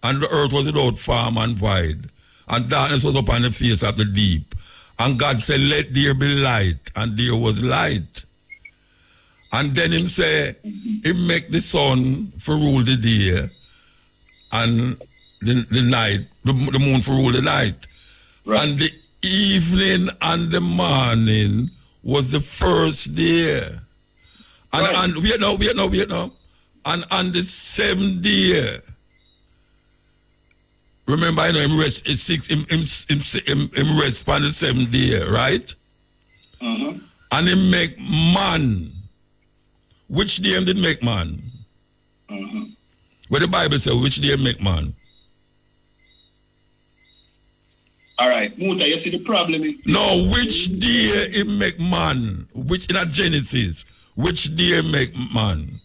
and the earth was without form and void, and darkness was upon the face of the deep. And God said, let there be light, and there was light. And then him say, he make the sun for rule the day, and the night, the moon for rule the night. Right. And the evening and the morning was the first day. And, right. And wait now. And on the seventh day, remember, I know him rest is him rest on the seventh day, right? Mm-hmm. And he make man. Which day him did make man? Mm-hmm. Where the Bible says, which day make man? All right, Muta, you see the problem is... No, which day he make man? Which, in a Genesis, which day he make man?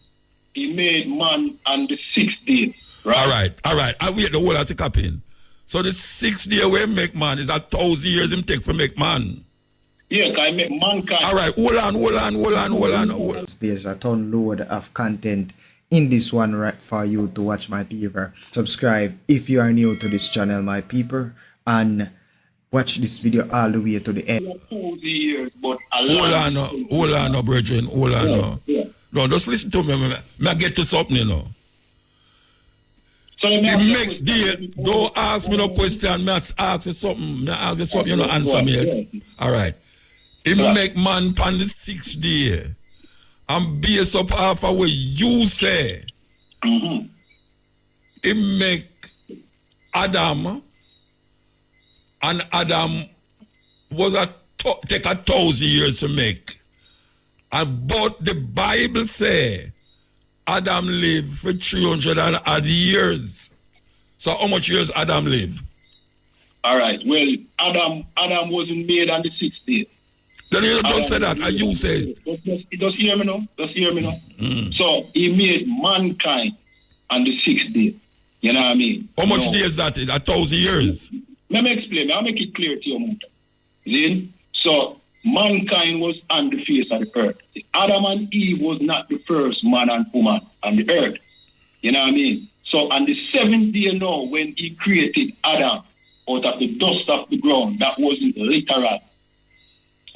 He made man on the sixth day, right? All right. I wait the whole as a captain. So the sixth day where he make man is 1,000 years him take for make man. Yeah, I make mankind. All right, hold on. There's a ton load of content in this one right for you to watch, my people. Subscribe if you are new to this channel, my people, and watch this video all the way to the end. 2 years, but hold on, brethren. Hold on. Yeah. No, just listen to me. I get to something, you know. So don't ask me no question. Me ask you something. You know, answer me. Yeah. All right. He make man on the sixth day. And base up half of what you say. Mm-hmm. He make Adam. And Adam was take 1,000 years to make. And but the Bible say Adam lived for 300 and odd years. So how much years Adam lived? All right. Well, Adam wasn't made on the sixth day. Then you just said that, and you said. Just hear me now. Mm. So he made mankind on the sixth day. You know what I mean? How much days that is? 1,000 years? Let me explain. I'll make it clear to you, Muta. See? So mankind was on the face of the earth. Adam and Eve was not the first man and woman on the earth. You know what I mean? So on the seventh day now, when he created Adam out of the dust of the ground, that wasn't literal.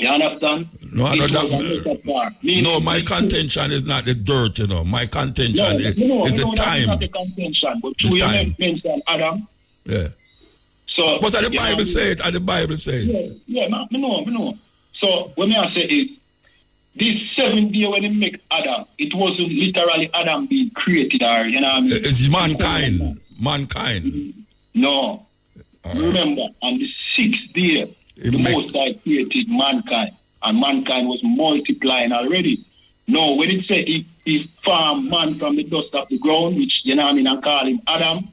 You understand? No, my contention is not the dirt, you know. My contention is the time. That's not the contention. But you mentioned Adam. Yeah. So, but the Bible said, the Bible said. Yeah, I know. So what I say is, this seventh day when he make Adam, it wasn't literally Adam being created, or you know what I mean? It's mankind. No. Remember, on the sixth day, the Most High created mankind, and mankind was multiplying already. No, when it said he formed man from the dust of the ground, which, you know what I mean, and call him Adam,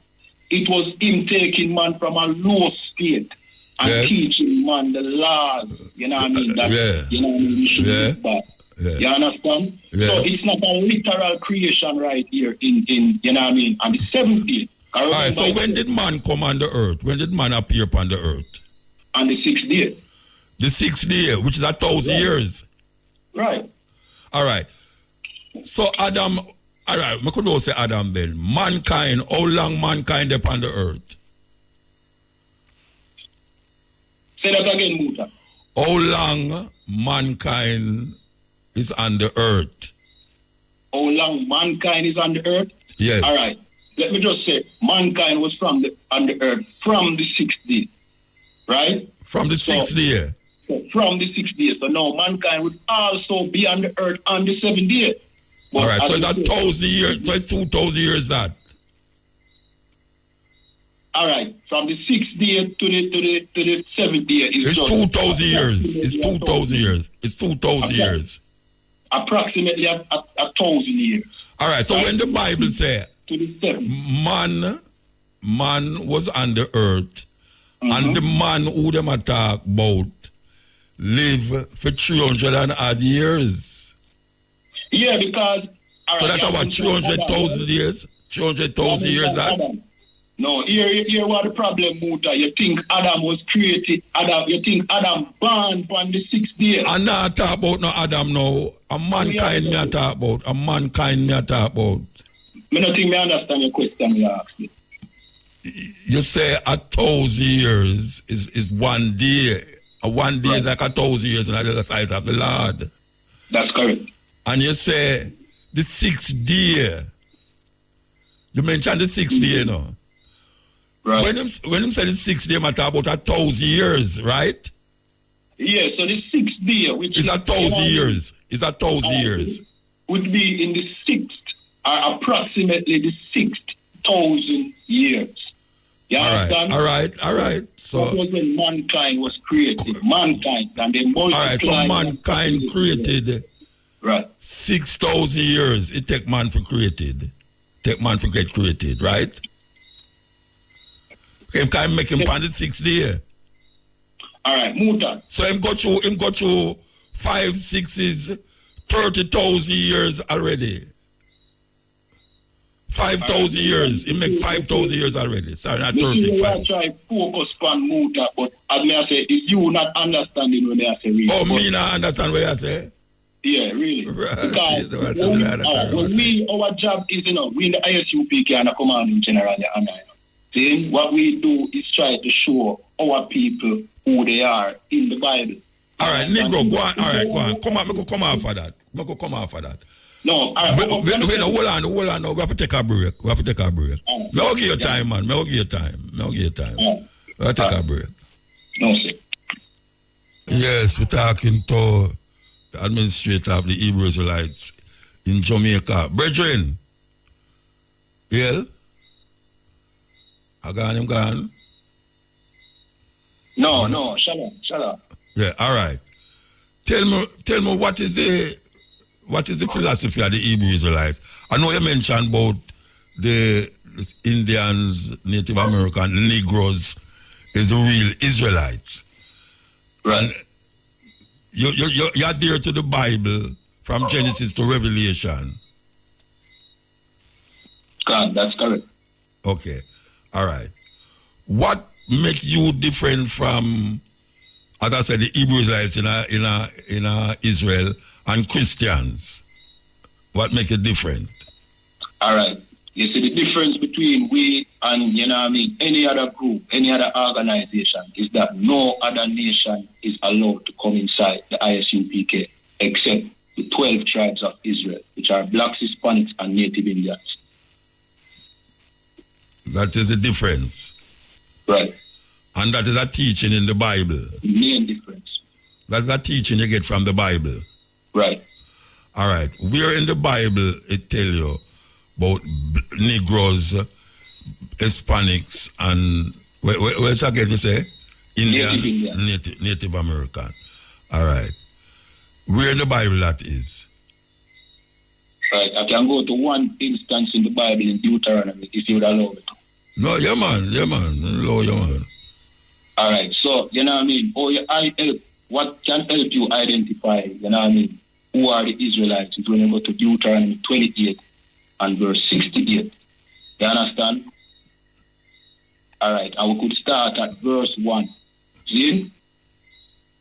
it was him taking man from a low state and teaching man the laws, you know what I mean, that, you know what I mean, we should live by. Yeah. You understand? Yeah. So it's not a literal creation right here in you know what I mean, on the seventh day. All right, so when did man come on the earth? When did man appear upon the earth? On the sixth day. The sixth day, which is 1,000 years. Right. All right. So Adam, all right, we could also say Adam then. Mankind, how long mankind upon the earth? Say that again, Muta. How long mankind is on the earth? How long mankind is on the earth? Yes. All right. Let me just say, mankind was on the earth from the sixth day. Right? From the sixth day. So from the sixth day. So now mankind would also be on the earth on the seventh day. But all right, so it's 1,000 years, so it's 2,000 years that. All right, from the sixth day to the seventh day is it's 2,000 years. It's 2,000 years. It's 2,000 years. Approximately 1,000 years. All right, so when the Bible says man was on the earth, and the man who them talk about live for 300 and odd years. Yeah, because... So that's about 300,000 years? 300,000 years that? No, here what the problem, Muta. You think Adam was created, you think Adam born on the sixth day. I'm not talk about no Adam now. A mankind me talk about. A mankind me talk about. I don't think I understand your question you asked me. You say 1,000 years is 1 day. 1 day is like 1,000 years in the other side of the Lord. That's correct. And you say the 6th day. You mentioned the 6th day, no? Right. When him say the 6th day, matter about 1,000 years, right? Yeah, so the 6th day, which is 1,000 years. It's 1,000 years. Would be in the 6th, or approximately the 6,000 years. You understand? All right. So that was when mankind was created. Mankind, and they multiplied. All right, so mankind created. Right. 6,000 years. It take man for created. Take man for get created, right? Him can make him on the 6th day. All right, muta. So him go through 5, 6s, 30,000 years already. 5,000 years. He make 5,000 years already. Sorry, not 35. I try to focus on muta, but as I say, if you not understanding what I say, really. Oh, me not understand what you say? Yeah, really. Right. Because our job is, we in the ISUP can command in general. Then what we do is try to show our people who they are in the Bible. All right, Negro, go on. All right, go on. Come on for that. No, all right. Wait, hold on. No, we have to take a break. I'll give you time, man. I'll give you time. We'll take a break. No, sir. Yes, we're talking to the administrator of the Hebrew Israelites in Jamaica. Brethren, yeah? I got him gone? No, shut up. Yeah, all right. Tell me what is the philosophy of the Hebrew Israelites? I know you mentioned about the Indians, Native American, the Negroes is the real Israelites. Right. And you adhere to the Bible from Genesis to Revelation. God, that's correct. Okay. All right. What make you different from, as I said, the Hebrew Israelites in Israel and Christians? What make it different? All right. You see, the difference between we and, any other group, any other organization is that no other nation is allowed to come inside the ISUPK except the 12 tribes of Israel, which are blacks, Hispanics, and Native Indians. That is the difference. Right. And that is a teaching in the Bible. The main difference. That's a teaching you get from the Bible. Right. All right. Where in the Bible it tell you about Negroes, Hispanics, and where's again you say? Native American. All right. Where in the Bible that is? Right. I can go to one instance in the Bible in Deuteronomy if you would allow me to. No, yeah, man. Allow you, man. All right. So, what can help you identify, who are the Israelites is when you go to Deuteronomy 28 and verse 68. You understand? All right. And we could start at verse 1. See?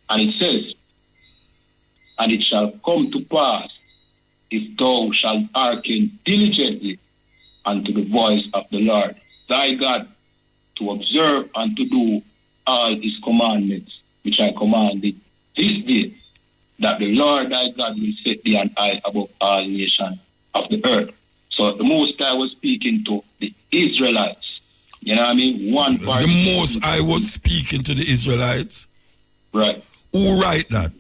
And it says, "And it shall come to pass, if thou shalt hearken diligently unto the voice of the Lord thy God, to observe and to do all his commandments, which I commanded this day, that the Lord thy God will set thee an high above all nations of the earth." So the Most High was speaking to the Israelites. You know what I mean? One part. The Most High was speaking to the Israelites? Right. Who write that?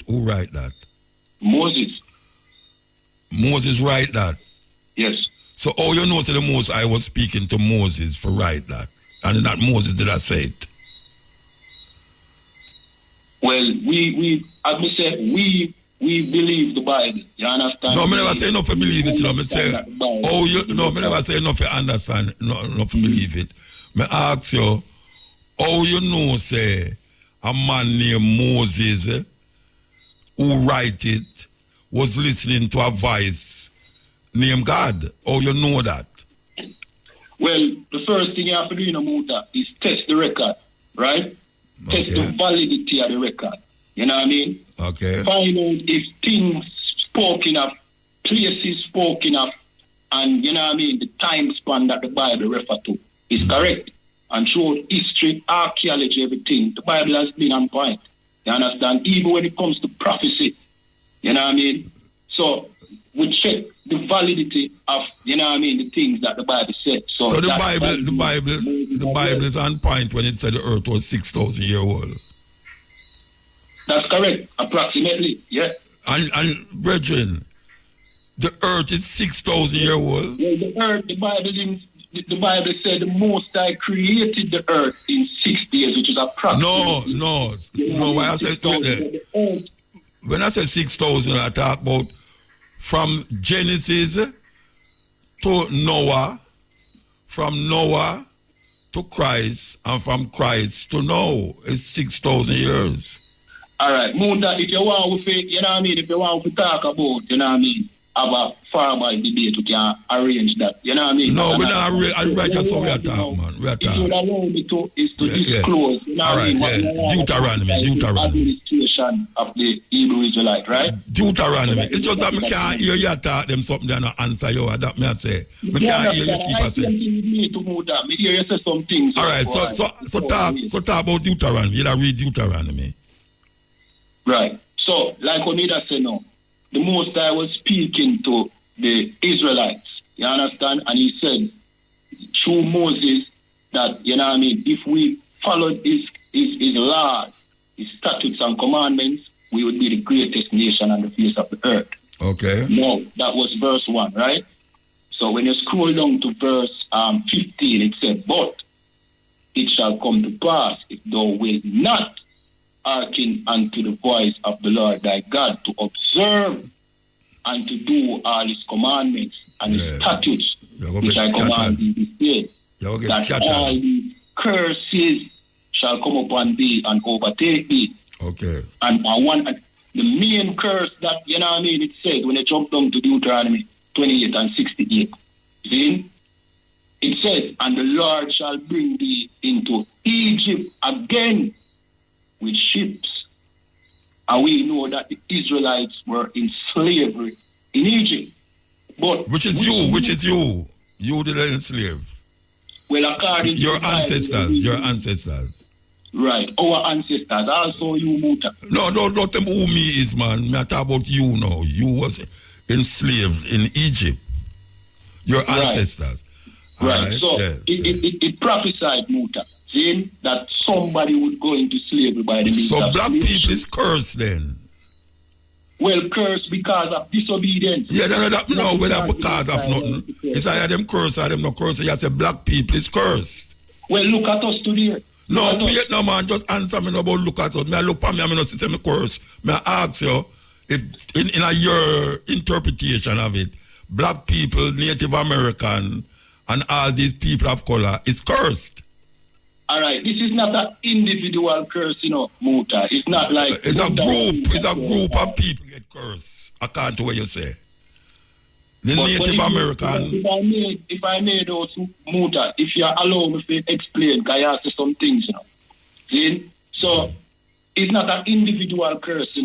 Moses. Moses write that? Yes. So how you know that the Most High was speaking to Moses for write that? And not Moses did I say it? Well, we as we said, we believe the Bible. You understand? No, I never say enough to believe it. I never say enough to understand, enough to believe it. I ask you, how you know, say, a man named Moses, who write it, was listening to a voice named God? How you know that? Well, the first thing you have to do in a muta is test the record, right? Okay. Test the validity of the record. You know what I mean? Okay. Find out if things spoken of, places spoken of, and you know what I mean, the time span that the Bible refer to is correct. and throughout history, archaeology, everything, the Bible has been on point. You understand? Even when it comes to prophecy, you know what I mean? So we check the validity of, you know what I mean, the things that the Bible said. So the Bible is on point when it said the earth was 6,000 years old. That's correct, approximately, yeah. And brethren, the earth is 6,000 years old. Yeah, the earth, the Bible said the Most High created the earth in 6 days, which is approximately. No. Why I said when I say 6,000, I talk about from Genesis to Noah, from Noah to Christ, and from Christ to now. It's 6,000 years. All right, Muta, if you want to, you know what I mean, if you want to talk about, you know what I mean, have a farmer debate, we can arrange that, you know what I mean? No, we're not right just so we are talking, man. We are talking. If you would allow me to, is to disclose, you know what I mean? Deuteronomy. Administration of the Hebrew Israelite, right? Deuteronomy. It's just that I can't hear you talk them something they not answer you. That me I say. I can't hear you keep saying. I hear you say some things. All right, so talk about Deuteronomy. You read Deuteronomy. Right. So, like Onida said now, the Most High was speaking to the Israelites, you understand? And he said, through Moses, that, you know what I mean, if we followed his laws, his statutes and commandments, we would be the greatest nation on the face of the earth. Okay. No, that was verse 1, right? So when you scroll down to verse 15, it said, but it shall come to pass if thou wilt not hearken unto the voice of the Lord thy God, to observe and to do all his commandments and his statutes, which I command thee this day, that all these curses shall come upon thee and overtake thee. Okay. And the main curse that, you know what I mean, it says when you jump down to Deuteronomy 28 and 68, see? It says, and the Lord shall bring thee into Egypt again with ships. And we know that the Israelites were in slavery in Egypt. But which is you. You did enslave. Well, according your to ancestors. Right, our ancestors, also you, Muta. No, don't tell me who me is, man. Me talk about you now. You was enslaved in Egypt. Your ancestors. Right. So it prophesied, Muta, saying that somebody would go into slavery by the means of So black people is cursed then? Well, cursed because of disobedience. Yeah, no, whether because of nothing. It's either them cursed or them not cursed. You say black people is cursed. Well, look at us today. No, wait, no, man. Just answer me about look at us. Me look at me, I not say me curse. Me ask you, if in your interpretation of it, black people, Native American, and all these people of color is cursed. All right, this is not an individual curse, Muta. It's not like... It's a group of people get cursed, according to what you say. The Native American... If I may those, Muta, if you allow me to explain, because I ask you some things, See? So, it's not an individual curse,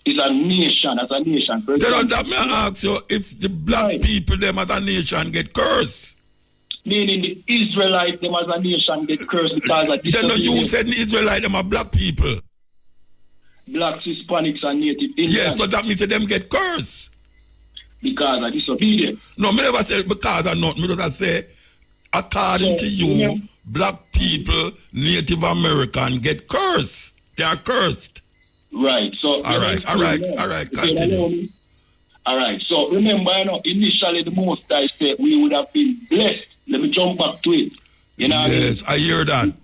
It's a nation, as a nation. That may I ask you, if the black people, them as a nation, get cursed? Meaning the Israelites, them as a nation, get cursed because of disobedience. Then you said the Israelites, them are black people. Blacks, Hispanics, and Native Indians. Yeah, so that means that them get cursed. Because of disobedience. No, me never say because of nothing. Me just say, according to you, black people, Native American get cursed. They are cursed. Right. So all right, continue. All right. So remember, initially the Most High said we would have been blessed. Let me jump back to it. Yes, I hear that.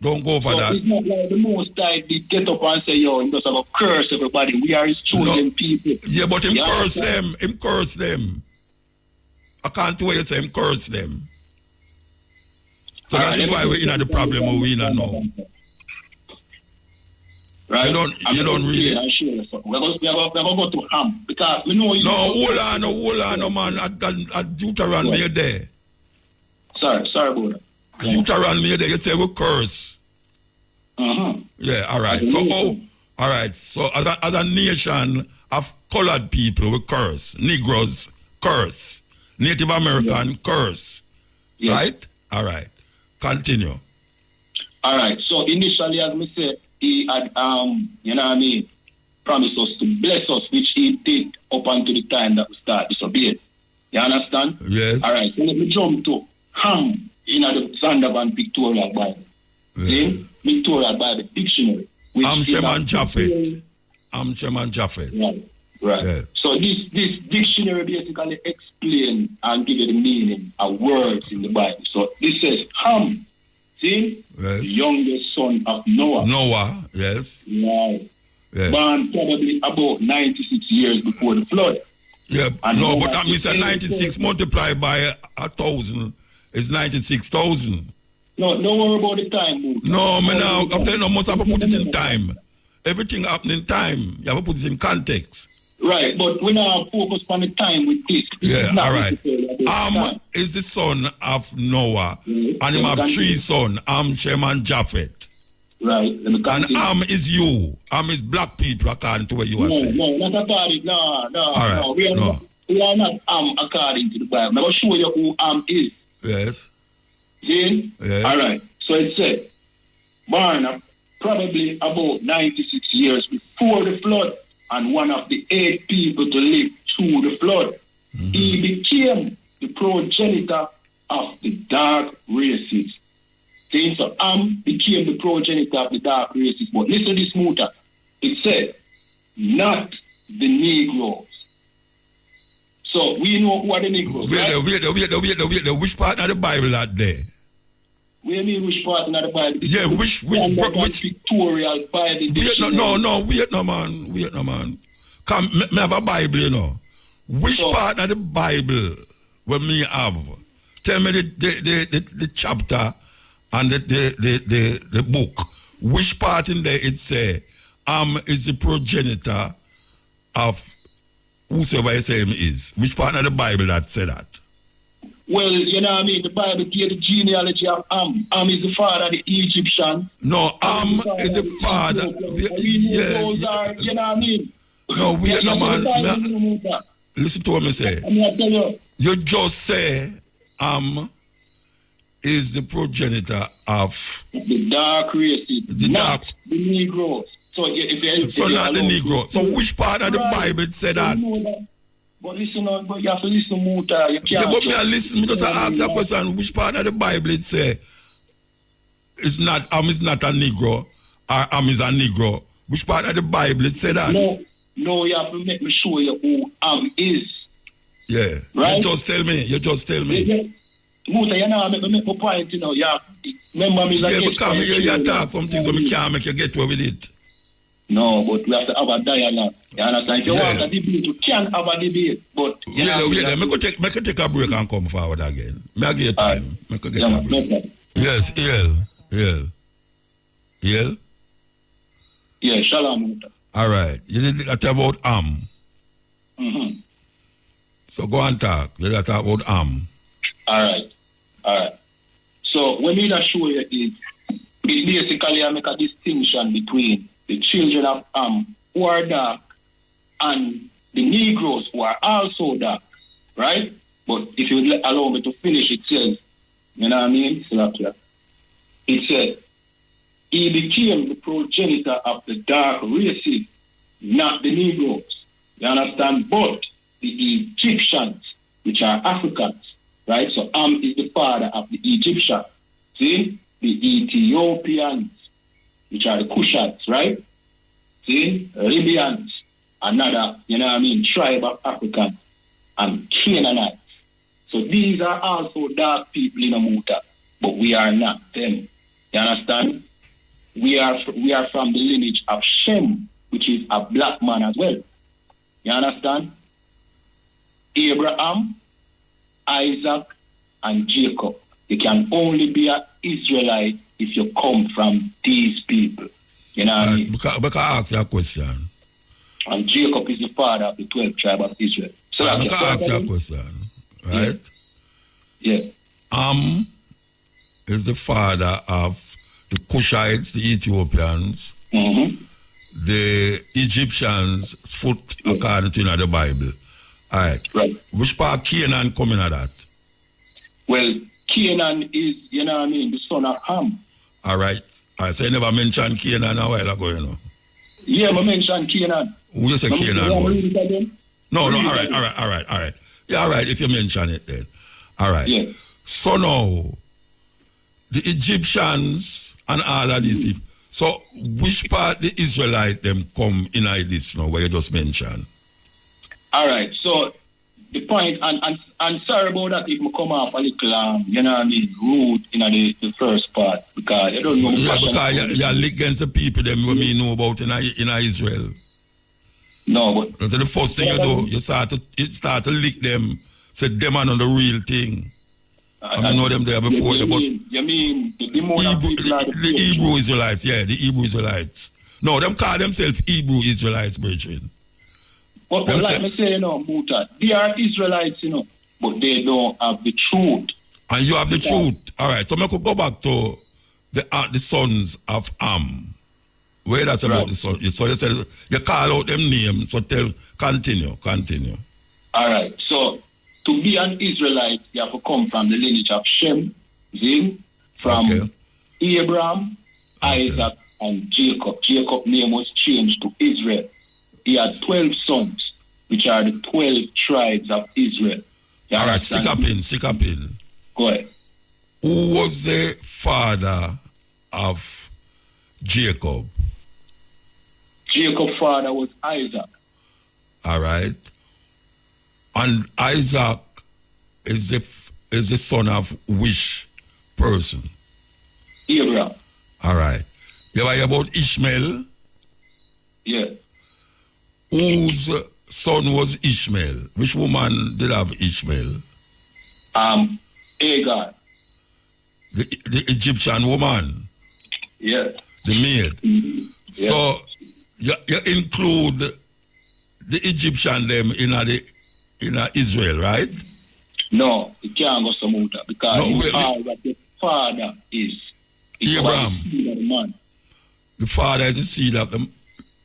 Don't go for that. It's not like the Most High did get up and say, he just have a curse everybody. We are his chosen people. Yeah, but him curse them. Him curse them. I can't do what you say, him curse them. So that is why we're in the problem or we in now. Right? You don't really... We're going to go to Ham because we know... hold on, man. At Deuteronomy there. Sorry about that. Deuteronomy there, you say we curse. Yeah, all right. So as a nation of colored people, we curse. Negroes curse. Native American curse. Right? All right. Continue. All right. So initially, as me say, he had, you know what I mean, promised us to bless us, which he did up until the time that we start disobeying. You understand? Yes. All right. So let me jump to Ham in the Sandovan Pictorial Bible. Yeah. See? Pictorial Bible Dictionary. I'm Sheman Japheth. I'm Sheman Japheth. Right. Right. Yeah. So this dictionary basically explains and give you the meaning of words in the Bible. So this says Ham, see? Yes. The youngest son of Noah. Noah, yes. Right. Yes. Born probably about 96 years before the flood. Yeah, And no, Noah but that means that is 96 multiplied by 1,000 is 96,000. No, don't worry about the time. Muta. No, man, now, I'm telling you, must have to put it in time. Everything happen in time. You have to put it in context. Right, but we now focus on the time with this. Yeah, all right. Time. Is the son of Noah, Yes. and him have Continue. 3 sons, Shem, and Japheth. Right, let me And continue. is you. Is black people, according to what you are No, saying. no, not according. No, right, no. We are no. not. We are not according to the Bible. I'm going to show you who is. Yes. See? Yeah. All right. So it said, born probably about 96 years before the flood, and one of the 8 people to live through the flood. Mm-hmm. He became the progenitor of the dark races. See? So became the progenitor of the dark races. But listen to this, Muta. It said, not the Negroes. So we know who are the Negroes, right? Wait, which part of the Bible that there? We mean which part in the Bible? Yeah, which pictorial Bible? Wait no man. Come, me have a Bible, you know. Which part of the Bible when me have? Tell me the chapter and the book. Which part in there it say is the progenitor of whosoever you say him is? Which part of the Bible that say that? Well, you know what I mean? The Bible gives the genealogy of Am. Am is the father of the Egyptian. No, is the father. Those are, you know what I mean? No, wait, no, man. Listen to what me say. I tell you. You just say is the progenitor of The dark races, not the Negroes. So not the Negro. So which part of the Bible say that? But listen on, but you have to listen, Muta. You can't. Yeah, but me I listen. Me just ask a question. Which part of the Bible it say is not is not a Negro or is a Negro? Which part of the Bible it say that? No, you have to make me show you who is. Yeah. Right? You just tell me. Muta, you know, I make my point, you know. You have, remember me like because you talk something so me can't make you get away with it. No, but we have to have a dialogue. You understand? If you want a debate, you can have a debate. But wait, make a take a break and come forward again. May I give you time? Make a get a break. Yes, Yel. Yeah, shalom. All right. You did that about Mm-hmm. So go and talk. You did talk about All right. So when we show you it basically I make a distinction between the children of who are dark and the Negroes who are also dark, right? But if you would allow me to finish, it says, you know what I mean? It says, he became the progenitor of the dark races, not the Negroes. You understand? But the Egyptians, which are Africans, right? So is the father of the Egyptians. See? The Ethiopians, which are the Cushites, right? See? Libyans, another, you know what I mean, tribe of Africans, and Canaanites. So these are also dark people in Muta, but we are not them. You understand? We are from the lineage of Shem, which is a black man as well. You understand? Abraham, Isaac, and Jacob. You can only be an Israelite if you come from these people. You know what I mean? Because I ask you a question. And Jacob is the father of the 12 tribe of Israel. So I ask you a question, right? Yeah. Is the father of the Cushites, the Ethiopians, the Egyptians, foot according to the Bible. All right. Right. Which part Canaan coming at that? Well, Canaan is, you know what I mean, the son of Ham. All right. So you never mentioned Canaan a while ago, you know. Yeah, I mentioned Canaan. Who you say Canaan was? No, all right. Yeah, all right, if you mention it then. All right. Yeah. So now, the Egyptians and all of these people, so which part the Israelite them come in this now, where you just mentioned? All right, so the point, and sorry about that if I come off a little, you know what I mean, rude in the first part, because I don't know. Yeah, because you're against the people them what me know about in Israel. No, but... So the first thing you do, you start to lick them, say them are not the real thing. I know them there before. You mean the the Hebrew Israelites, yeah, the Hebrew Israelites. No, them call themselves Hebrew Israelites, brethren. But like I say, you know, Muta, they are Israelites, you know, but they don't have the truth. And you have the truth. All right, so I could go back to the sons of Ham. Where that's about the sons. So you call out them names, so continue. All right, so to be an Israelite, you have to come from the lineage of Shem, Zin, from Abraham, Isaac, and Jacob. Jacob's name was changed to Israel. He had 12 sons, which are the 12 tribes of Israel. All right, stick up in. Go ahead. Who was the father of Jacob? Jacob's father was Isaac. All right. And Isaac is the son of which person? Abraham. All right. You ever hear about Ishmael? Yeah. Whose son was Ishmael? Which woman did have Ishmael? Hagar. The Egyptian woman? Yeah. The maid? Mm-hmm. Yeah. So you include the Egyptian them in Israel, right? No, it can't go so much because that the father is Abraham. The seed of the man. The father is the seed of the...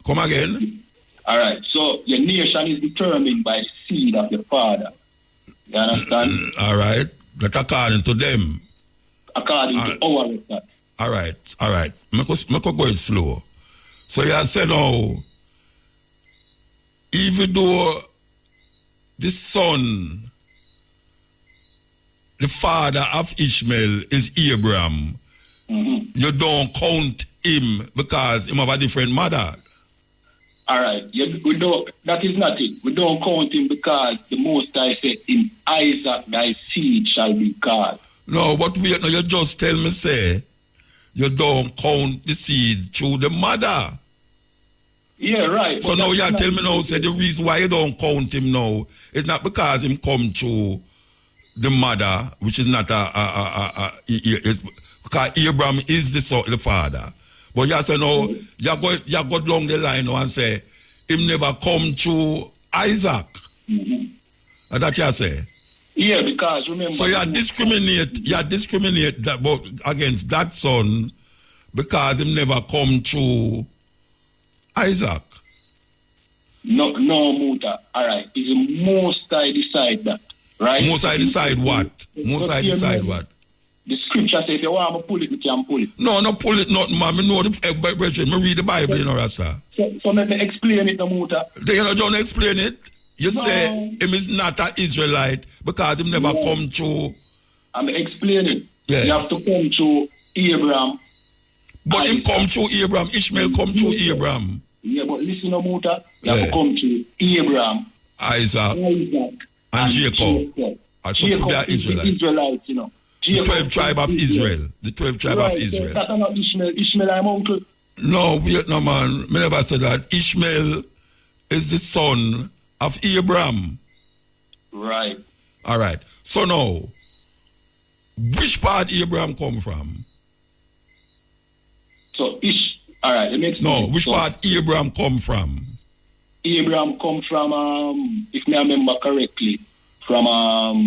Come again? All right, so your nation is determined by the seed of your father. You understand? All right, that's according to them. According to our record. All right. Make us go it slow. So you say now, even though the son, the father of Ishmael is Abraham, you don't count him because him have a different mother. All right, we don't. That is not it. We don't count him because the Most High said, "In Isaac thy seed shall be called." No, but wait, no, you just tell me say you don't count the seed through the mother. Yeah, right. So now you tell me now, say the reason why you don't count him now is not because him come through the mother, which is not it's because Abraham is the father. But you say no, you go along the line now and say him never come through Isaac. And that you say. Yeah, because remember. So you discriminate that against that son because him never come through Isaac. No, Muta. All right. Is the Most High decide that, right? Most High decide what? Most High decide what? The scripture says if you want to pull it, you can pull it. No pull it not, man. I know the brethren. I read the Bible, you know, Rasta. So let me explain it, Muta. Then you don't explain it. You say him is not an Israelite because him never come through. I'm explaining. Yeah. You have to come through Abraham. But him come through Abraham. Ishmael come through Abraham. Yeah, but listen, Muta. You have to come through Abraham, Isaac and Jacob. Jacob is the Israelite, you know. The 12 tribe of Israel. The 12 tribe of Israel. That's not Ishmael. Ishmael, I'm uncle. No, man. I never said that. Ishmael is the son of Abraham. Right. All right. So now, which part Abraham come from? So all right. Let me explain. No, which part Abraham come from? Abraham come from, if I remember correctly, from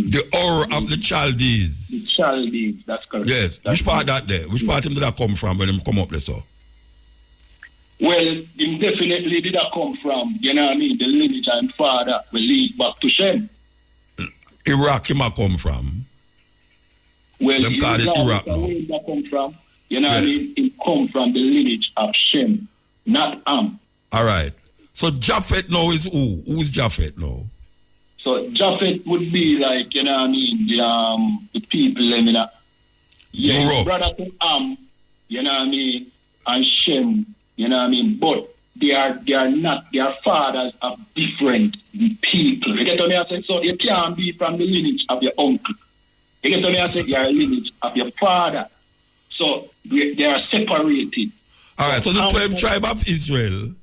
the Ur of the Chaldees. The Chaldees, that's correct. Yes. Which part that there? Which part him did that come from when him come up there, so? Well, him definitely did that come from, you know what I mean, the lineage and father will lead back to Shem. Iraq him a come from. Well, Them call it Iraq now. where that come from, you know what I mean? It come from the lineage of Shem, not Am. All right. So Japhet now is who? Who's Japhet now? So Japhet would be like, you know what I mean, the people, I mean, Europe. brother to Am, you know what I mean, and Shem, you know what I mean, but they are not, their fathers are different people. You get what I say? So you can't be from the lineage of your uncle. You get what I say? You are a lineage of your father. So they are separated. All right, so the 12 tribe of Israel,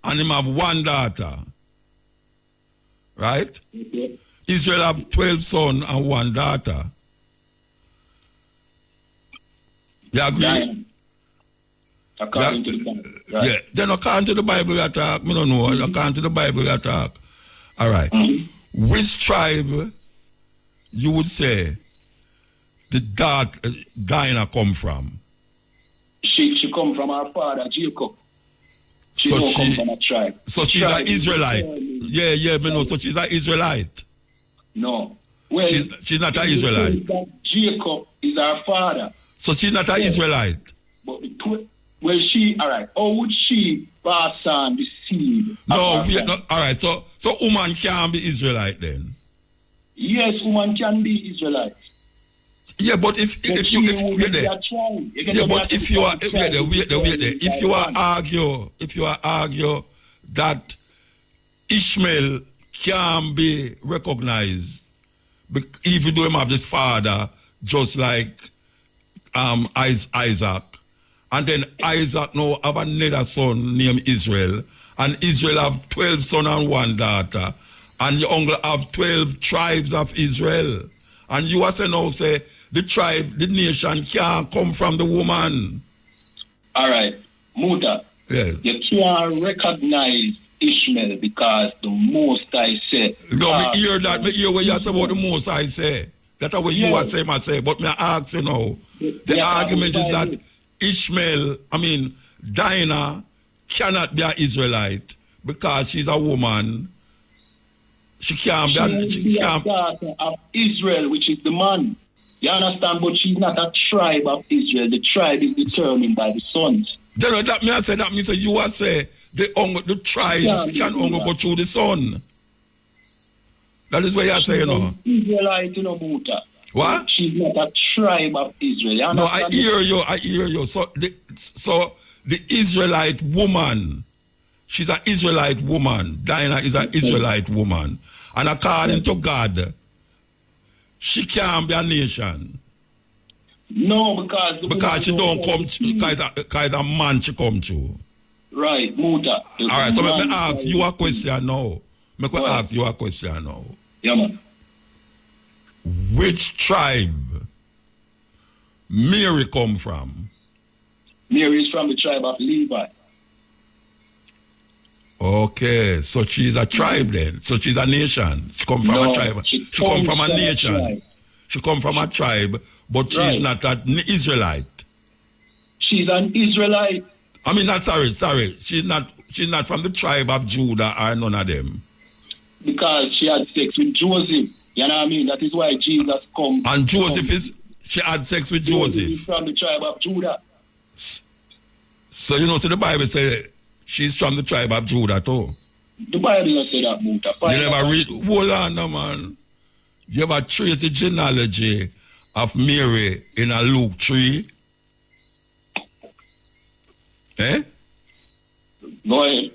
and him have one daughter. Right? Okay. Israel have 12 sons and one daughter. You agree? Yeah. According to the Bible. Right. Yeah. Then according to the Bible you talk, I don't know. According to the Bible you talk. All right. Which tribe you would say the Dinah come from? She come from her father, Jacob. She don't come from a tribe. So she's an Israelite. Yeah, me know. So she's an Israelite. No. Well, she's not an Israelite. Jacob is her father. So she's not an Israelite. But well, she, all right. How would she pass on the seed? No, all right. So woman can't be Israelite then. Yes, woman can be Israelite. Yeah, but if you wait there. Yeah, but if you are argue that Ishmael can be recognized, even though him have this father just like Isaac, and then Isaac now have another son named Israel, and Israel have 12 sons and one daughter, and your uncle have 12 tribes of Israel, and you are saying now say the tribe, the nation can't come from the woman. All right, Muta. Yes. You can't recognize Ishmael because the Most I say. No, me hear that. Me hear what you say about the Most I say. That's what you are saying, I say. But me ask you now. The argument is that Ishmael, Dinah cannot be an Israelite because she's a woman. She can't be. She can't be a daughter of Israel, which is the man. You understand? But she's not a tribe of Israel. The tribe is determined by the sons. Then that means that you are say the tribes can only go through the son. That is what you are saying, you know. Israelite, you know, Muta. What? She's not a tribe of Israel. No, I hear you. So the Israelite woman, she's an Israelite woman. Dinah is an Israelite woman. And according to God, she can't be a nation. No, because she don't come because a man she come to. Right, Muta. All right, so let me ask you a question now. Ask you a question now. Yeah, man. Which tribe Mary come from? Mary is from the tribe of Levi. Okay, so she's a tribe then. So she's a nation. She come from a tribe. She come from a nation. She come from a tribe, but she's not an Israelite. She's an Israelite. Sorry. She's not from the tribe of Judah or none of them. Because she had sex with Joseph. You know what I mean? That is why Jesus come. And Joseph she had sex with Joseph. He's from the tribe of Judah. So the Bible says she's from the tribe of Judah too. The Bible doesn't say that, Muta. You never read, hold on no, man. You ever trace the genealogy of Mary in a Luke 3? Eh? Go ahead.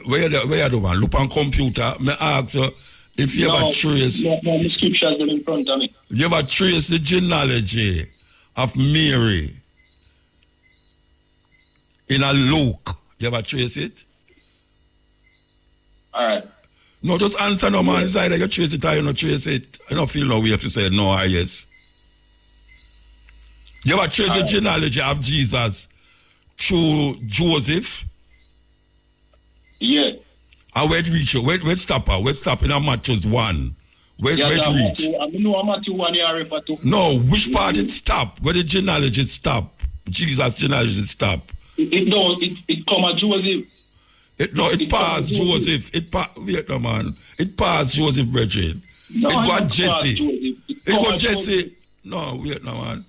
Where you do, man? Look on computer. Me ask you if you ever trace... No, the scriptures are in front of me. You ever trace the genealogy of Mary in a Luke? You ever trace it? All right. No, just answer no, man. It's either you trace it or you don't trace it. I don't feel no way if you say no or yes. You ever trace the genealogy of Jesus through Joseph? Yeah. And where it reach you? Where stop her? Where stop in Matthew 1? Where it reach? Matthew 1 you refer to. No, which part it stop? Where the genealogy stop? Jesus' genealogy stop? It come at Joseph. It passed Joseph. Wait no, man. It passed Joseph, brethren. No, it got Jesse. It got Jesse. No, wait no man.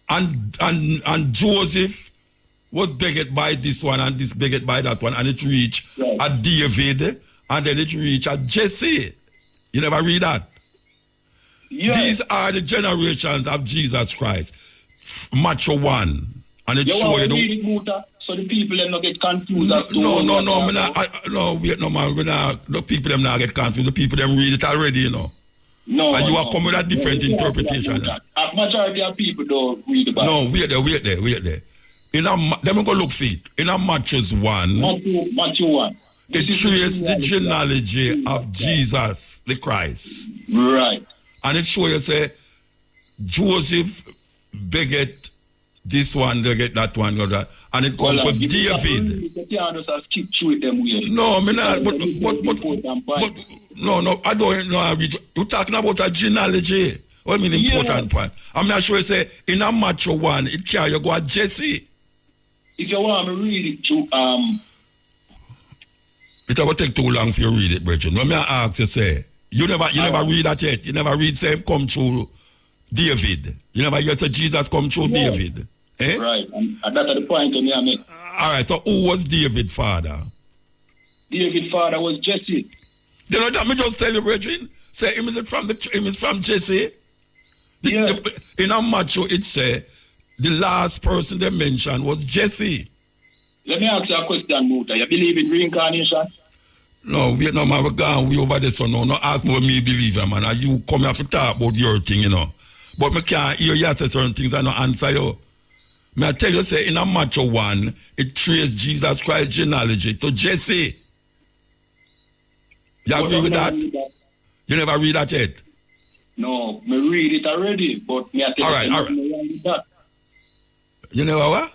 And Joseph was begged by this one and this begged by that one, and it reached at David, and then it reached at Jesse. You never read that? Yes. These are the generations of Jesus Christ. Matthew 1. And it show you read it, Muta, so the people them not get confused. No, wait, no man, the people them not get confused. The people them read it already, you know. No, and you are coming with a different interpretation. A majority of people don't read the Bible. No, wait there. Them go look for it. In a Matthew 1, Matthew 1. It traces the genealogy of Jesus the Christ. Right. And it shows you say Joseph beget this one, they get that one, and it comes to David. No, me not, but no, I don't know. You're talking about a genealogy. What I mean important point. I'm not sure you say in a Matthew 1, it carry you go at Jesse. If you want me to read it to it will take too long for you to read it, Bridget. Let me ask you, say, you never read that yet. You never read say come through David. You never hear say Jesus come through David. Eh? Right, and that's the point I make. All right, so who was David's father? David's father was Jesse. You know that me just tell you, Bridget. Say him is from Jesse. In a Matthew it say the last person they mentioned was Jesse. Let me ask you a question, Muta. You believe in reincarnation? No, wait, no, man, we're gone way over there, so no ask me what me believe, man. And you come here to talk about your thing, you know. But me can't hear you say certain things and not answer you. Me I tell you, say, in a Matthew 1, it traces Jesus Christ's genealogy to Jesse. You agree with that? You never read that yet? No, me read it already, but me I tell you, all right. That. You never what?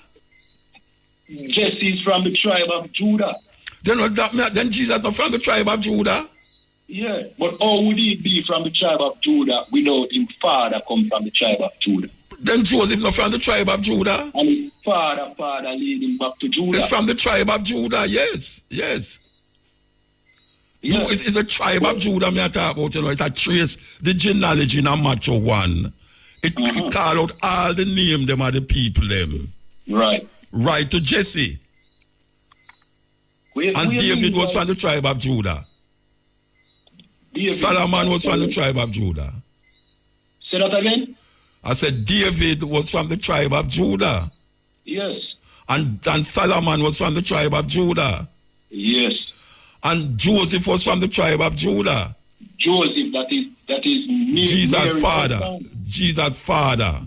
Jesse is from the tribe of Judah. Then Jesus not from the tribe of Judah? Yeah, but how would he be from the tribe of Judah without his father come from the tribe of Judah? Then Joseph not from the tribe of Judah? And his father lead him back to Judah. It's from the tribe of Judah, yes. Yes. It's a tribe of Judah me I talk about, you know. It's a trace, the genealogy in Matthew 1. It call out all the name them are the people them. Right. Right to Jesse. And David was from the tribe of Judah. Solomon was from the tribe of Judah. Say that again? I said David was from the tribe of Judah. Yes. And Solomon was from the tribe of Judah. Yes. And Joseph was from the tribe of Judah. Joseph, that is Jesus' father. Jesus' father.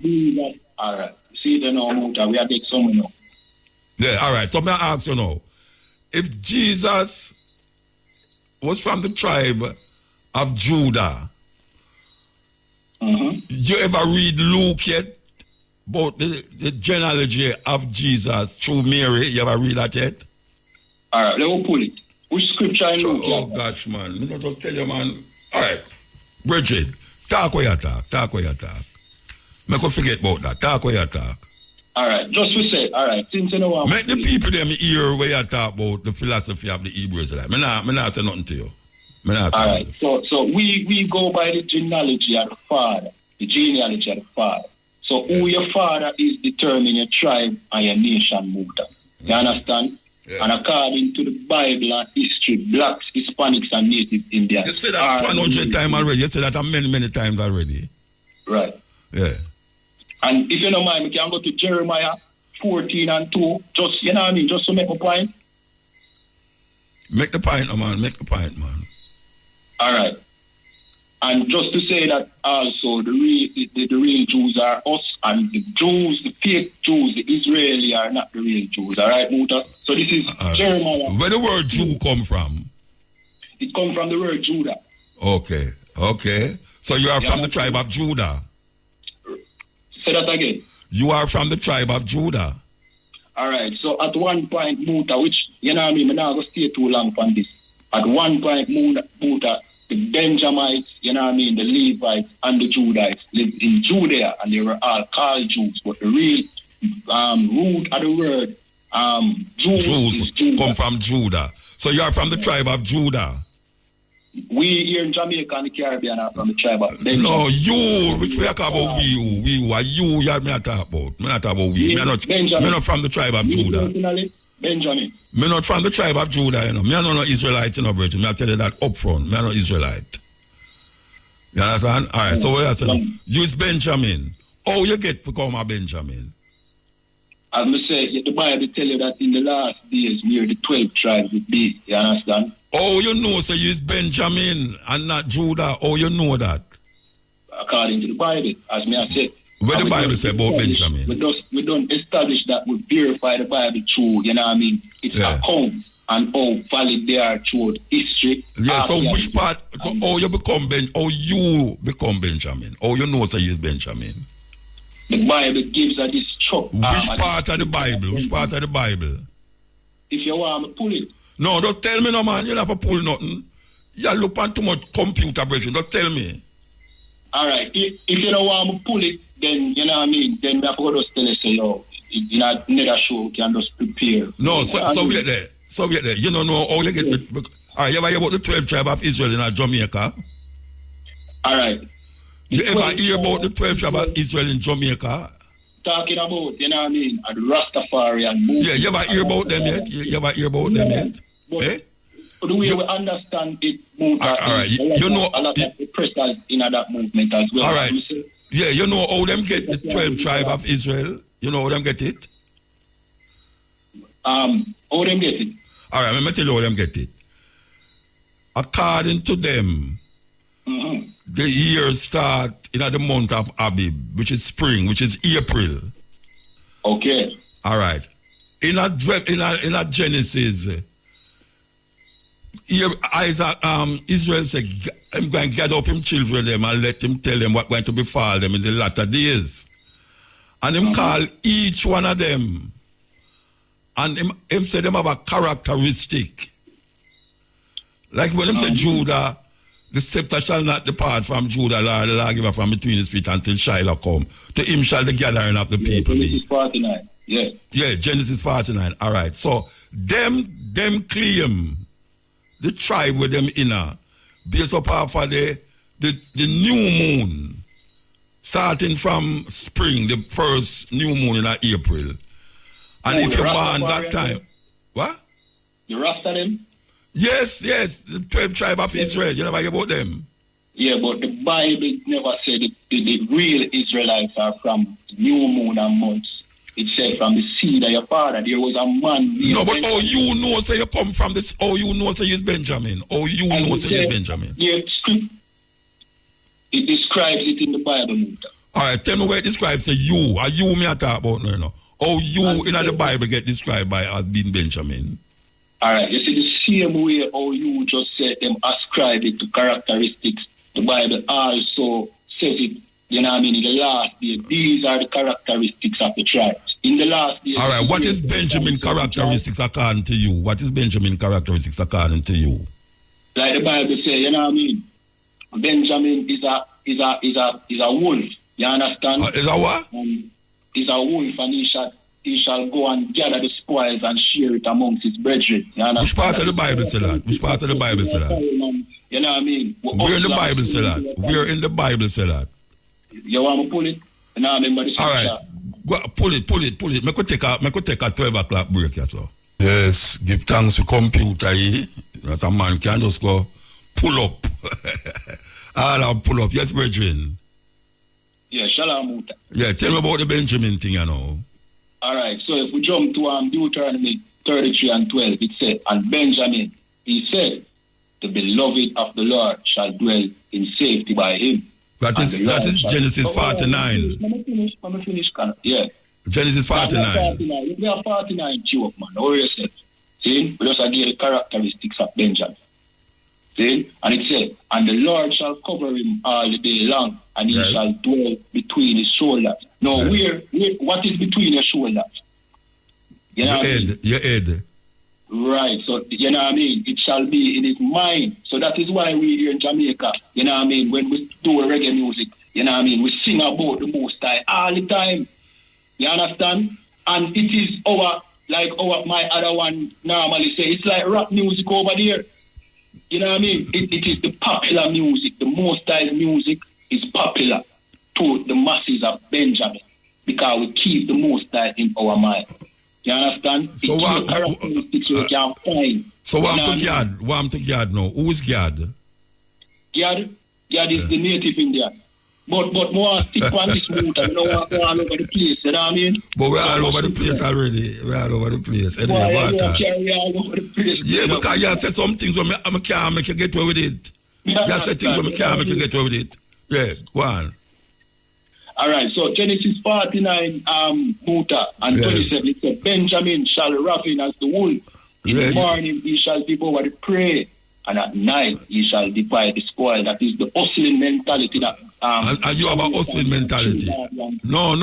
All right. See the now, we are taking some now. Yeah, all right. So may I ask you now, if Jesus was from the tribe of Judah, you ever read Luke yet about the genealogy of Jesus through Mary? You ever read that yet? All right, let me pull it. Which scripture in Luke? Oh, gosh, man. You know, just tell you, man. All right. Bridget, talk where you talk. Make you forget about that. Talk where you talk. All right, just to say, all right, since you know what... Make the people them hear where you talk about the philosophy of the Hebrews. Like. Me not say nothing to you. All right, so we go by the genealogy of the father. The genealogy of the father. So who your father is determine your tribe and your nation, Muta. You understand? Yeah. And according to the Bible and history, blacks, Hispanics, and Native Indians... You said that 100 times already. You said that many times already. Right. Yeah. And if you don't mind, we can go to Jeremiah 14:2. Just, you know what I mean? Just to make a point. Make the point, man. Make the point, man. All right. And just to say that also, the real Jews are us, and the Jews, the fake Jews, the Israeli are not the real Jews. All right, Muta? So this is Jeremiah. Where the word Jew come from? It comes from the word Judah. Okay. So you are from the tribe of Judah? Say that again. You are from the tribe of Judah. All right. So at one point, Muta, which, you know what I mean, I'm not going to stay too long on this. At one point, Muta, the Benjamites, you know what I mean, the Levites and the Judites lived in Judea, and they were all called Jews. But the real root of the word Jews come from Judah. So you are from the tribe of Judah. We here in Jamaica and the Caribbean are from the tribe of Benjamin. No, you, which we are talking about we are you, me not talk about. Me not talk about we. Me not from the tribe of Judah. Benjamin. Me not from the tribe of Judah, you know. Me are not Israelite, you know, Bridget. Me I tell you that up front. Me are not Israelite. You understand? All right, so what you saying? You is Benjamin. Oh, you get to call my Benjamin. As I say, the Bible tell you that in the last days where the 12 tribes would be. You understand? Oh, you know, so you is Benjamin and not Judah. Oh, you know that. According to the Bible, as me I said. What the Bible say about Benjamin? We don't establish that. We verify the Bible through, you know what I mean? It's accounts and how valid they are through history. Yeah, so which part, so you become Benjamin? Oh, you know so you is Benjamin. The Bible gives us this structure. Which part of the Bible? Which part of the Bible? If you want to pull it. No, don't tell me no man, you don't have to pull nothing. You look on too much computer version, don't tell me. Alright, if you don't want to pull it, then you know what I mean, then we have to just tell you, say, yo, you know, another show, you can just prepare. No, so wait there. So wait there. You don't know how you get the... Alright, you ever hear about the 12 tribe of Israel in Jamaica? Alright. You ever hear about the 12 tribe of Israel in Jamaica? Talking about, you know what I mean, the Rastafarian movement. Yeah, you ever hear about them yet? You ever hear about them yet? But eh? The way we understand it, alright, you know, a lot of the pressures in that movement as well. Alright. Yeah, you know how them get the 12 tribe of Israel? You know how them get it? How them get it? Alright, let me tell you how them get it. According to them, the year start in the month of Abib, which is spring, which is April. Okay. Alright. In a Genesis, here Isaac, Israel said, I'm going to gather up him children them and let him tell them what going to befall them in the latter days. And him call each one of them. And him say them have a characteristic. Like when him say Judah, the scepter shall not depart from Judah, Lord, the lawgiver from between his feet until Shiloh come. To him shall the gathering of the people be. Genesis 49, yeah. Yeah, Genesis 49. All right. So them claim the tribe with them inner based upon for the new moon starting from spring, the first new moon in April. And if you're born that time, what? The Rasta them? Yes, the 12 tribe of Israel. You never hear about them? Yeah, but the Bible never said the real Israelites are from new moon and months. It said from the seed of your father, there was a man. No, but oh, you know, say you come from this. Oh, you know, say you're Benjamin. Oh, you know, say you're Benjamin. Yeah, it describes it in the Bible. All right, tell me where it describes to you. Are you me I talk about no, no? Oh, you in the Bible get described by as being Benjamin. All right, you see the same way how you just said them ascribe it to characteristics. The Bible also says it. You know what I mean? In the last day, these are the characteristics of the tribe. In the last day. All right, what is Benjamin characteristics according to you? What is Benjamin characteristics according to you? Like the Bible says, you know what I mean? Benjamin is a wolf. You understand? Is a what? Is a wolf, and he shall go and gather the spoils and share it amongst his brethren. You understand? Which part of the Bible say that? Which part of the Bible say that? You know what I mean? Where in the Bible say that? Where in the Bible say that? You want me to pull it? You know, remember this. All right. Go, pull it. Me could take a 12 o'clock break here, so. Yes, give thanks to computer here. That a man can just go pull up. I'll pull up. Yes, brethren. Yeah, shalom, muta. Yeah, tell me about the Benjamin thing, you know. All right, so if we jump to Deuteronomy 33 and 12, it said, and Benjamin, he said, the beloved of the Lord shall dwell in safety by him. That is Genesis 49. Let me finish. Yeah. Genesis 49. We are 49 chew up, man. How yourself? See? We just give the characteristics of Benjamin. See? And it said, and the Lord shall cover him all the day long, and he shall dwell between his shoulders. Now, what is between your shoulders? You know your head. Right, so you know what I mean? It shall be in his mind. So that is why we here in Jamaica, you know what I mean, when we do reggae music, you know what I mean, we sing about the Most High all the time. You understand? And it is my other one normally say, it's like rap music over there. you know what I mean? It is the popular music. The Most High music is popular to the masses of Benjamin because we keep the Most High in our mind. You understand? So what? We can find. So what I'm to Gad now? Who's Gad? Gad is the native Indian. But more stick on this muta, you know, we're all over the place, you know what I mean? But we're all over the place already. We're all over the place. Anyway, all over the place. Yeah, because you said some things when I can't make you get away with it. You said things when I can't make you get away with it. Yeah, go on. All right, so Genesis 49, Muta, and 27, it says, Benjamin shall ravin as the wolf. In the morning he shall devour the prey, and at night he shall divide the spoil. That is the hustling mentality that... and you have a hustling mentality. No.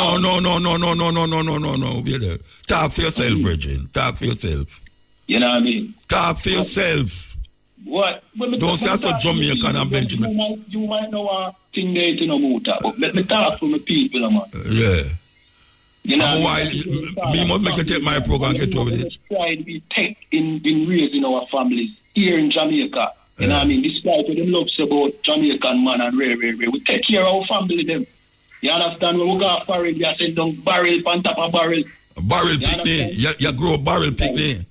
Wait there. Talk for yourself, Bridget. Talk for yourself. You know what I mean? Talk for yourself. What? Don't say so Jamaican and Benjamin. You might know a thing there to know Muta, but let me talk for my people, man. Yeah. You know why me must make you take my program and get over it. Pride we take in raising our families here in Jamaica. You know what I mean? Despite what them loves about Jamaican man and rare. We take care of our family them. You understand? When we go foreign, we are send down barrel on top of barrel. Barrel picnic. You grow barrel picnic.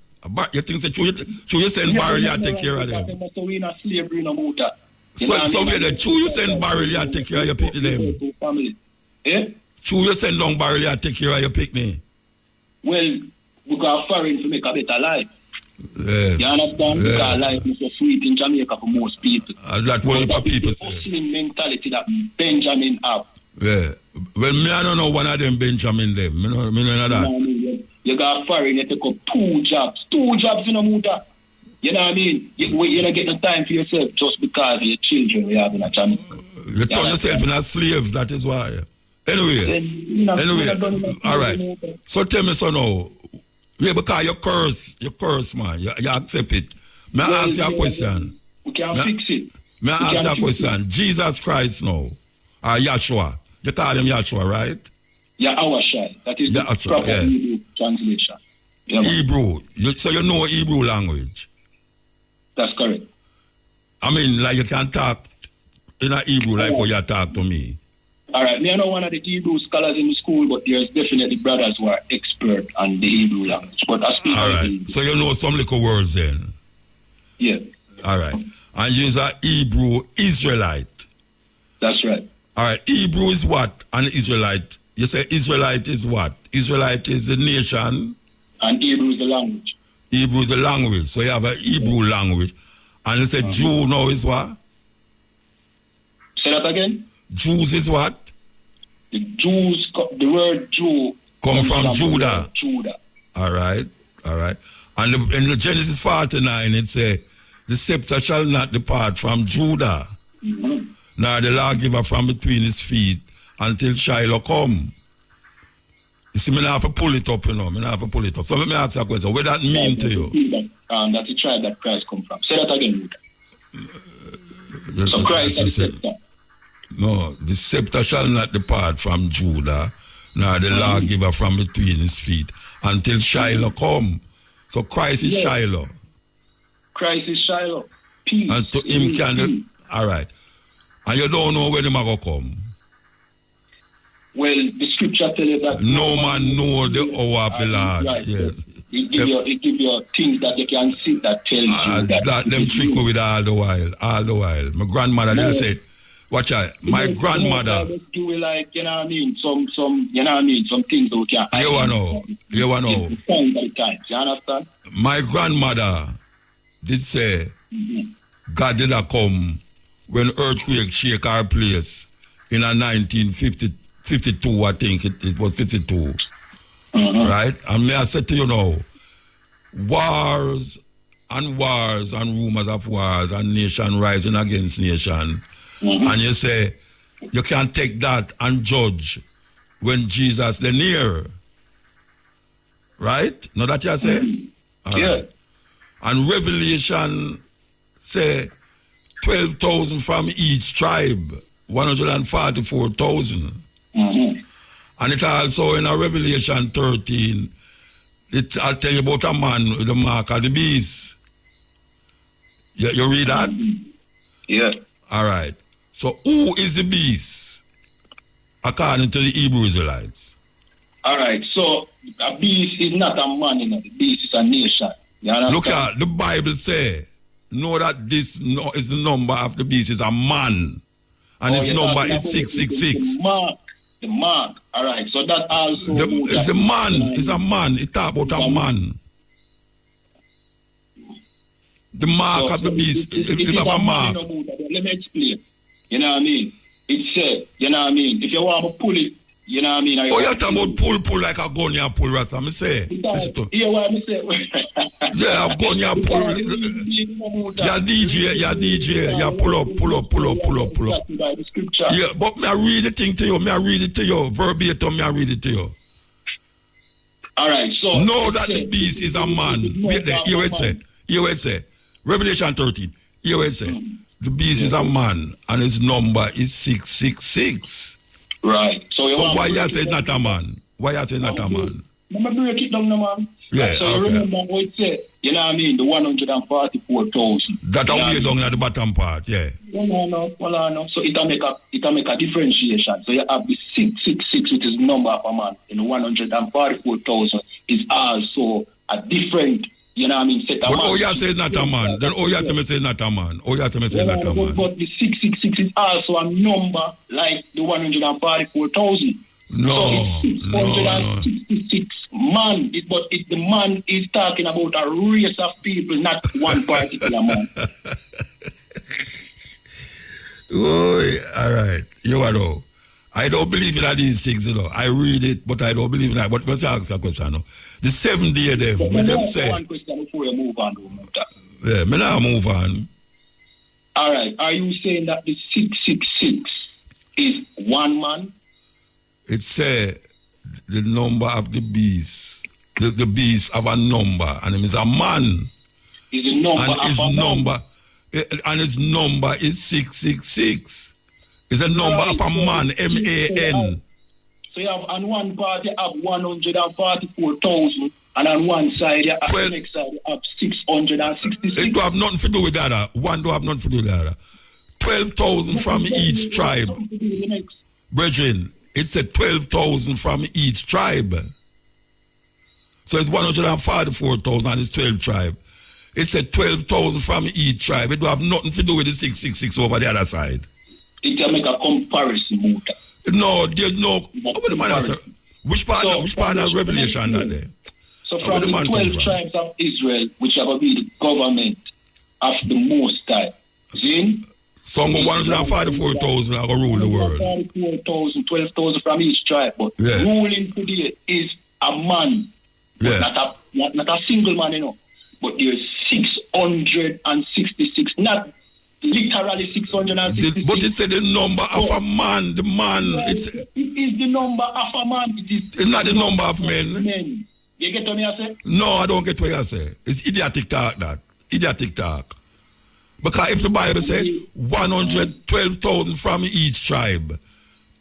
You think that you send barrel, you take care of them. So we not slavery no Muta. So we the you send barrel, you take care of your picnic them. Family. Eh? You send down barrel, you take care of your picnic. Well, we go foreign to make a better life. Yeah. You understand? Because life is so sweet in Jamaica for most people. That's what people say. Hustling mentality that Benjamin have. Yeah. Well, me I don't know one of them Benjamin them. Me know that. You got foreign, you take up 2 jobs. 2 jobs in a Muta. You know what I mean? You don't get no time for yourself just because of your children we have in a Jamaica. You turn yourself in a slave, that is why. Anyway, all right. So tell me so now. Yeah, because you curse, man. You accept it. May I ask you a question? We can fix it. May I ask you a question? Jesus Christ now, or Yahshua. You call him Yahshua, right? Yahshua. That is the proper Hebrew translation. Yeah, Hebrew. So you know Hebrew language? That's correct. I mean, like you can talk in a Hebrew like how you talk to me. All right, me I know one of the Hebrew scholars in the school, but there's definitely brothers who are expert on the Hebrew language. But I speak all right, so you know some little words then? Yeah. All right, and you're a Hebrew Israelite? That's right. All right, Hebrew is what? And Israelite? You say Israelite is what? Israelite is the nation? And Hebrew is the language. Hebrew is the language, so you have a Hebrew language. And you say Jew now is what? Say that again? Jews is what? The Jews, the word Jew come from Judah. Judah. All right. And in the Genesis 49, it says, the scepter shall not depart from Judah, nor the lawgiver from between his feet, until Shiloh come. You see, me not have to pull it up, you know. Me not have to pull it up. So let me ask you a question. What does that mean to you? That's the tribe that Christ come from. Say that again, so Christ is the scepter. No, the scepter shall not depart from Judah, nor the lawgiver from between his feet, until Shiloh come. So Christ is Shiloh. Christ is Shiloh. Peace. And to him can... All right. And you don't know when he will come? Well, the scripture tells us that... No man know the hour of the Lord. Right. Yes. It give you things that you can see that tell you that them trick with all the while. My grandmother didn't say... Watch out, my grandmother. Do like, you know what I mean? Some you know what I mean? Some things that can. You wanna know. Times, you understand? My grandmother did say, God did not come when earthquake shake our place in a 1952, I think it was 52. Right? And may I say to you now, wars and rumors of wars and nation rising against nation. And you say, you can't take that and judge when Jesus is near. Right? Know that you say? Right. And Revelation say 12,000 from each tribe, 144,000. And it also in a Revelation 13, I'll tell you about a man with the mark of the beast. You read that? Yeah. All right. So who is the beast according to the Hebrew Israelites? All right. So a beast is not a man, you know. The beast is a nation. You understand? Look at the Bible say, know that this is the number of the beast is a man. And its number is 666. The mark. All right. So that also... It's the man. It's a man. It talk about a man. The mark of the beast is a mark. Let me explain. You know what I mean? It said, you know what I mean? If you want to pull it, you know what I mean? Oh, you're talking about pull like a gun you pull, Rasta. Me say. Yeah, what I say? Yeah, a gun you pull. Yeah, DJ, yeah, pull up. Yeah, but me I read the thing to you. Verbatim, me I read it to you. All right, so... Know that the beast is a man. Wait there, here it say. Revelation 13. Here it say. The beast is a man, and his number is 666. Right. So why you say not a man? Why you say not a man? Let me break it down, man. Yeah, so you remember what it said? You know what I mean? The 144,000. That will be down at the bottom part, yeah. No. So it'll make a differentiation. So you have the 666, which is the number of a man, and the 144,000 is also a different, you know what I mean, set of man. But oh, you say not a man. Then you have to say not a man. Not a man. But the 666 is also a number like the 144,000. No. So it's 666 man. But the man is talking about a race of people, not one particular man. Oh, all right. You know. I don't believe in all these things, you know. I read it, but I don't believe in that. But let's ask a question, no? The 7th day of them, when them say... One question before you move on, Muta. Yeah, me now move on. All right. Are you saying that the 666 is one man? It say the number of the beast. The beast have a number, and it is a man. Is the number and of his a number, man? And his number is 666. It's a number of a man, M-A-N. So you have on one part you have 144,000, and on one side you have the next side you have 666. It don't have nothing to do with the other. One don't have nothing to do with the other. 12,000 from each tribe. Brethren, it's a 12,000 from each tribe. So it's 144,000 and it's 12 tribe. It's a 12,000 from each tribe. It don't have nothing to do with the 666 over the other side. It can make a comparison, Muta. No, there's no. Which part of Revelation that there? So from the 12 tribes of Israel, which are going to be the government of the Most High. Zin? Some 144,000 are going to rule the world. 144,000, 12,000 from each tribe. But ruling today is a man. Yeah. Not a single man, you know. But there's 666, not literally 666. But it said the number of a man. The man. It is the number of a man. It's not the number of men. You get what I say? No, I don't get what you say. It's idiotic talk, that. Idiotic talk. Because if the Bible says 112,000 from each tribe,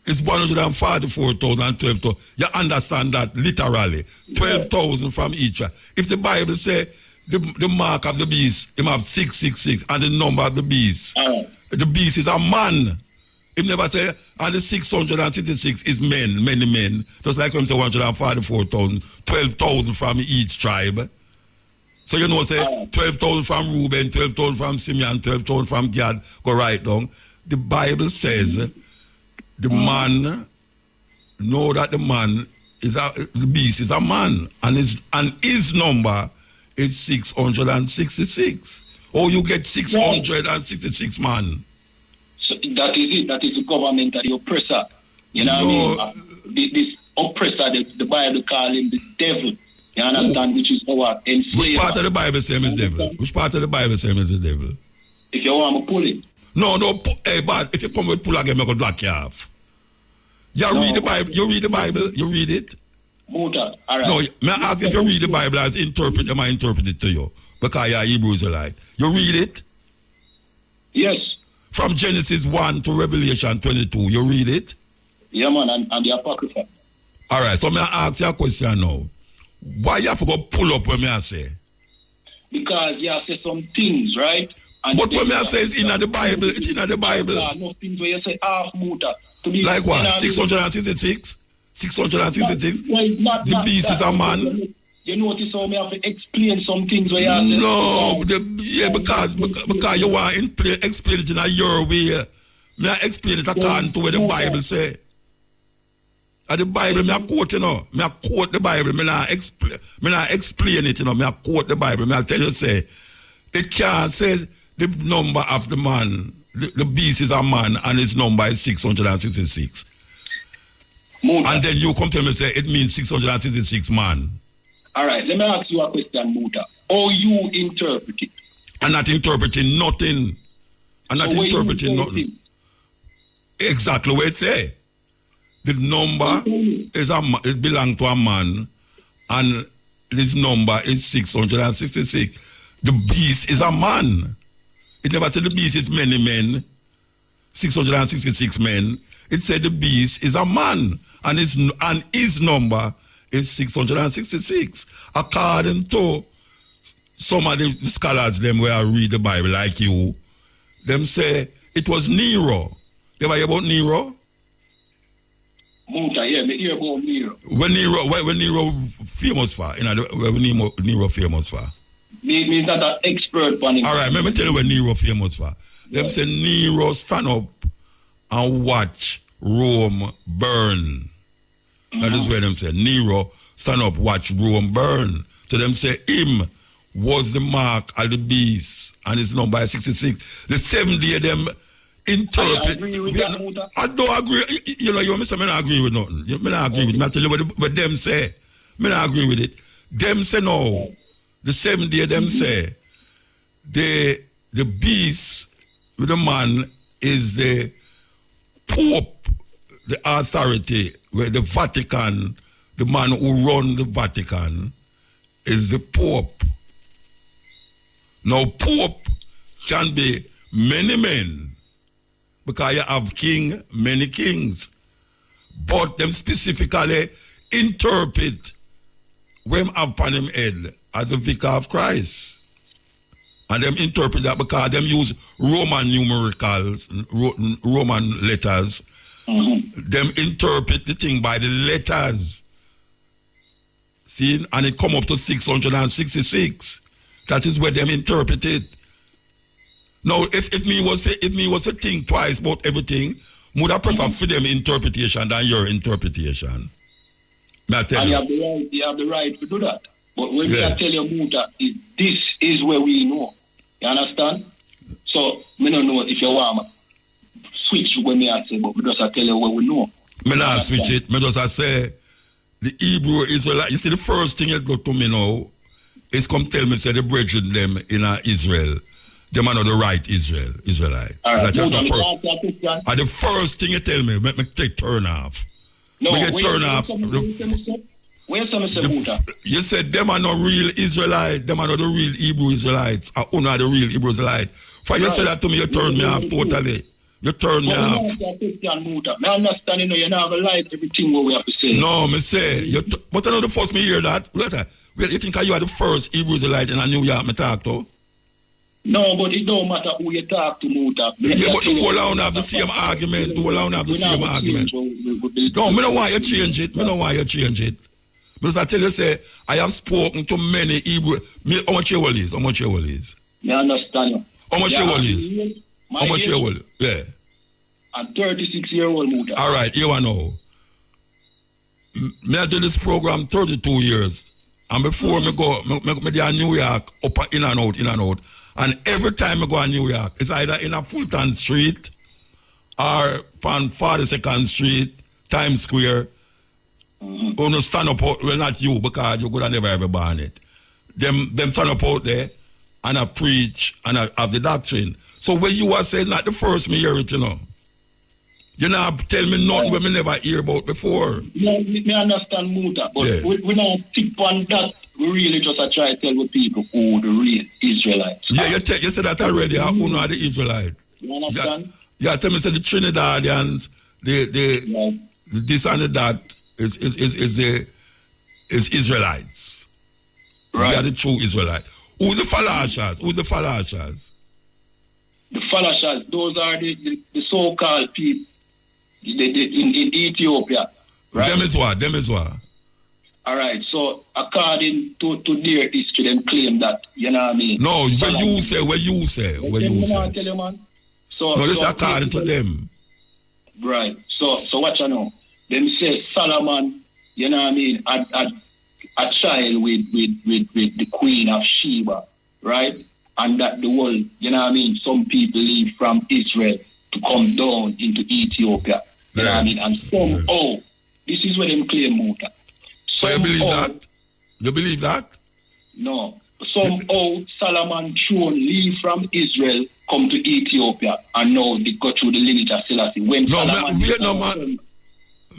it's 144,000 and 12,000. You understand that literally. 12,000 from each tribe. If the Bible says the mark of the beast, him have 666, and the number of the beast, the beast is a man. He never say, and the 666 is men, many men. Just like him say 144,000, 12,000 from each tribe. So you know, say 12,000 from Reuben, 12,000 from Simeon, 12,000 from Gad, go right down. The Bible says the man, know that the man is the beast is a man, and his number is 666. Oh, you get 666 man. So that is it. That is the government of the oppressor. You know what I mean? This oppressor, the Bible call him the devil. You understand? Which is our enslaver. Which part of the Bible say him is devil? Which part of the Bible say him is the devil? If you want to pull it. No, hey, but if you come with pull again, I'm going to block you off. You read the Bible? You read the Bible? You read it? Muta, all right. No, may I ask if you read the Bible as interpret, am I interpret it to you? Because you're Hebrew Israelite. You read it? Yes. From Genesis 1 to Revelation 22, you read it? Yeah, man, and the Apocrypha. All right, so may I ask you a question now? Why you have to go pull up when I say? Because you have said some things, right? And But what me I say is in the Bible, it's in the Bible. No things where you say half muta. Like what? 666? 666? The beast is a man. You notice how me have to explain some things where you have No, because you want to explain it in your way. Me I explain it according to what the Bible say. And the Bible, me I quote, you know. Me I quote the Bible. Me not explain it, you know. Me I quote the Bible. Me I tell you, say, it can't say the number of the man. The beast is a man and his number is 666. Muta. And then you come to me and say it means 666 man. All right, let me ask you a question, Muta. How you interpret it? I'm not interpreting nothing. I'm not So interpreting nothing. Exactly what it say. The number is it belongs to a man, and this number is 666. The beast is a man. It never said the beast is many men, 666 men. It said the beast is a man, and his number is 666. According to some of the scholars, them where I read the Bible like you, them say it was Nero. You ever hear about Nero? Muta, yeah, me hear about Nero. When Nero famous for? You know, when Nero famous for? Me not an expert on it. All right, let me tell you what Nero famous for. Yeah. Them say Nero stand up and watch Rome burn. That is where them say Nero stand up, watch Rome burn. So them say him was the mark of the beast, and his number is 66. The 7th day them interpret. I agree with that, Muta. I don't agree. You know, you say me not agree with nothing. Me not agree with it. I tell you what them say. Me not agree with it. Them say no. The 7th day them say the beast with the man is the Pope, the authority, where the Vatican, the man who run the Vatican is the Pope. Now Pope can be many men because you have king, many kings. But them specifically interpret when have upon him head as the vicar of Christ. And them interpret that because them use Roman numericals, Roman letters. Them interpret the thing by the letters. See? And it come up to 666. That is where them interpret it. Now, if me was to think twice about everything, would I prefer for them interpretation than your interpretation? May I tell And you? you have the right to do that. But when I tell you, Muta, this is where we know. You understand? So, me don't know if you want to switch when me I say, but we just tell you what we know. Me not switch it. Me just say, the Hebrew Israelite, you see the first thing you go to me now, is come tell me, say the brethren them in Israel, them are not the right Israelite. All right, Muta, the the first thing you tell me, make me take turn off. No, make it turn off. Where's some Muta? You said them are not real Israelites, them are not the real Hebrew Israelites, or who are the real Hebrew Israelites. For you say that to me, you turn me off totally. You turn me off. I understand, you know, you never like everything what we have to say. No, me say, but I know the first me hear that. Well, you think you are the first Hebrew Israelite in New York me talk to? No, but it don't matter who you talk to, Muta. Yeah, but the whole round have the same argument. The whole round have the same argument. No, me don't want you change it. Me don't want you change it. Because I tell you, say, I have spoken to many Hebrew. How much your is? How much your is? I understand you. How much your is? How much your is? Yeah. I'm 36-year-old, Muta. All right, you know. Me I do this program 32 years. And before me go, me there in New York, up in and out. And every time I go to New York, it's either in a Fulton Street or on 42nd Street, Times Square. Who no stand up out, well not you because you could have never ever born it. Them stand up out there and I preach and I have the doctrine. So when you are saying not the first me hear it, you know. You know, tell me nothing when me never hear about before. No, me understand Muta, but Yeah. we don't tip on that. We really just try to tell the people who the real Israelites. Yeah, you said that already. Who know the Israelite? You understand? Yeah, tell me say the Trinidadians, the this and that is Israelites. Right. They are the true Israelites. Who's the Falashas? The Falashas, those are the so-called people in Ethiopia. Right? Them is what? Them is what? All right. So according to their history, them claim that, you know what I mean? No, where you say. Tell you, man. So, no, this so according to them. Right. So what you know? Them say Solomon, you know what I mean, a child with the Queen of Sheba, right? And that the world, you know what I mean, some people leave from Israel to come down into Ethiopia. You know what I mean? And somehow, this is what them claim, Muta. So you believe that? You believe that? No. Somehow Solomon throne leave from Israel, come to Ethiopia, and now they go through the lineage of Selassie. When no, Solomon man.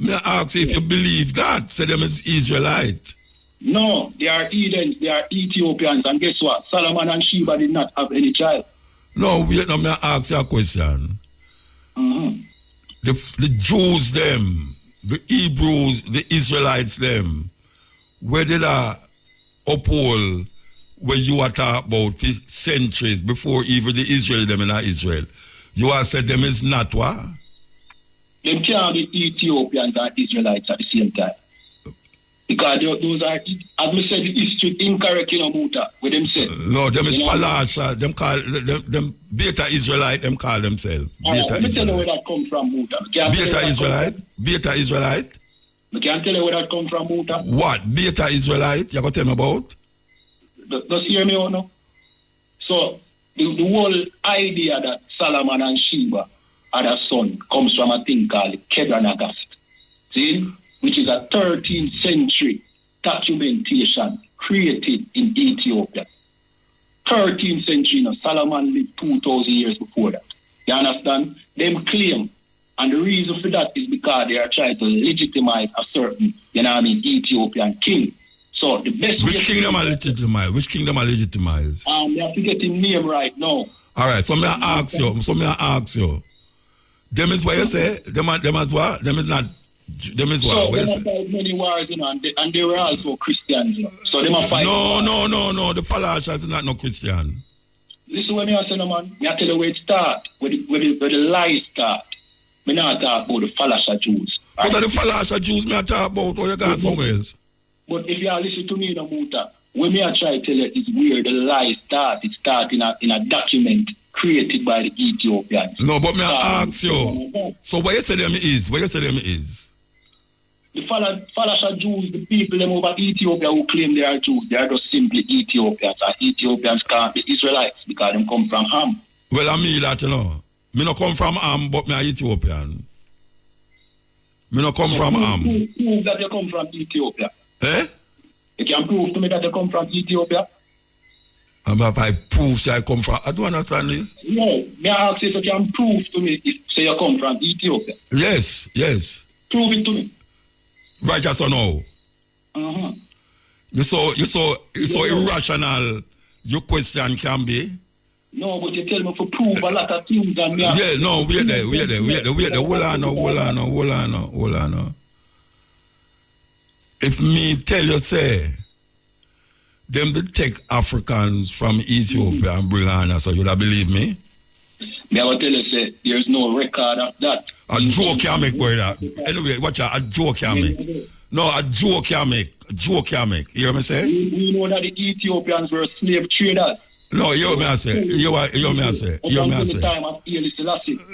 May I ask if you believe that? Say them is Israelite. No, they are Edens, they are Ethiopians, and guess what? Solomon and Sheba did not have any child. No, may I ask you a question? Mm-hmm. The Jews them, the Hebrews, the Israelites them, where did I uphold when you are talking about for centuries before even the Israel them in Israel? You are said them is not what? Them can't be Ethiopians and Israelites at the same time. Because those are, as we said, the history incorrect, you know, Muta, with them say. No, them is Falasha, them call them Beta Israelite, them call themselves. Beta Israelite. Let me tell you where that come from, Muta. Beta Israelite? Beta Israelite? I can't tell you where that come from, Muta. What? Beta Israelite? You going to tell me about? Just hear me or no? So, the whole idea that Solomon and Sheba had a son comes from a thing called Kebra. See? Which is a 13th century documentation created in Ethiopia. 13th century, you know, Solomon lived 2,000 years before that. You understand? Them claim, and the reason for that is because they are trying to legitimize a certain, you know what I mean, Ethiopian king. So the best Which kingdom are legitimize? Which kingdom are legitimize? You have to get his name right now. All right, so may I ask you. Them is what you say? Them as what? Them is not. Them is what? So them fight many wars, you know, and they were also Christians, you know. So them are fight. No. The Falasha is not no Christian. Listen what me I say, no man. Me I tell you where it start, where the lies start. Me not talk about the Falasha Jews. What are the Falasha Jews me I talk about? Or you got somewhere else? But if you listen to me, no Muta, when me I try to tell you it's where the lies start. It start in a document created by the Ethiopians. No, but me I ask you. So what you say them is? The Falasha Jews, the people them over Ethiopia who claim they are Jews, they are just simply Ethiopians. And Ethiopians can't be Israelites because them come from Ham. Well, I mean that, you know. Me no come from Ham, but me are Ethiopian. Me no come from Ham. Prove that you come from Ethiopia. Eh? You can prove to me that you come from Ethiopia? And if I prove say I come from, I don't understand this. No, me ask if you can prove to me if say you come from Ethiopia. Yes. Prove it to me. Right, yes or no? Uh-huh. You so irrational your question can be. No, but you tell me to prove a lot of things and me. Yeah, no, we're there. Hold on. If me tell you say them to take Africans from Ethiopia and bring on, so you'd believe me? Me I will tell you say there's no record of that. A joke can make, boy, that. Anyway, watch out, a joke can make. No, a joke can make. You hear me say? We know that the Ethiopians were slave traders. No, you hear me say.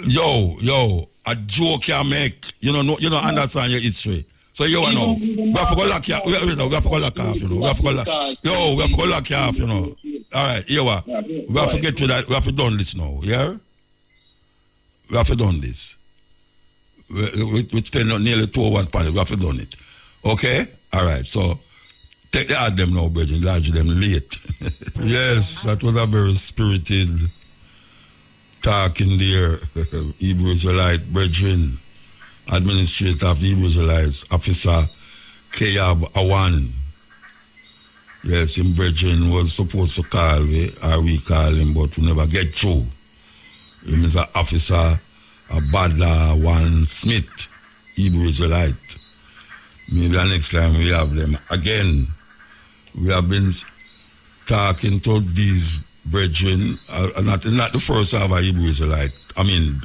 Yo, a joke can make. You don't understand your history. So you know, we have to go lock you. We have to go lock off, you know. We have to go lock you off, you know. All right, here we are. We have to get to that. We have to done this now, yeah? We have to done this. We spend nearly 2 hours on it. We have to done it. Okay? All right, so take the ad them now, brethren. Lodge them late. Yes, that was a very spirited talk in there. Hebrew Israelite brethren, administrator of the Hebrew Israelites, Officer Kayab Awan. Yes, him brethren was supposed to call me, or we call him, but we never get through. Him is an officer, a Badla One Smith, Hebrew Israelite. Maybe the next time we have them again. We have been talking to these brethren, not the first ever Hebrew Israelite, I mean,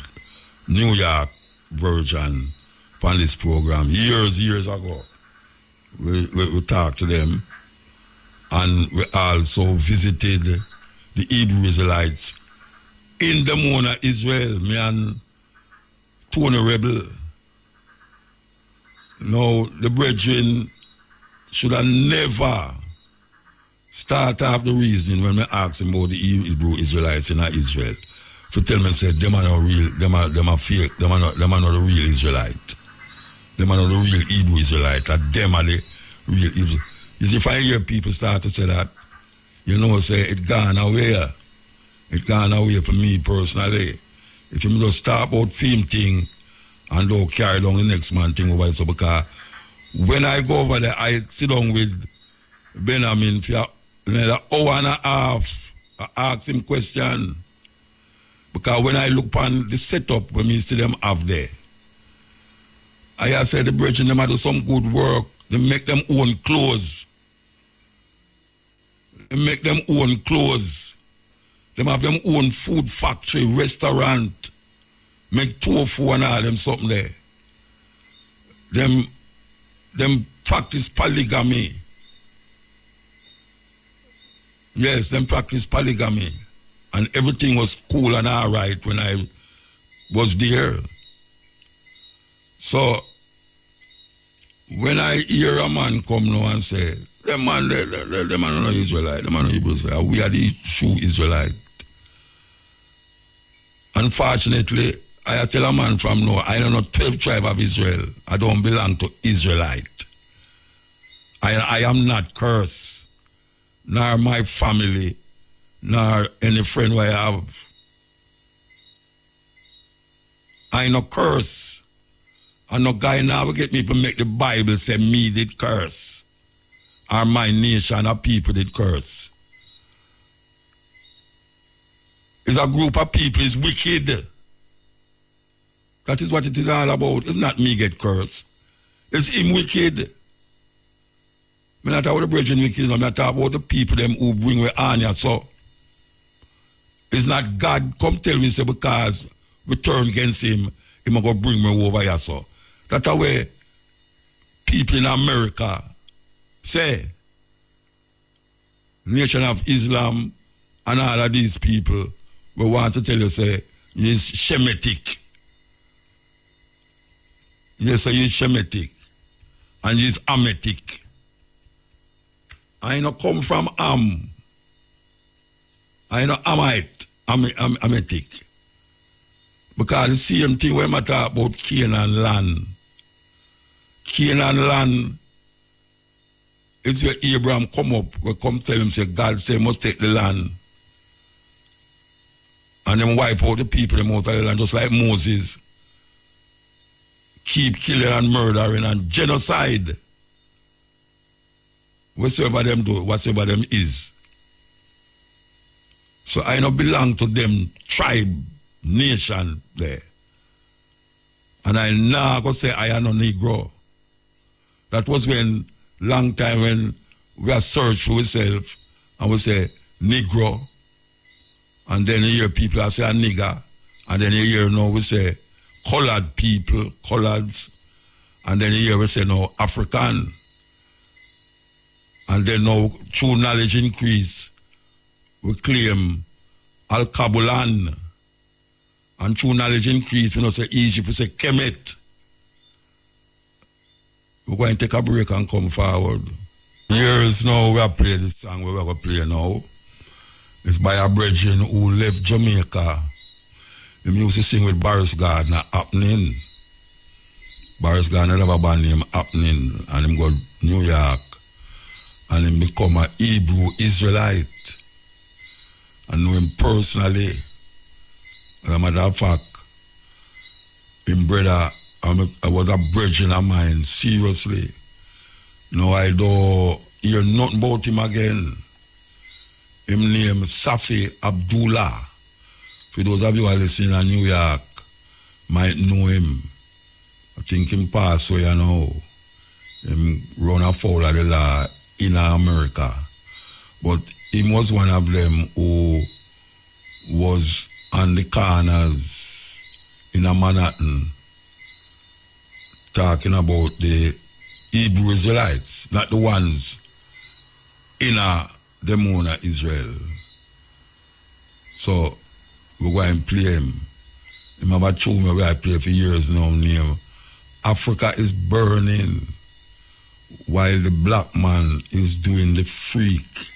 New York version from this program, years ago. We talked to them, and we also visited the Hebrew Israelites in the Mona, Israel, me and Tony Rebel. Now, the brethren should have never start off the reason when we ask them about the Hebrew Israelites in Israel. To tell me, say, them are not real, them are fake, them are not the real Israelite. Them are not the real Hebrew Israelite, that them are the real Hebrew. You see, if I hear people start to say that, you know, say, it gone away. It gone away for me personally. If you just start about film thing and don't carry down the next man thing over it, so because when I go over there, I sit down with Benjamin for another hour and a half. I ask him question. Because when I look on the setup when we see them have there, I have said the brethren, them do some good work. They make them own clothes. They make them own clothes. Them have them own food factory, restaurant. Make tofu and all them something there. Them practice polygamy. Yes, them practice polygamy. And everything was cool and all right when I was there. So, when I hear a man come now and say, them man are not Israelite, them are not Hebrew Israelite, we are the true Israelite. Unfortunately, I tell a man from now, I am not 12 tribe of Israel. I don't belong to Israelite. I am not cursed, nor my family, nor any friend who I have. I no curse. And no guy now get me to make the Bible say me did curse. Or my nation or people did curse. It's a group of people is wicked. That is what it is all about. It's not me get cursed. It's him wicked. I'm not talking about the brethren wicked. I'm not talking about the people them who bring we on here. So it's not God come tell me say because we turn against him, he going to bring me over here. So that's the way people in America say, Nation of Islam and all of these people, we want to tell you, say, he's Shemitic. Yes, so he's Shemitic. And he's Amitic. I don't come from Am. I know Amite, Amitic. Because the same thing when I talk about Canaan land. Canaan land, it's where Abraham come up, we come tell him, say, God say, must take the land. And then wipe out the people them out of the land, just like Moses. Keep killing and murdering and genocide. Whatsoever them do, whatsoever them is. So I don't belong to them tribe, nation there. And I now go say I am a Negro. That was when, long time when we are search for ourselves and we say Negro. And then you hear people that say a nigger. And then you hear now we say colored people, coloreds. And then you hear we say no African. And then now true knowledge increase. We claim Al-Kabulan. And true knowledge increase, we don't say Egypt, we say Kemet. We're going to take a break and come forward. Years now, we have played this song we're going to play now. It's by a brethren who left Jamaica. He used to sing with Boris Gardner, Happening. Boris Gardner have a band named Happening, and him go to New York. And him become a Hebrew Israelite. I know him personally. As a matter of fact, him brother, I was a brethren of mine, seriously. No, I don't hear nothing about him again. Him name Safi Abdullah. For those of you who are listening in New York, might know him. I think him passed away now. Him run afoul of the law in America. But He was one of them who was on the corners in a Manhattan talking about the Hebrew Israelites, not the ones in the moon of Israel. So we're going to play him. Him have a tune where I play for years now, name Africa is Burning, while the black man is doing the freak.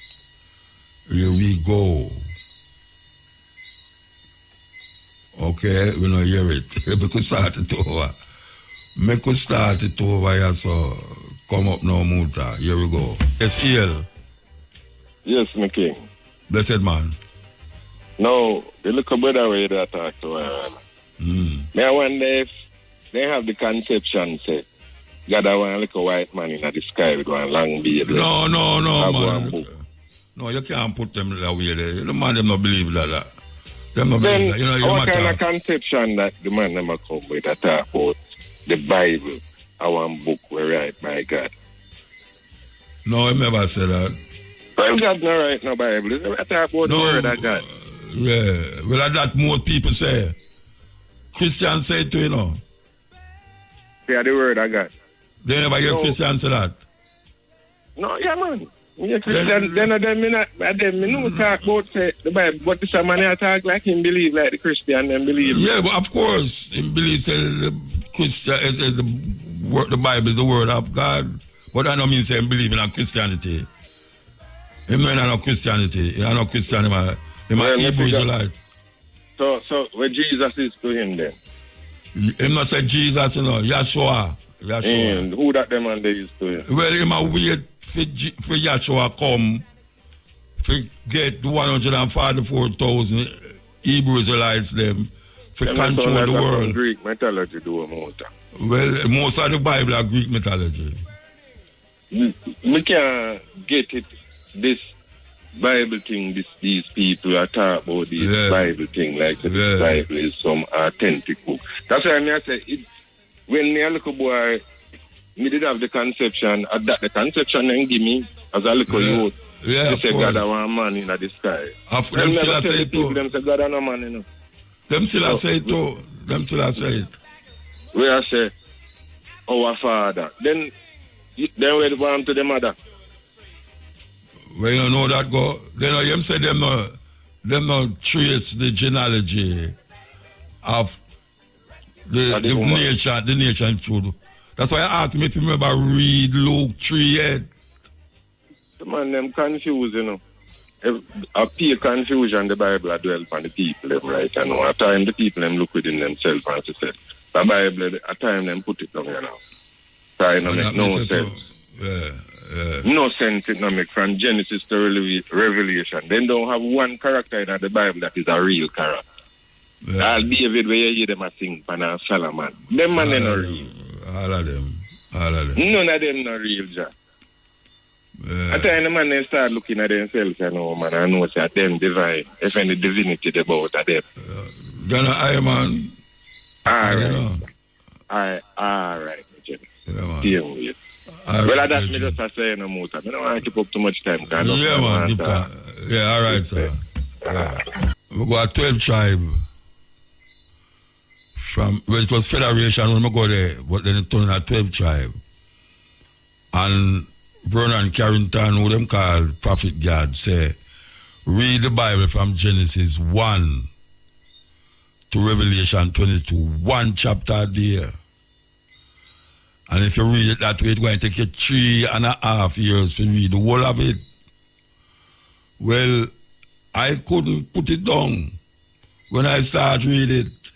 Here we go. Okay, we don't hear it. We could start it over. We could start it over here, so come up now, Muta. Here we go. Yes, EL. Yes, my king. Blessed man. No, the little brother where they talk to me, I wonder if they have the conception, say, God, I want a little white man in the sky with one long beard. No, man. No, you can't put them that way there. The man, them not believe that. Them not believe that. You know, what kind of conception that the man never come with that talk about the Bible, our book where write by God? No, he never said that. Well, God not write no Bible. He talk about the word of God. Yeah, well, that most people say. Christians say it too, you know. Yeah, the word of God. They never hear Christians say that. No, yeah, man. Yeah, Christian, then me no talk about say the Bible, but this man I talk like him believe like the Christian them believe. Yeah, but of course, him believe that the Christian is the Bible is the word of God. But I don't mean say him believe in Christianity. Him not in Christianity. He not Christian. Him a Hebrew Israelite. So where Jesus is to him then? Him not say Jesus, you know, Yahshua. And who that them and they used to him? Well, him a wait for Yahshua come to get the 144,000 Hebrew Israelites them to control the world. Greek mythology do muta. Well, most of the Bible are Greek mythology. We can't get it. This Bible thing, these people are talking about this Bible thing like this Bible is some authentic book. That's why I say when me a little boy, me did have the conception, the conception and give me as a little youth. Yeah, they say God I want a man in the sky. Them still say it too. Them say God I no man, you know. Them still say it too. Them still say it. We I say, our father. Then we want to the mother. Well, you don't know that go. Then you say them not trace the genealogy of the nation through. That's why I asked me if you remember read Luke 3 yet. The man them confused, you know. Appear confusion the Bible I dwell upon the people them, right? And at time the people them look within themselves and say the Bible at time them put it down, you know. So it don't make no sense. No sense it don't make from Genesis to Revelation. They don't have one character in the Bible that is a real character. All David where you hear them a sing and Solomon. Them man they not real. All of them. None of them not real, Jack. At the time the man they start looking at themselves, you know, man, I know that them divine, if any divinity they about them. Then I man. Alright, Jimmy. Yeah, man. Well, that's me just saying no more. I don't want to keep up too much time. Yeah, man. Yeah, all right, sir. Yeah. We got 12 tribe. It was federation when we go there, but then it turned out 12 tribe. And Vernon Carrington, who them call Prophet God, say, read the Bible from Genesis 1 to Revelation 22, one chapter a day. And if you read it that way, it's going to take you 3.5 years to read the whole of it. Well, I couldn't put it down when I started reading it.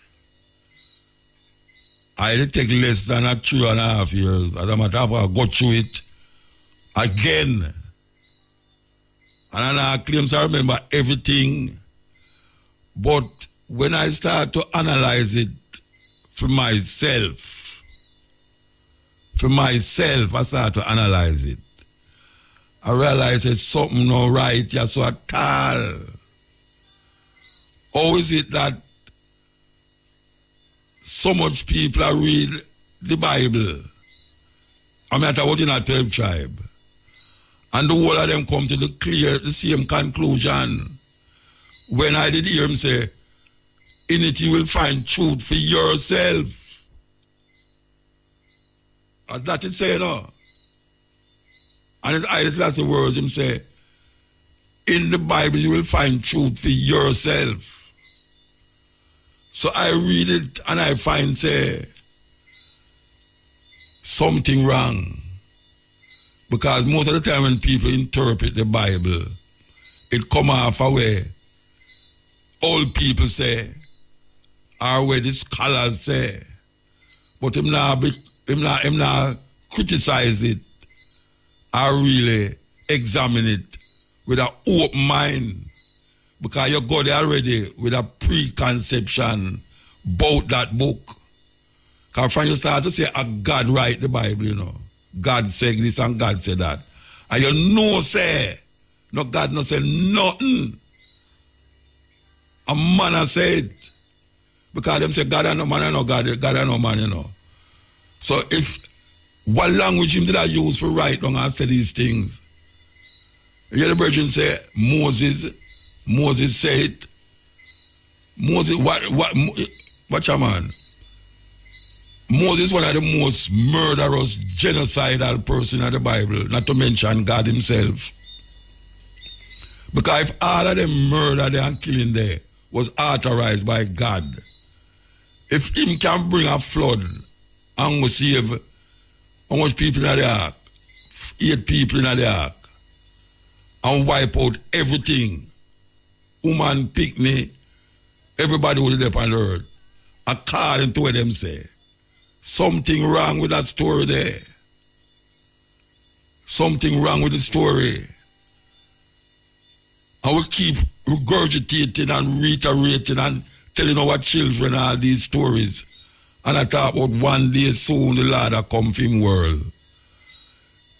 I did take less than 3.5 years. As a matter of fact, I got through it again. And I claim I remember everything. But when I started to analyze it for myself, I started to analyze it. I realized it's something not right just so at all. How is it that so much people are read the Bible? I mean, I was in a 12 tribe. And the whole of them come to the same conclusion. When I did hear him say, in it you will find truth for yourself. And that it say, no. And his eyes, that's the words him say, in the Bible you will find truth for yourself. So I read it and I find, say, something wrong. Because most of the time when people interpret the Bible, it come off away. Old people say, or where the scholars say. But him not criticize it or really examine it with an open mind. Because you go there already with a preconception about that book. Because when you start to say, God write the Bible, you know. God said this and God said that. And you know say, no God no say nothing. A man has said, because them say God and no man and no God and no man, you know. So if what language him did I use for write down and say these things? You hear the virgin say, Moses said, Moses, what your man? Moses one of the most murderous, genocidal person in the Bible, not to mention God himself. Because if all of them murder there and killing there was authorized by God, if him can bring a flood and go save how much people in the ark? 8 people in the ark. And wipe out everything. Woman, picnic, everybody who live on the earth. According to what them say. Something wrong with that story there. Something wrong with the story. And we keep regurgitating and reiterating and telling our children all these stories. And I talk about one day soon the Lord will come for him world.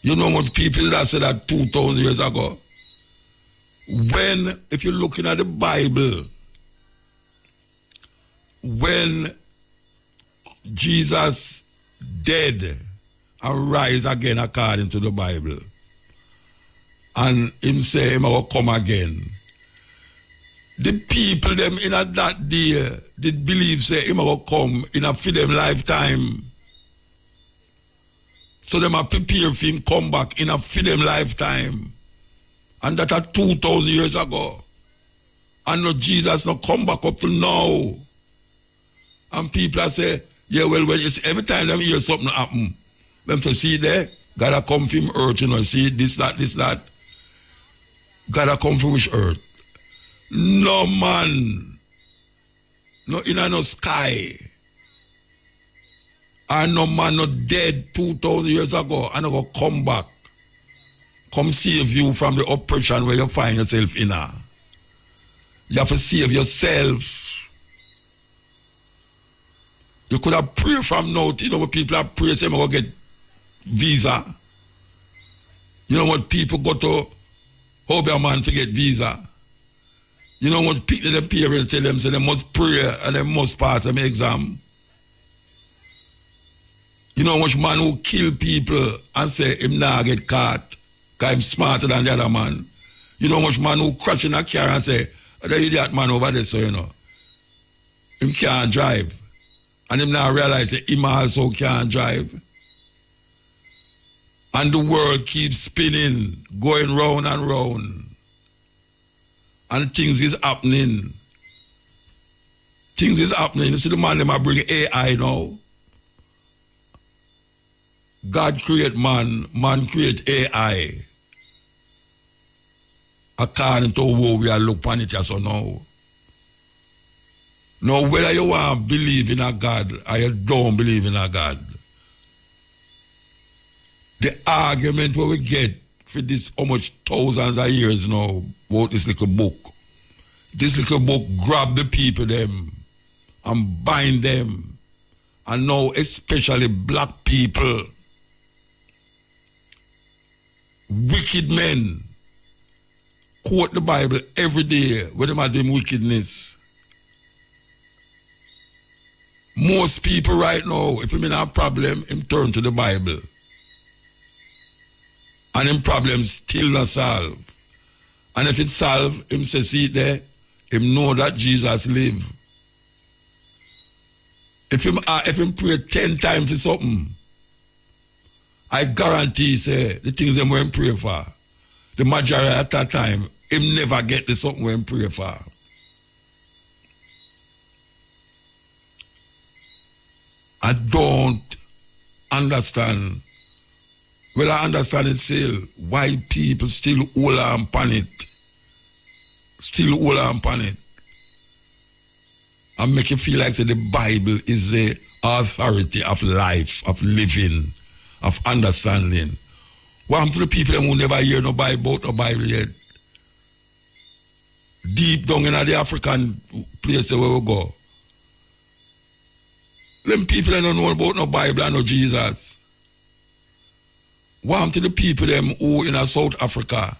You know what people that said that 2,000 years ago? When, if you're looking at the Bible, when Jesus dead and rise again according to the Bible, and him say him will come again, the people them in that day did believe say him will come in a for them lifetime. So them are prepare for him come back in a for them lifetime. And that are 2,000 years ago. And no Jesus no come back up to now. And people are say, yeah, well, it's every time them hear something happen, them to see there, gotta come from earth, you know, see this, that. Gotta come from which earth? No man. No in no sky. And no man no dead 2,000 years ago and go come back. Come save you from the oppression where you find yourself in. You have to save yourself. You could have prayed from now. You know what people have prayed, say, I'm going to get visa. You know what people go to hope a man to get visa. You know what people, the parents tell them, say they must pray and they must pass them exam. You know which man who kill people and say him nah get caught because I'm smarter than the other man. You know which man who crash in a car and say, the idiot man over there, so you know. Him can't drive. And him now realize that him also can't drive. And the world keeps spinning, going round and round. And things is happening. Things is happening. You see the man them are bringing AI now. God create man, man create AI. According to how we are looking at it as of now. Now, whether you want to believe in a God or you don't believe in a God, the argument where we get for this how much thousands of years now about this little book. This little book grab the people them and bind them. And now especially black people, wicked men, quote the Bible every day when they are doing wickedness. Most people right now, if you have a problem, him turn to the Bible. And him problem still not solved. And if it's solved, him say, see it there, him know that Jesus live. If him pray 10 times for something, I guarantee, say, the things them we pray for, the majority at that time, him never get the something we pray for. I don't understand. Well, I understand it still, why people still hold on upon it. Still hold on upon it. And make you feel like say, the Bible is the authority of life, of living, of understanding. What happened to the people who never hear no Bible, about no Bible yet? Deep down in the African place where we go. Them people that don't know about no Bible and no Jesus. What happened to the people them who in South Africa,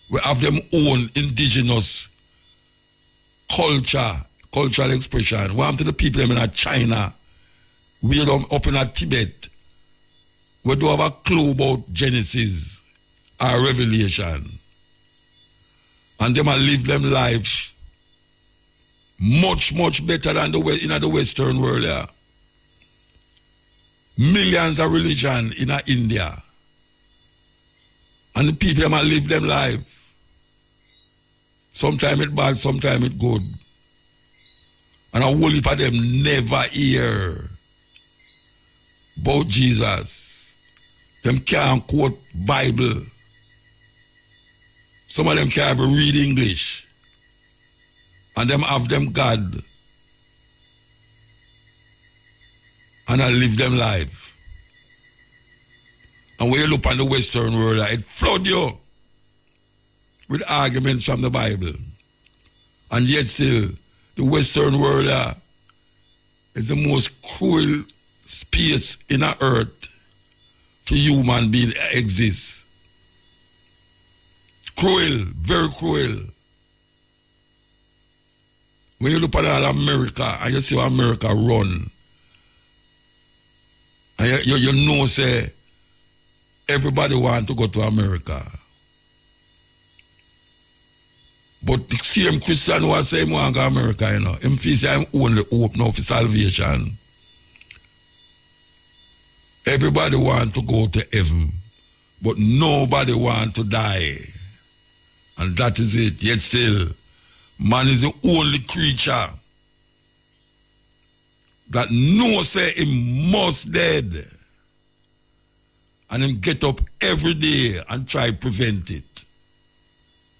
we have them own indigenous cultural expression? What happened to the people them in China, we them up in Tibet, we don't have a clue about Genesis or Revelation? And them live them lives much, much better than in the Western world. Yeah. Millions of religion in India. And the people them live them life. Sometimes it bad, sometimes it good. And a whole heap of them never hear about Jesus. Them can't quote Bible. Some of them can't even read English. And them have them God. And I live them life. And when you look on the Western world, it flood you with arguments from the Bible. And yet still, the Western world is the most cruel space in the earth for human being to exist. Cruel, very cruel. When you look at all America and you see how America run, and you know, say, everybody want to go to America. But the same Christian who say he want to go to America, you know, him feel say I'm only hope now for salvation. Everybody want to go to heaven, but nobody want to die. And that is it. Yet still, man is the only creature that know say he must dead. And him get up every day and try prevent it.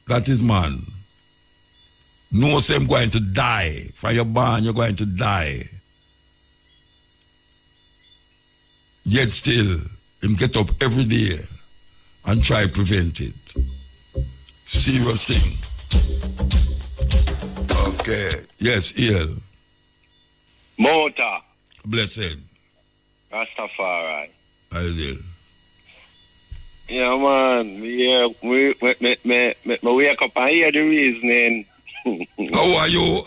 That is man. Know say I'm going to die. From your born, you're going to die. Yet still, him get up every day and try prevent it. Serious thing. Okay. Yes, El. Muta. Blessed. Rastafari. How is it? Yeah, man. Yeah, me wake up and hear the reasoning. How are you?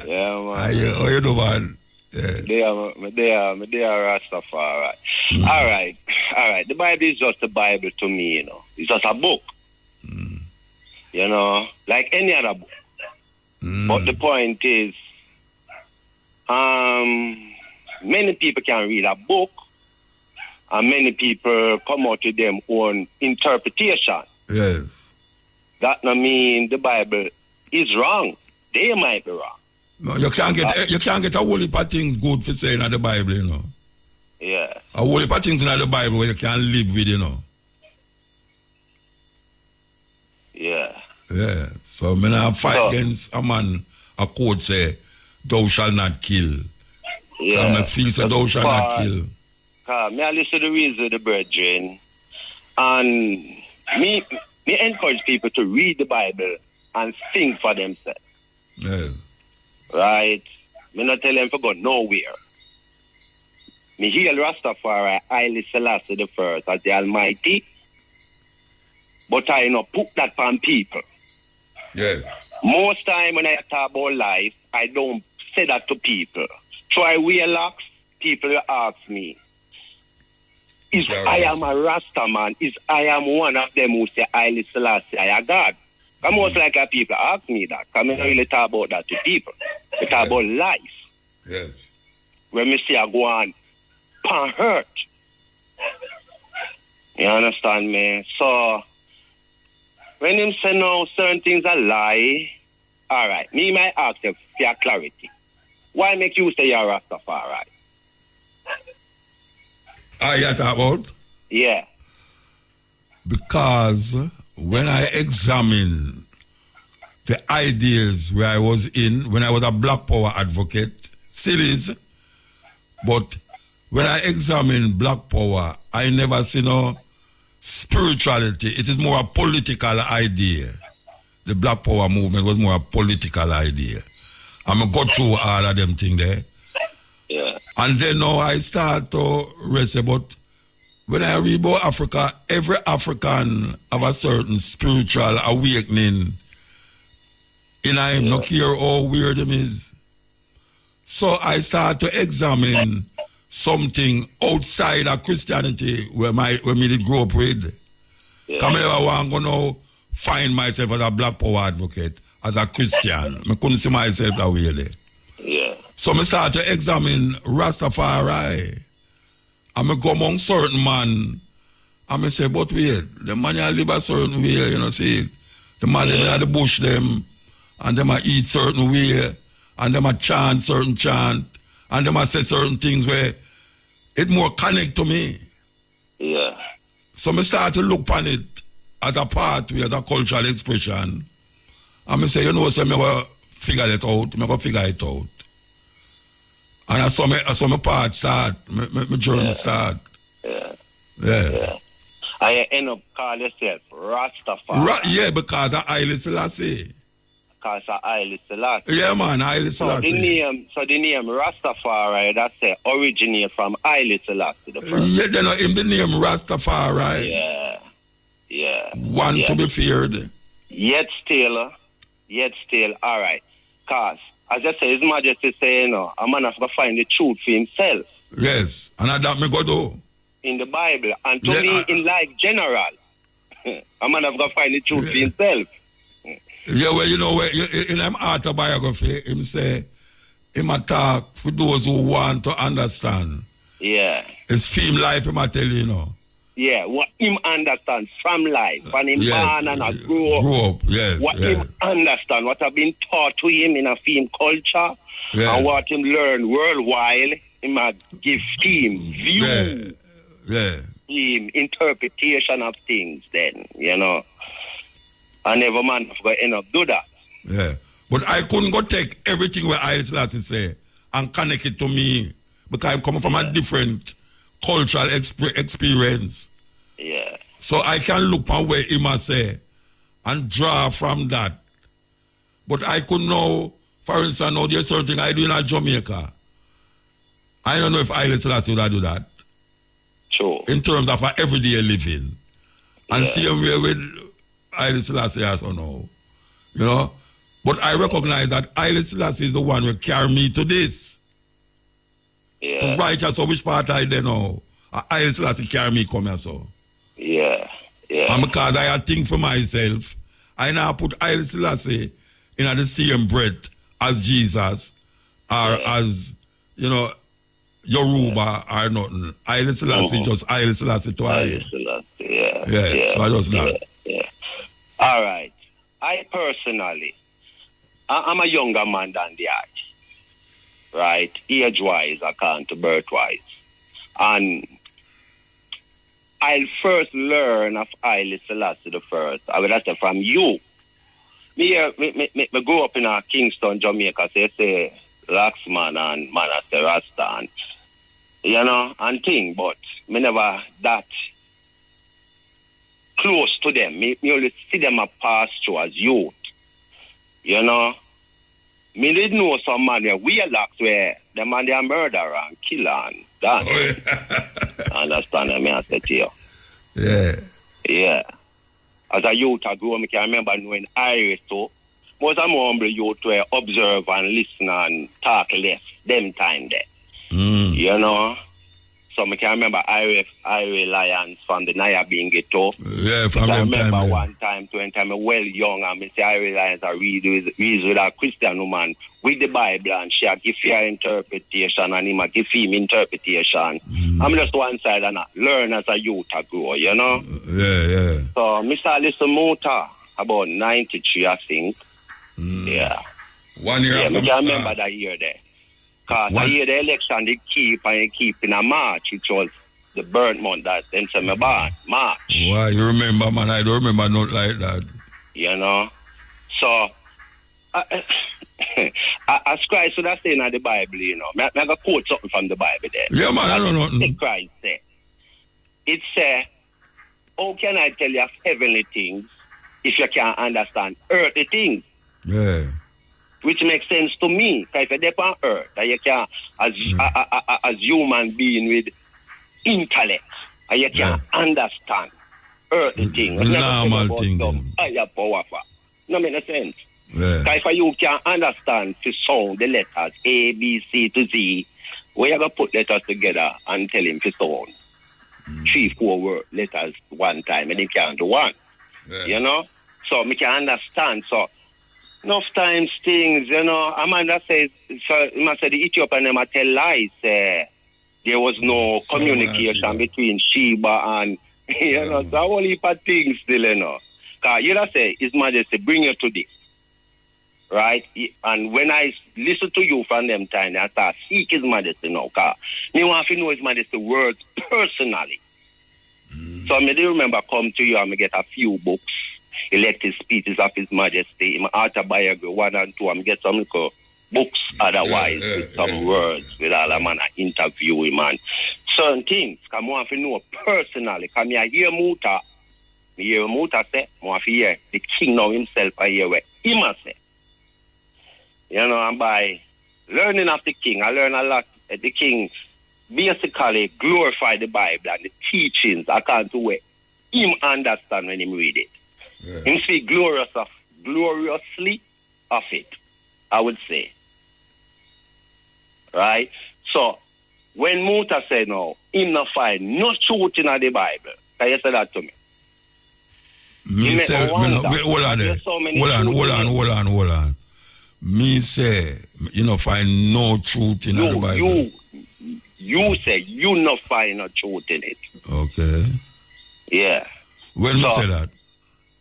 Yeah, man. How you doing, man? Yeah. Me there, Rastafari. All right. The Bible is just a Bible to me, you know. It's just a book. You know, like any other book. But the point is, many people can read a book, and many people come out with them own interpretation. Yes. That not mean the Bible is wrong. They might be wrong. No, you can't get a whole heap of things good for saying in the Bible, you know. Yeah. A whole heap of things in the Bible where you can live with, you know. Yeah. Yeah. So when I fight against a man, a code say, thou shalt not kill. Yeah. So I feel so thou shalt not kill. Me I listen to the reason of the brethren, and me encourage people to read the Bible and think for themselves. Yeah. Right? Me not tell them to go nowhere. Me hail Rastafari, Haile Selassie the first as the Almighty, but I not put that on people. Yeah. Most time when I talk about life, I don't say that to people. Try wear locks, people will ask me, Is I am a Rasta man. Is I am one of them who say Haile Selassie, I am God. Most like people ask me that. I don't really talk about that to people. We talk about life. Yes. When me say I go on, pan hurt. You understand me? So, when him say no, certain things are lie, all right, me might ask you for your clarity. Why make you say you're Rastafari? You talk about? Yeah. Because when I examine the ideas where I was in, when I was a Black Power advocate, still is, but when I examine Black Power, I never see no spirituality. It is more a political idea. The Black Power movement was more a political idea. I'm going to go through all of them things there. Yeah. And then now I start to rest about, when I read about Africa, every African have a certain spiritual awakening in him, no care how weird him is. So I start to examine something outside of Christianity where me did grow up with. Yeah. Come here, I want to now find myself as a Black Power advocate, as a Christian. I couldn't see myself that way there. Yeah. So I start to examine Rastafari. And I go among certain man, and I say, but wait, the man here live a certain way, you know, see. The man live in the bush them, and them a eat certain way, and them a chant certain chant, and them a say certain things where it more connect to me. Yeah. So I start to look upon it as a pathway, as a cultural expression. And I say, you know, so I'm going to figure it out, I'm going to figure it out. And I saw my part start, my journey start. Yeah. Yeah. I end up calling yourself Rastafari. Yeah, because of Haile Selassie. Because of Haile Selassie. Yeah, man, Haile Selassie. So the name Rastafari, that's originate from Haile Selassie the first. Yeah, then in the name Rastafari. Yeah. Yeah. One to be feared. Yet still, all right. Because, as I say, His Majesty say, you know, a man has to find the truth for himself. Yes, and that me go do. In the Bible. And to me, in life general, a man has to find the truth for himself. Yeah, well, you know, in his autobiography, him say, him a talk for those who want to understand. Yeah. His theme life, him a tell you know. Yeah, what him understand from life, and him born and grow up. Yes. What him understand, what have been taught to him in a film culture, and what him learn worldwide, him a give team view, team interpretation of things. Then you know, and every man have got to end up do that. Yeah, but I couldn't go take everything where Haile Selassie say and connect it to me because I'm coming from a different cultural experience. Yeah. So I can look on where he must say and draw from that. But I could know, for instance, now there's something I do in Jamaica. I don't know if Haile Selassie would do that. Sure. In terms of everyday living. And same way with Haile Selassie also know. You know? But I recognize that Haile Selassie is the one who carry me to this. Yeah. To righteous, so which part I don't know. Haile Selassie carry me come here, so. Yeah. And because I think for myself, I now put Haile Selassie in the same breath as Jesus or as, you know, Yoruba or nothing. Haile Selassie just Haile Selassie to Haile Selassie, so I just not. Yeah. All right. I personally, I'm a younger man than the age. Right? Age-wise, I can't birth-wise. And I'll first learn of Haile Selassie the first. I will say from you. Me grew up in Kingston, Jamaica, so you say Laxman and man I say Rasta and, you know, and thing, but me never that close to them. Me only see them a pass through as youth. You know? Me did know some man there, weirlocks where the man they are murderer and killer and that. Understand me, I said to you. Yeah. Yeah. As a youth I grew up, I can remember knowing Irish too. Most of my humble youth were observe and listen and talk less them time there. You know? So I can remember Irish Lions from the Naya being ghetto. Yeah, from I them remember time. one time, when I was well young, and I say Irish Lions are read with a Christian woman with the Bible, and she give her interpretation, and him give him interpretation. I'm just one side and I learn as a youth I grow, you know? Yeah. So Mr. Listen Muta, about 93, I think. Yeah. 1 year Yeah, after I can remember that year there. Because the year the election, they keep in a March, which was the burnt month that then say me born, March. Why, you remember, man? I don't remember not like that. You know? So, as Christ would have said in the Bible, you know, I'm going to quote something from the Bible there. Yeah, man, I don't know nothing. Christ said, it says, how can I tell you of heavenly things if you can't understand earthly things? Yeah. Which makes sense to me. Because if you're on earth, that you can, as human being with intellect, and you can understand earthly things. Normal thing. Higher power. No make no sense. Yeah. Because if you can understand the sound, the letters A, B, C to Z, we are going to put letters together and tell him to sound 3-4 word letters one time, and he can't do one. Yeah. You know? So we can understand. So enough times things, you know, Amanda says, so must say the Ethiopian them tell lies. There was no communication between Sheba and, you know, so a whole heap of things still, you know. Because you know, say, His Majesty, bring you to this. Right? And when I listen to you from them time, I start seek His Majesty now. Because me want to know His Majesty words personally. So I do remember come to you and me get a few books. Elected speeches of His Majesty, my autobiography 1 and 2, and get some little books otherwise with some words, with all a man interview him and certain things. Because I want to know personally. Because I hear Muta say, I want to hear the king now himself, I hear what he must say. You know, and by learning of the king, I learn a lot. The king basically glorify the Bible and the teachings according to what him understand when he read it. Yeah. Him speak gloriously of it, I would say. Right? So, when Muta said no, him not find no truth in the Bible. Can you say that to me? Me say, hold on. Me say, you know, find no truth in the Bible. You say you not find no truth in it. Okay. Yeah. When me say that?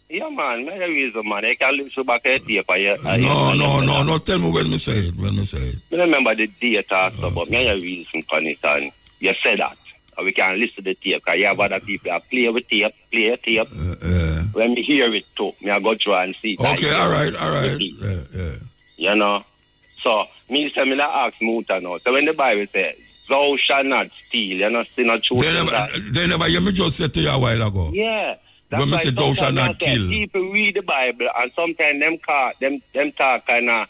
Yeah, man. Maybe reason, man. I can listen back at the tape. No. Tell me when me say it. I remember the data stuff, but me have reason for it, and you said that. And we can listen to the tape, because you have other people that play a tape. When me hear it too, me I go through and see it. Okay, all right. Yeah. You know? So, me say, me not ask Muta now. So when the Bible says, thou shalt not steal, you know, still not truth. They never hear me just say to you a while ago. Yeah. That's when me say thou shalt not kill. People read the Bible and sometimes them talk kind of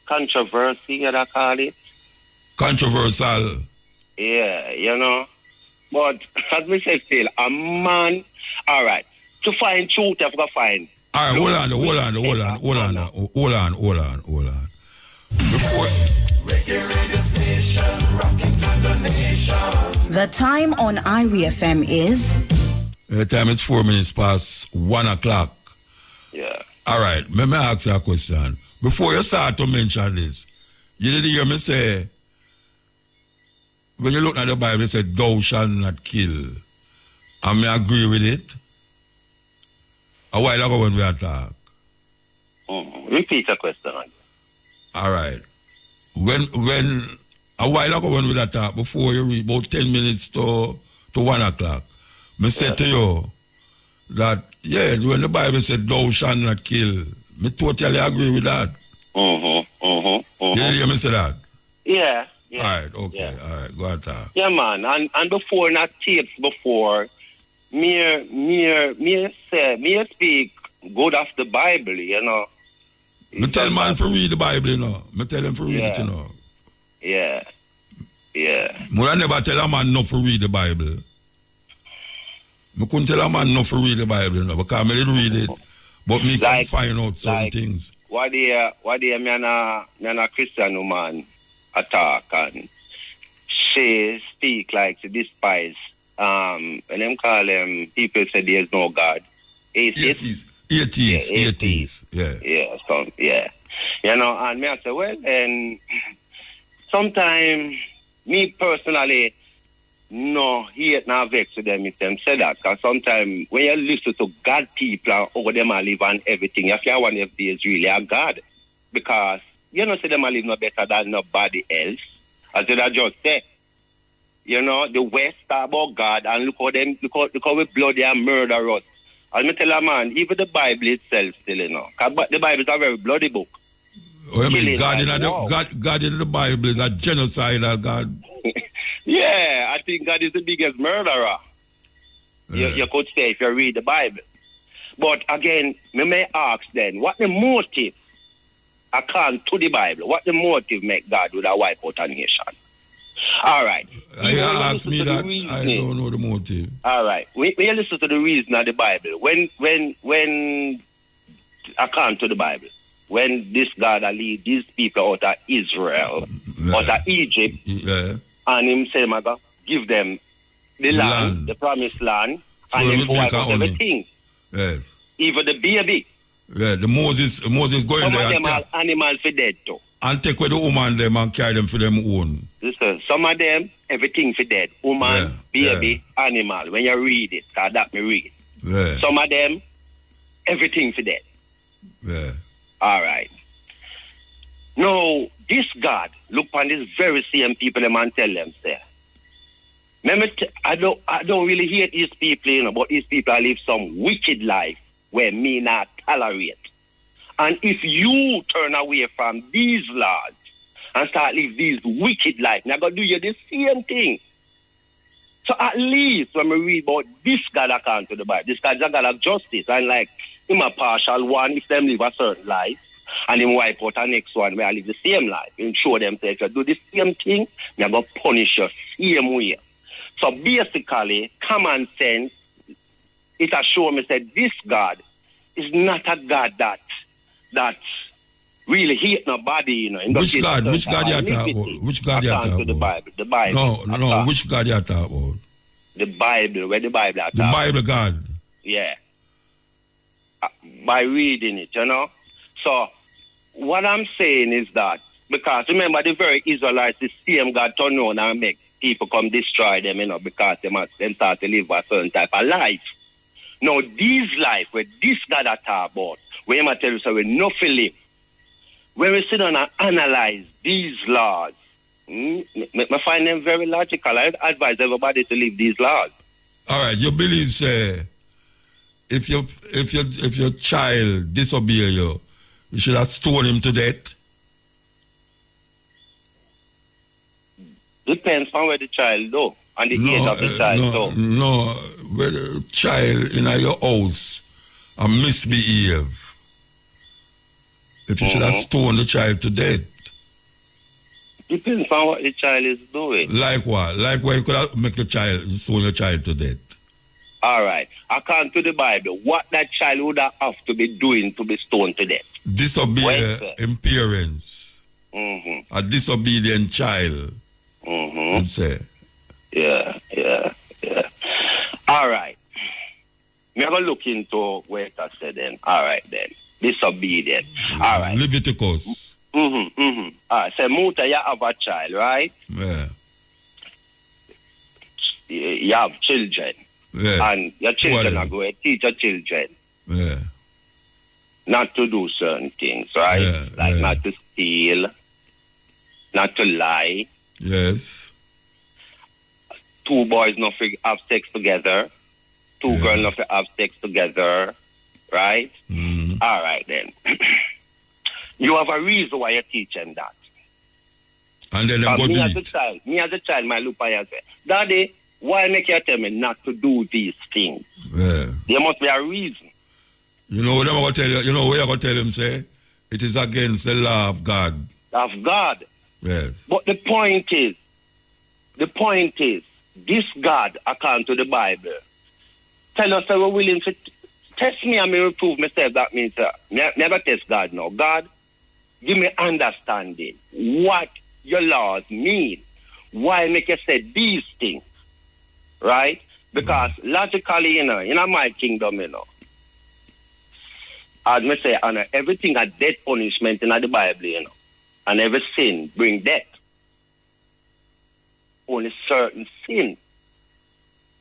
controversy, you know, call it. Controversial. Yeah, you know. But as me say still, a man, all right, to find truth, I've got to find. All right, hold on. Before The time on IRI FM is... The time is 4 minutes past 1 o'clock. Yeah. All right, let me ask you a question. Before you start to mention this, you didn't hear me say, when you look at the Bible, it said, thou shalt not kill. And me agree with it. A while ago when we had talk. Repeat the question again. All right. When a while ago when we had talk, before you read about 10 minutes to 1 o'clock, me said to you that, when the Bible said, thou shalt not kill, me totally agree with that. You hear me say that? Yeah. All right, okay. Yeah. All right, go ahead, talk. Yeah, man. And before, not tapes before, me speak good of the Bible, you know. Me tell man to read the Bible, you know. Me tell him to read it, you know. Yeah. I never tell a man not to read the Bible. I couldn't tell a man not to read the Bible, you know, because I didn't read it. But me can find out certain things. What me and a Christian woman attack, and she speak like to despise. And them call them people say there's no God. Atheists. Yeah. Yeah, so yeah. You know, and me I say, well, and sometimes me personally no hate now vex with them if them say that. Because sometimes when you listen to God people and over them and live and everything, you feel one of these really a God. Because you know say them a live no better than nobody else. As I just say. You know, the West talk about God and look how we bloody and murder us. And me tell a man, even the Bible itself still, you know. Because the Bible is a very bloody book. I mean, God in the Bible is a genocidal God. Yeah, I think God is the biggest murderer. Yeah. You could say if you read the Bible. But again, me may ask then, what the motive, according to the Bible, what the motive make God would have wipe out a nation? All right. You ask me that, I don't know the motive. All right. When you listen to the reason of the Bible, when according to the Bible, when this God lead these people out of Israel, out of Egypt, and him say, "Maga, give them the land, the promised land, so and him wipe out everything, even the baby." Yeah, the Moses going some there. Some of them are animals for dead too. And take away the woman them and carry them for them own. Listen, some of them, everything for dead. Woman, baby, animal. When you read it, because that me read. Yeah. Some of them, everything for dead. Yeah. All right. Now, this God, look on this very same people them and tell them, say, I don't really hate these people, you know, but these people live some wicked life where me not tolerate. And if you turn away from these laws and start live these wicked life, they're going to do you the same thing. So at least when we read about this God account to the Bible, this God is a God of justice. And like, him a partial one, if them live a certain life, and him wipe out the next one where I live the same life, and show them that if you do the same thing, they're going to punish you same way. So basically, common sense, it has shown me that this God is not a God that really hate nobody, you know. Which God you talk about? Which God you talk about? The Bible. No, which God you talk about? The Bible, where the Bible The Bible God. Yeah. By reading it, you know. So, what I'm saying is that, because remember the very Israelites, the same God turn on and make people come destroy them, you know, because they start to live a certain type of life. Now, this life, where this God I talk about, where I tell you, so we're not feeling. When we sit down and analyze these laws, I find them very logical. I advise everybody to live these laws. All right, you believe, say, if your child disobey you, you should have stoned him to death? Depends on where the child do, and the age of the child. No, where the child in your house and misbehave. If you should have stoned the child to death. Depends on what the child is doing. Like what? Like where you could have make stone your child to death. All right. According to the Bible, what that child would have to be doing to be stoned to death? Disobey in parents. A disobedient child. I'd say. Yeah. All right. I'm going to look into what I said then. All right then. Disobedient. All right. Leviticus. All right. So, Muta, you have a child, right? Yeah. You have children. Yeah. And your children are going to teach your children. Yeah. Not to do certain things, right? Yeah, not to steal, not to lie. Yes. 2 boys not to have sex together. 2 girls not to have sex together. Right? All right, then. You have a reason why you teach them that. And then go me as a child, my look and say, Daddy, why make you tell me not to do these things? Yeah. There must be a reason. You know what I'm going to tell you? You know what you're going to tell him, say? It is against the law of God. Of God. Yes. But the point is, this God, according to the Bible, tell us that we're willing to test me and me reprove myself. That means never test God now. God, give me understanding what your laws mean. why make you say these things, right? Because logically, in my kingdom, as me say, everything a death punishment in the Bible, and every sin bring death. Only certain sin.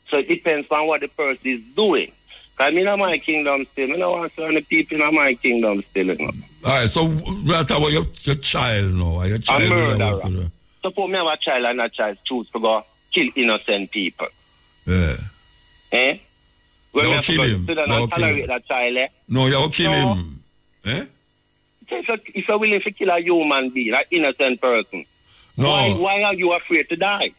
So it depends on what the person is doing. Because I'm in my kingdom still. I don't want certain people in my kingdom still. All right, so what about your child now? Your child a murderer. Suppose me have a child and that child choose to go kill innocent people. Yeah. Eh? When you kill him. Tolerate that child, eh? No, you kill him. Eh? If you're willing to kill a human being, an innocent person, no. Why are you afraid to die?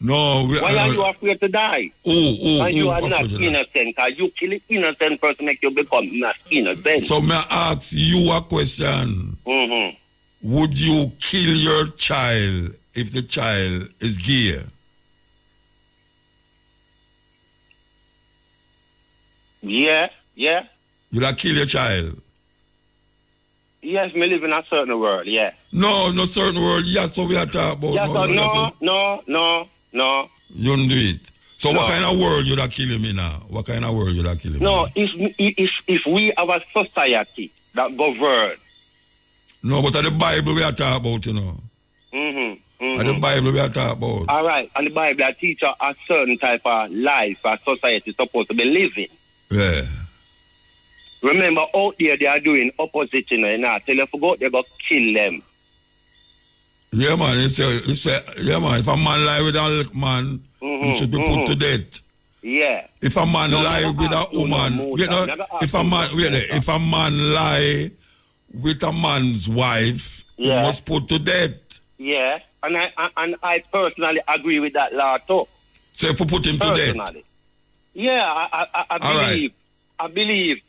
No. Why are you afraid to die? And you are not innocent, because you kill an innocent person, make you become not innocent. So may I ask you a question? Mm-hmm. Would you kill your child if the child is gay? Yeah. You'd have kill your child? Yes, me live in a certain world, yeah. No certain world. Yes, so we are talking about. Yes, no. You don't do it. So what kind of world you'd have kill him in now? What kind of world you'd have kill him in? No, if we have a society that governs. No, but the Bible we are talking about, Mm-hmm. The Bible we are talking about. All right, and the Bible teaches a certain type of life a society is supposed to be living. Yeah. Remember, out there they are doing opposite, Tell you to go, they go kill them. Yeah, man. It's yeah, man. If a man lie with a man, he should be put to death. Yeah. If a man lie with a woman, if a man lie with a man's wife, he must put to death. Yeah, and I personally agree with that law too. So if we put him to death. Yeah, I believe. Right. I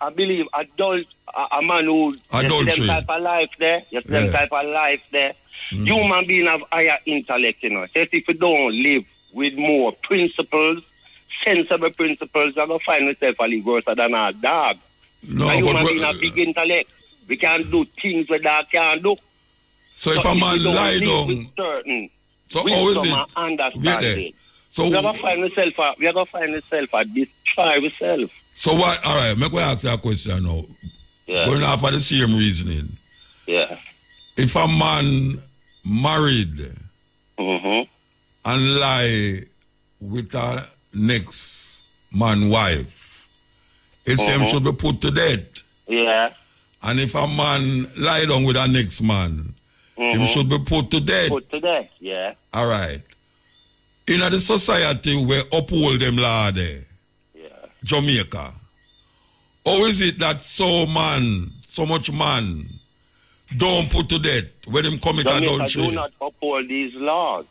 believe a man who adultery. Them type of life there. Them type of life there. Human being have higher intellect, So if you don't live with more principles, sensible principles, you're going to find yourself a little worse than a dog. No, human being have big intellect. We can do things that dog can't do. So if a man lie down, so how is it? Understanding. So we are gonna find ourselves at destroy ourselves. So what? All right, make me ask you a question now. Yeah. Going off of the same reasoning. Yeah. If a man married and lie with a next man wife, it seems should be put to death. Yeah. And if a man lie down with a next man, he should be put to death. Put to death, yeah. All right. In the society where uphold them law there, Jamaica, how is it that so much man don't put to death when him commit adultery? Do not uphold these laws.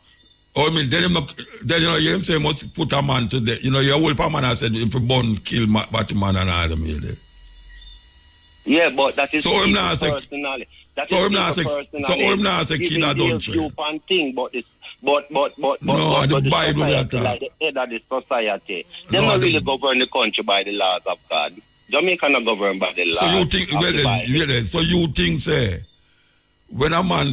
Oh, I mean, you him say must put a man to death. You whole man has said if you born kill Batman and all them here. Yeah, but that is so him not personally. So him not say kill adultery. But the Bible like the head of the society. They don't really govern the country by the laws of God. Jamaica not governed by the laws. So you think so you think say when a man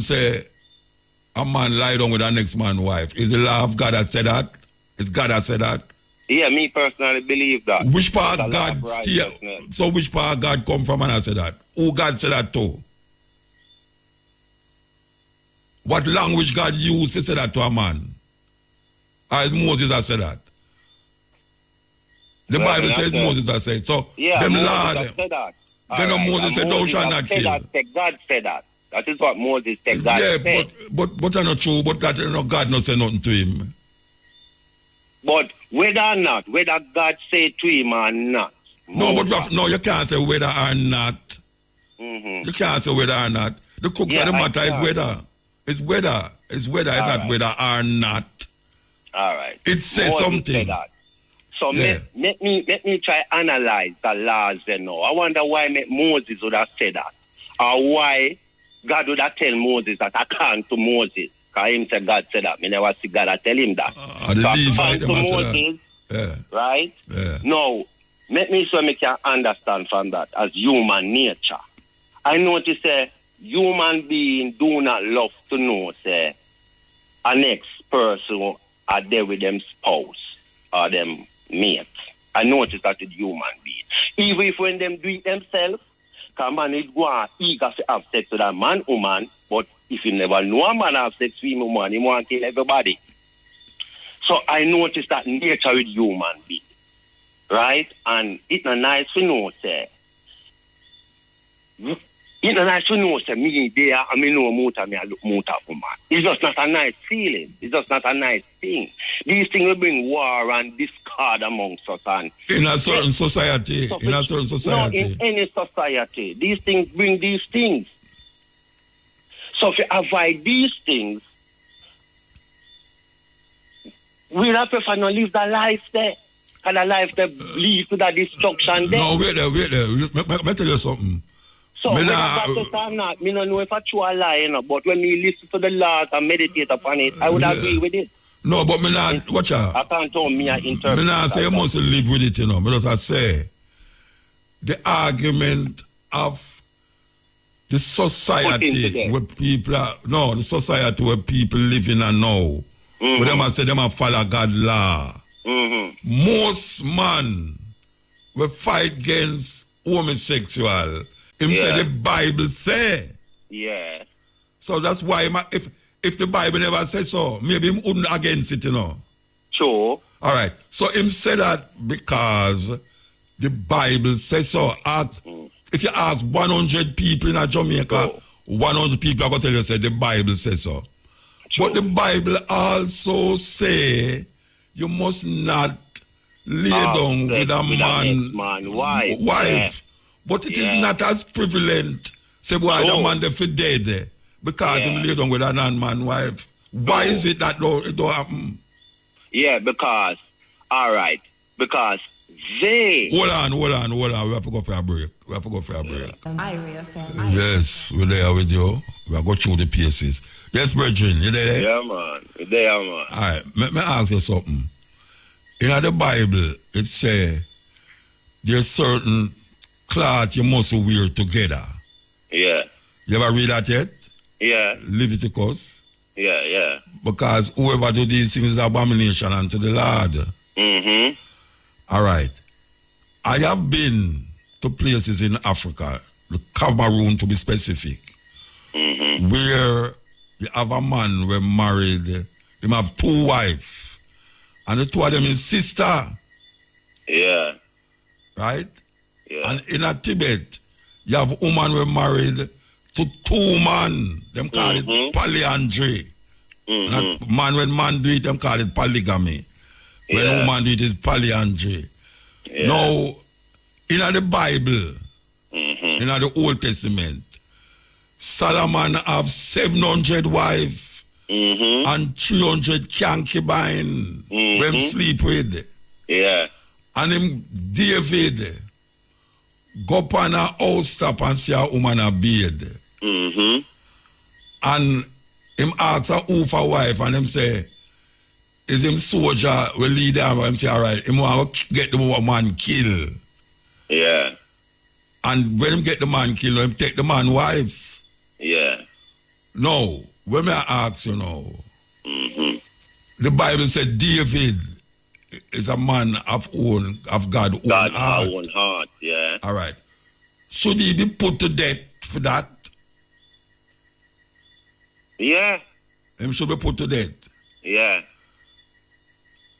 lie down with a next man's wife, is the law of God that said that? Is God that said that? Yeah, me personally believe that. Which part God so which part God come from and I said that? Who God said that to? What language God used to say that to a man? As Moses has said that. The Bible says Moses has said. So them law said that. Then Moses said, thou shalt not kill. God said that. That is what Moses said. God said. But that's not true. But that God not say nothing to him. But whether God say to him or not. No, you can't say whether or not. You can't say whether or not. The crux of the matter is whether. It's whether. It's not whether or not. All right. It says something. So let me try analyze the laws then now. I wonder why Moses would have said that. Or why God would have tell Moses that I can't to Moses. Because him said God said that. I never see God tell him that. So I can't to Moses. Right? Yeah. Now, let me so make you understand from that as human nature. I notice human beings do not love to know, say, a next person are there with them spouse or them mates. I notice that with human being. Even if when them do it themselves, because man is going eager to have sex with a man, woman, but if you never know a man have sex with a woman, he want to kill everybody. So I notice that nature with human being. Right? And it's not nice to know, say. It's not nice to know, say, me there, I mean, no muta, me I look muta woman. It's just not a nice feeling. It's just not a nice thing. These things will bring war and discord amongst us. And in a certain society, so in a certain society. No, in any society, these things bring these things. So if you avoid these things, we'll have to live the life there. And the life that leads to that destruction there. No, wait there. Let me tell you something. So whether that's or not, I don't know if I true a lie, you know, but when we listen to the laws and meditate upon it, I would agree with it. No, but me not, watch out. I can't tell me I interpret. Me not say you must live with it, you know. Because I say, the argument of the society where people are, no, the society where people live in and know, where them say them follow God law. Most man will fight against homosexual. Him say the Bible say. Yeah. So that's why if the Bible never says so, maybe him wouldn't against it, you know. Sure. All right. So him say that because the Bible says so. If you ask 100 people in Jamaica, 100 people are going to tell you say the Bible says so. But the Bible also say you must not lay down with a man wife. Yeah. But it is not as prevalent. Say, why the man they fit dead because him lay down with a non-man wife. Why is it that it don't happen? Yeah, because, all right, because they... Hold on. We have to go for a break. Yes, we're there with you. We are going through the pieces. Yes, Brethren, you there? Yeah, man. You there, man. All right, let me ask you something. In the Bible, it says there's certain cloth you must wear together. Yeah. You ever read that yet? Yeah. Leviticus? Yeah. Because whoever do these things is abomination unto the Lord. All right. I have been to places in Africa, the Cameroon to be specific, where you have a man who married, they have 2 wives, and the 2 of them is sister. Yeah. Right? Yeah. And in a Tibet, you have woman who married to 2 men. Them call it polyandry. Not man when man do it, them call it polygamy. When woman do it is polyandry. Yeah. Now, in the Bible, in the Old Testament, Solomon have 700 wives and 300 concubines when sleep with. Yeah. And him David go up on a house top and see a woman a bed. And him ask a who for wife and him say, is him soldier will lead him and him say, all right, him want to get the man killed. Yeah. And when him get the man killed, him take the man wife. Yeah. No, when I ask you now, the Bible said David is a man of God's own heart, yeah. All right. Should he be put to death for that? Yeah. Him should be put to death. Yeah.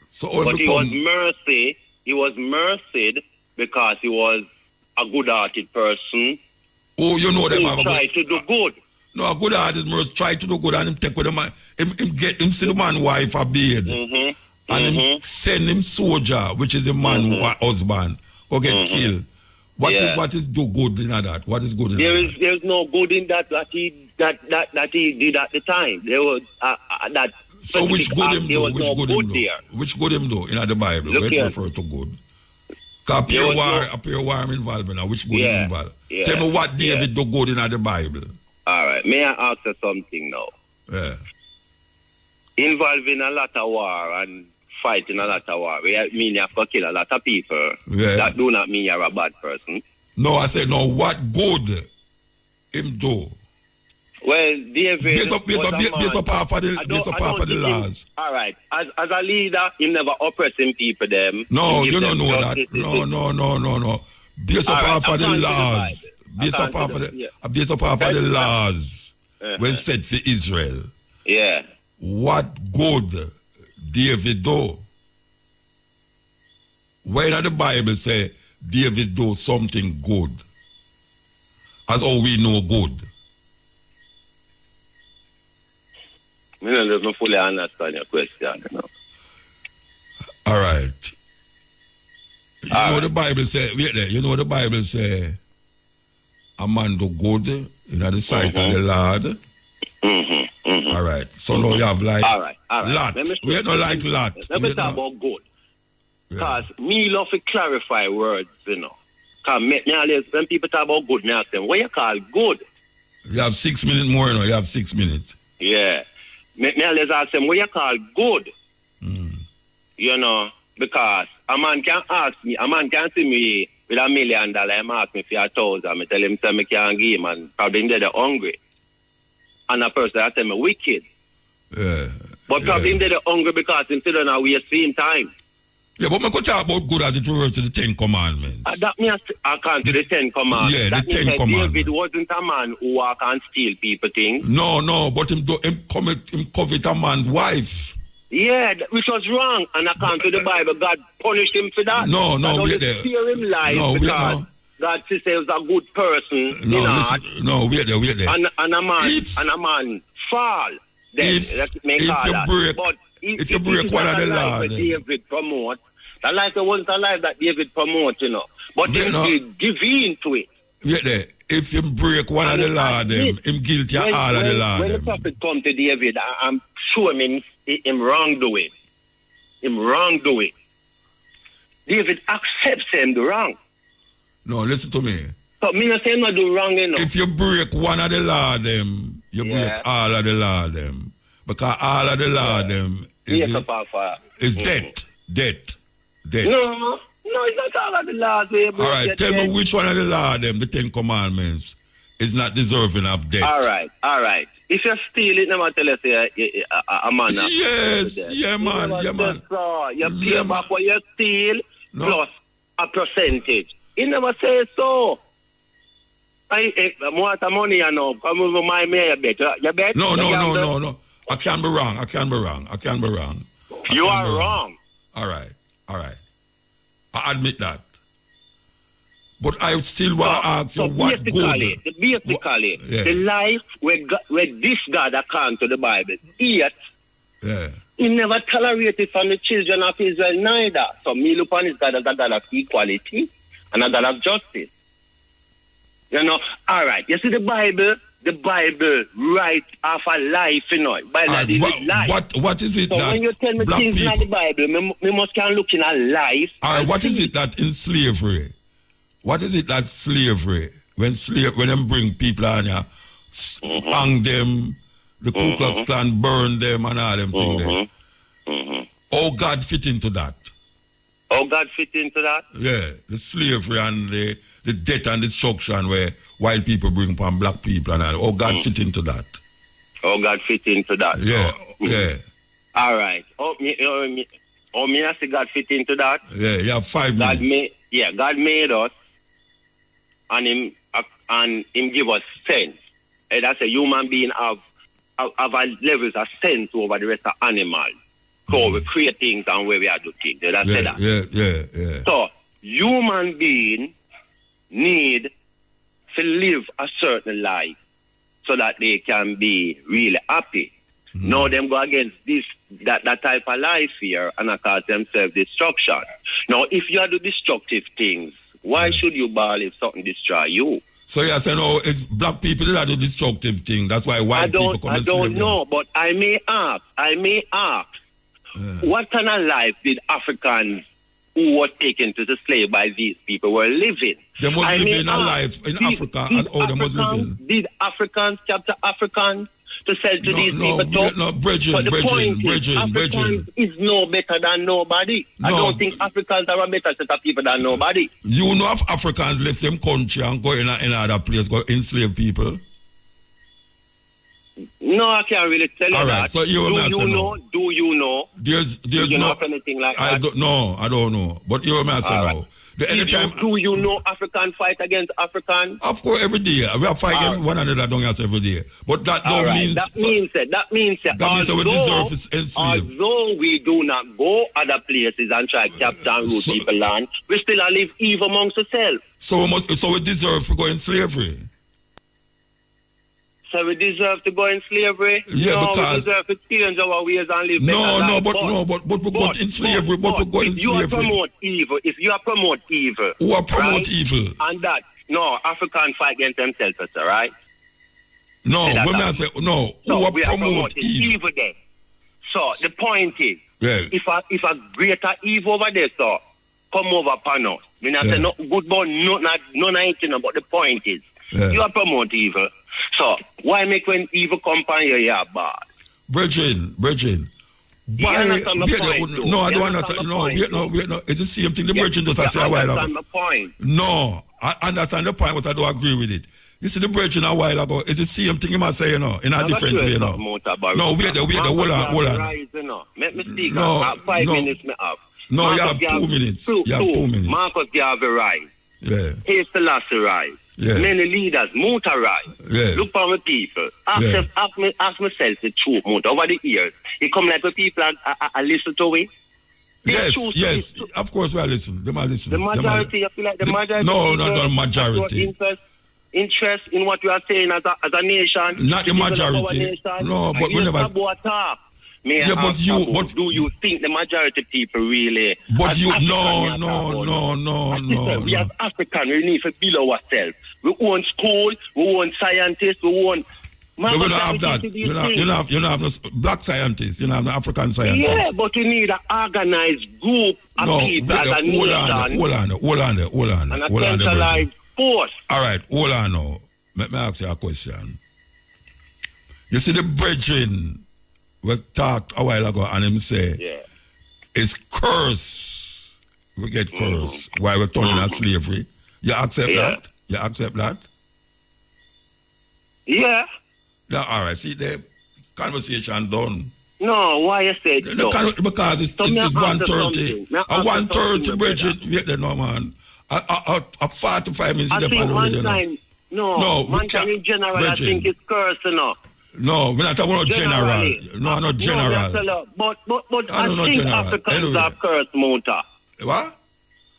So but he was mercy. He was mercied because he was a good-hearted person. Oh, you know them. Who tried to do good. No, a good-hearted person try to do good and him take with him. Him see the man wife a bed. And him send him soldier, which is a man husband, or get killed. What is do good in that? What is good in that? There's no good in that he did at the time. There was that. So which good him do? Which good him do in the Bible? Where it refer to good? Because appear war I'm involved in. Which good him involved? Tell me what David do good in the Bible. All right. May I ask you something now? Yeah. Involving a lot of war and fighting a lot of war, I mean you have to kill a lot of people. Yeah. That do not mean you're a bad person. No, I said no. What good him do? Well, David Based up half of the laws. All right. As a leader, he never oppressing people them. No, you don't know that. No. Based up half of the laws. Based up half of the laws when set for Israel. Yeah. What good David do? Why not the Bible say David do something good? As all we know good. I don't fully understand your question. All right. You know the Bible say, wait there, you know the Bible say, a man do good in the sight of the Lord. All right. So now you have like lot. We don't like lot. Let me talk about good. Because me love to clarify words, you know. Because when people talk about good, me ask them, what you call good? You have 6 minutes more, you know. You have 6 minutes. Yeah. Me always ask them, what you call good? You know, because a man can see me with $1 million, he ask me for 1,000. I tell him, I can't give him, and probably they're hungry. And a person I tell me, wicked. Yeah. But probably they're hungry because him still don't waste same time. Yeah, but I could talk about good as it refers to the 10 Commandments. That means I can't do the 10 Commandments. Yeah, that the 10 Commandments. David wasn't a man who walk and steal people things. No, but him covet a man's wife. Yeah, which was wrong. And according to the Bible, God punished him for that. No, wait there. Spare him life because God says he was a good person. Wait there. And a man fall. If you break one of the law, David promote. That life wasn't a life that David promote, you know. But he give in to it. Wait there. If you break one of the law, him guilty of all of the law. When the prophet come to David, I'm sure him wrongdoing. Him wrongdoing. David accepts him the wrong. No, listen to me. So me not say not do wrong, you know. If you break one of the law, you break all of the law, because all of the law, is debt. No, it's not all of the laws. All right, tell me which one of the law, the 10 Commandments, is not deserving of debt. All right. If you steal it, never tell us a man. Yes, man. You pay back what you steal plus a percentage. He never says so. I want the money, you know. Come over my mayor bet. You bet? No. I can be wrong. You are wrong. All right. I admit that. But I still want to ask you what good. Basically, the life where this God according to the Bible, yet he never tolerated from the children of Israel neither. So me look on his God as a God of equality and a God of justice. You know, all right. You see the Bible writes off a life, you know. What is it so that when you tell me things in the Bible, me must can look in a life. All right, what is it that in slavery? What is it that slavery, when them bring people on here, hang them, the Ku Klux Klan burn them and all them things there. How God fit into that? Yeah, the slavery and the death and destruction where white people bring upon black people and all. How God fit into that? Yeah. All right. Me I say God fit into that? Yeah, you have 5 minutes. God made us and him give us sense. And that's a human being have levels of sense over the rest of animals. So we create things and where we are do things. Did I say that? Yeah. So human being need to live a certain life so that they can be really happy. Now them go against that type of life here and I cause themselves destruction. Now if you do destructive things, why should you bawl if something destroy you? So you say no, it's black people that do destructive things. That's why white people come and slave them. I don't know, but I may ask. What kind of life did Africans who were taken to the slave by these people were living? They must live in a life in Africa as how they must live in. Did Africans capture Africans to sell to these people? Brethren. Africans is no better than nobody. I don't think Africans are a better set of people than nobody. You know if Africans left them country and go in another place, go enslave people? No, I can't really tell you All that. right, so you do answer you no. know? Do you know? There's Do you no. know of anything like I that? don't know. I don't know. But you answer All now. right. The anytime. Do you know African fight against African? Of course, every day we are fighting against one another. Don't answer every day. But that All don't right. mean. That means that we deserve is enslaved. Although we do not go other places and try to capture and root people land, we still live evil amongst ourselves. So we deserve to go in slavery. So we deserve to go in slavery? Yeah, no, because we deserve to change our ways and live no, better but we go in slavery. But we go in slavery. If you promote evil, who are promote right? evil? And that African fight against themselves, right? No, when I say no, so who are we are promote promoting evil? there. So the point is, Yeah. if a greater evil over there, so come over upon us. When I say no good about none anything, but the point is, you are promote evil. So why make when evil come upon you, you're bad? Brethren, why? No, I don't understand. No, wait, no. It's the same thing the Brethren just say a while ago. Understand the point? No, I understand the point, but I don't agree with it. You see the Brethren a while ago, it's the same thing you must say, in a different way, No, wait, hold on. Let me speak. No, 5 minutes me have. No, you have 2 minutes. You have 2 minutes. Marcus Garvey rise. Yeah. Haile Selassie rise. Yeah. Many leaders, Muta rise. Yeah. Look for my people. Ask myself the truth, Muta. Over the years, it come like the people I listen to it. Yes. Of course we are listening. They might listen. The majority, I feel like the majority. No, not the majority. Interest in what you are saying as a nation. Not the majority. No, but we never. Do you think the majority people really? But you, no. We as Africans, we need to build ourselves. We own school, we own scientists, we own. You don't have that. You don't have no black scientists. You don't have no African scientists. Yeah, but we need an organized group of people as a nation. Hold on. And a centralized force. All right, hold on now. Let me ask you a question. You see the Brethren we talked a while ago and him say, it's curse. We get curse while we're turning at slavery. You accept that? You accept that? Yeah. All right, see the conversation done. No, why you say it? Because it's 1:30. At 1:30, Bridget, wait there, no man. At 45 minutes, I think mankind, mankind in general, Bridget. I think it's curse, No, we're not talking about general. No, not general. But I think Africans are cursed, Muta. What?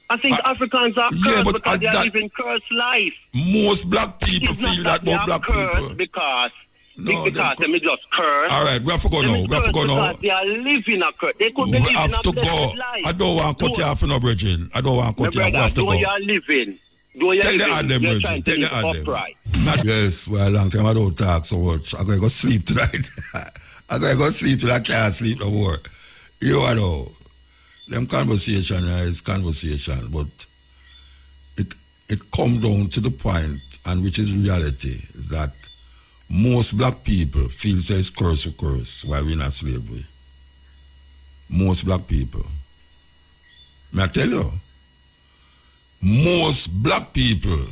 I think Africans are cursed because they are living cursed life. Most black people feel that about black people. Because they just curse. All right, we have to go now. Because they are living a curse. They could be living a blessed life. I don't want to cut you off in a bridging. I don't want to cut you off. We have to go. You are living. Take the ad them, Bridget. Take the ad them. Yes, well, a long time I don't talk so much. I'm going to go sleep tonight. I'm going to go sleep till I can't sleep no more. You know, them conversation is conversation, but it come down to the point, and which is reality, is that most black people feel says curse or curse while we're in slavery. Most black people. May I tell you? Most black people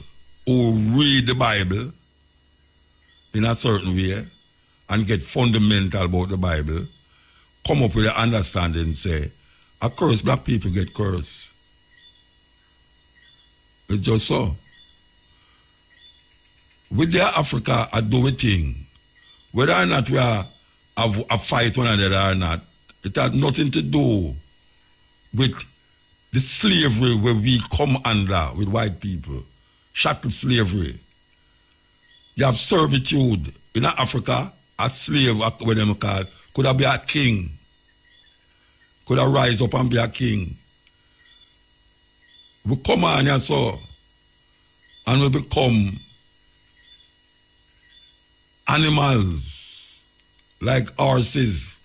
who read the Bible in a certain way and get fundamental about the Bible come up with an understanding and say, a curse, black people get cursed. It's just so. With their Africa, I do a thing. Whether or not we are a fight one another or not, it has nothing to do with the slavery where we come under with white people. Chattel slavery. You have servitude. In Africa, a slave, what them call, could have been a king. Could have rise up and be a king. We come on and so, and we become animals like horses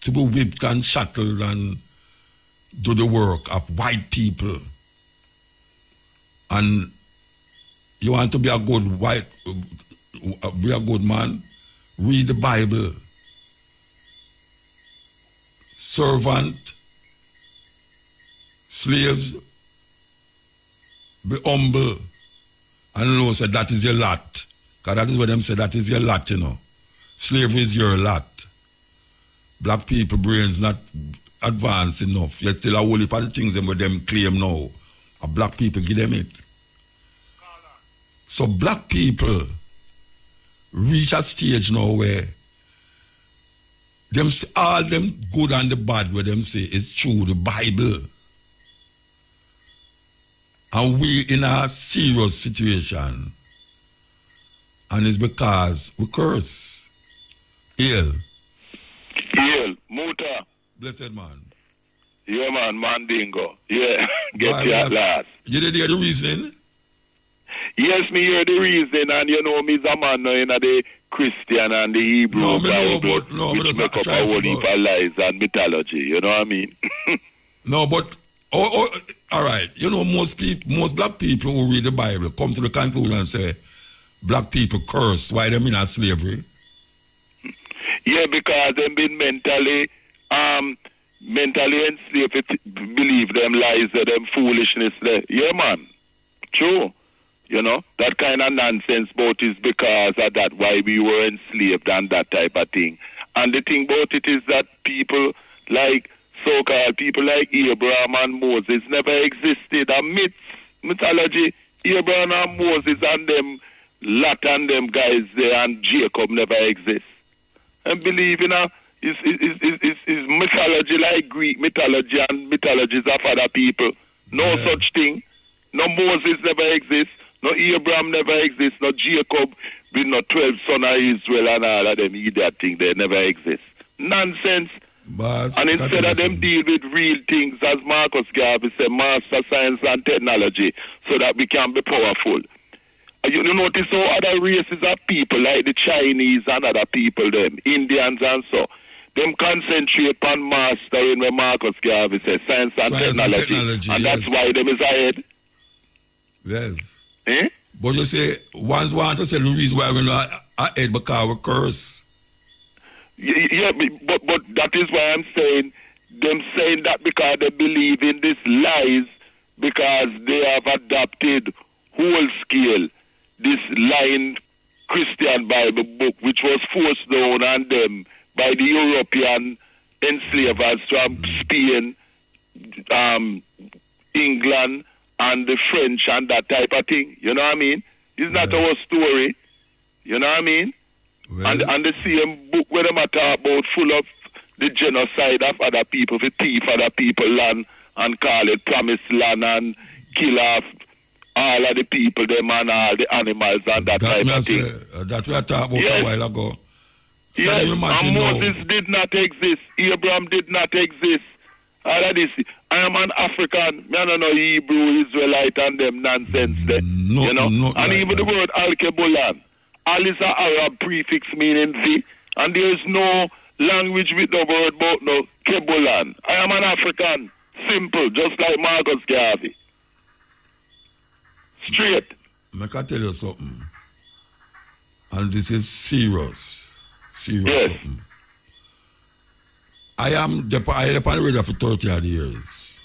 to be whipped and shackled and do the work of white people. And you want to be a good be a good man, read the Bible. Servant, slaves, be humble, and know say that is your lot. Because that is what them say, that is your lot, you know. slavery is your lot. Black people brains not advanced enough. You still a whole heap of the things them with them claim now. A black people give them it. So black people reach a stage now where them all them good and the bad where them say it's true, the Bible. And we in a serious situation. And it's because we curse. Hail. Hail, Muta. Blessed man. Yeah, man, Mandingo. Yeah, get Why, you at last. You did hear the reasoning? Yes, me hear the reason, and you know me's a man now in the Christian and the Hebrew No, me know, Bible, but no, me which just make up try a to whole figure heap of lies and mythology, you know what I mean? No, but all right. You know, most black people who read the Bible come to the conclusion and say black people curse. Why them in a slavery? Yeah, because them been mentally enslaved, believe them lies, them foolishness there. Yeah, man. True. You know, that kind of nonsense about is because of that, why we were enslaved and that type of thing. And the thing about it is that people like, so-called people like Abraham and Moses never existed. A mythology, Abraham and Moses and them, Lot and them guys there and Jacob never exist. And believe in is mythology like Greek mythology and mythologies of other people. No such thing. No Moses never exists. No Abraham never exists. No Jacob with no 12 sons of Israel and all of them idiot thing. They never exist. Nonsense. But and instead of them deal with real things, as Marcus Garvey said, master science and technology, so that we can be powerful. You notice how other races of people, like the Chinese and other people, them Indians and so, them concentrate on mastering where Marcus Garvey says science and technology. And that's why them is ahead. Yes. Eh? But you say, ones want to say the reason why we're not ahead because we curse. Yeah, but that is why I'm saying, them saying that because they believe in these lies, because they have adopted whole scale this lying Christian Bible book, which was forced down on them by the European enslavers from Spain, England, and the French, and that type of thing. You know what I mean? It's not our story. You know what I mean? Well, and the same book where them talk about full of the genocide of other people, the thief other people land and call it promised land and kill off all of the people, them and all the animals and that type of thing. That we are talking about a while ago. Yes, and Moses did not exist. Abraham did not exist. All of this. I am an African. I don't know Hebrew, Israelite, and them nonsense there. No, you know? and like even that. The word Al-Kebulan. Al is an Arab prefix meaning the, and there is no language with the word about no Kebulan. I am an African. Simple, just like Marcus Garvey. Straight. I can tell you something. And this is serious. Serious yes. Something. I am the radio for 30 odd years.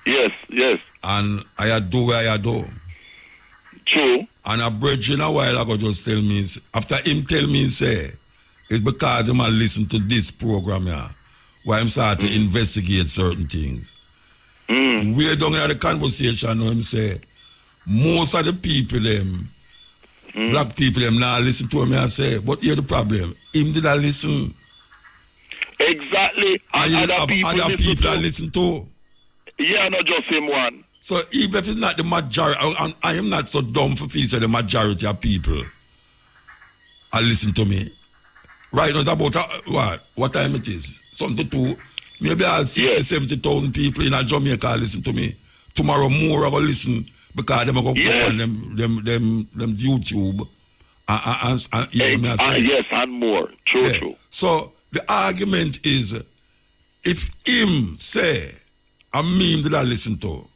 Yes, yes. And I do where I do. True. And a brethren a while ago just tell me, after him tell me, say, it's because him a listen to this program here, where him start to investigate certain things. We're down in the conversation now, him say, most of the people them, black people them now listen to him and say, but here's the problem, him did not listen. Exactly. And other people that listen to. Yeah, not just him one. So even if it's not the majority, I am not so dumb for fees the majority of people are listen to me. Right now it's about what time it is? Something to maybe I have 60, 70,000 people in Jamaica listen to me. Tomorrow more are going to listen because they're going to go on them YouTube and yes, and more. True, true. So the argument is if him say a meme that I listen to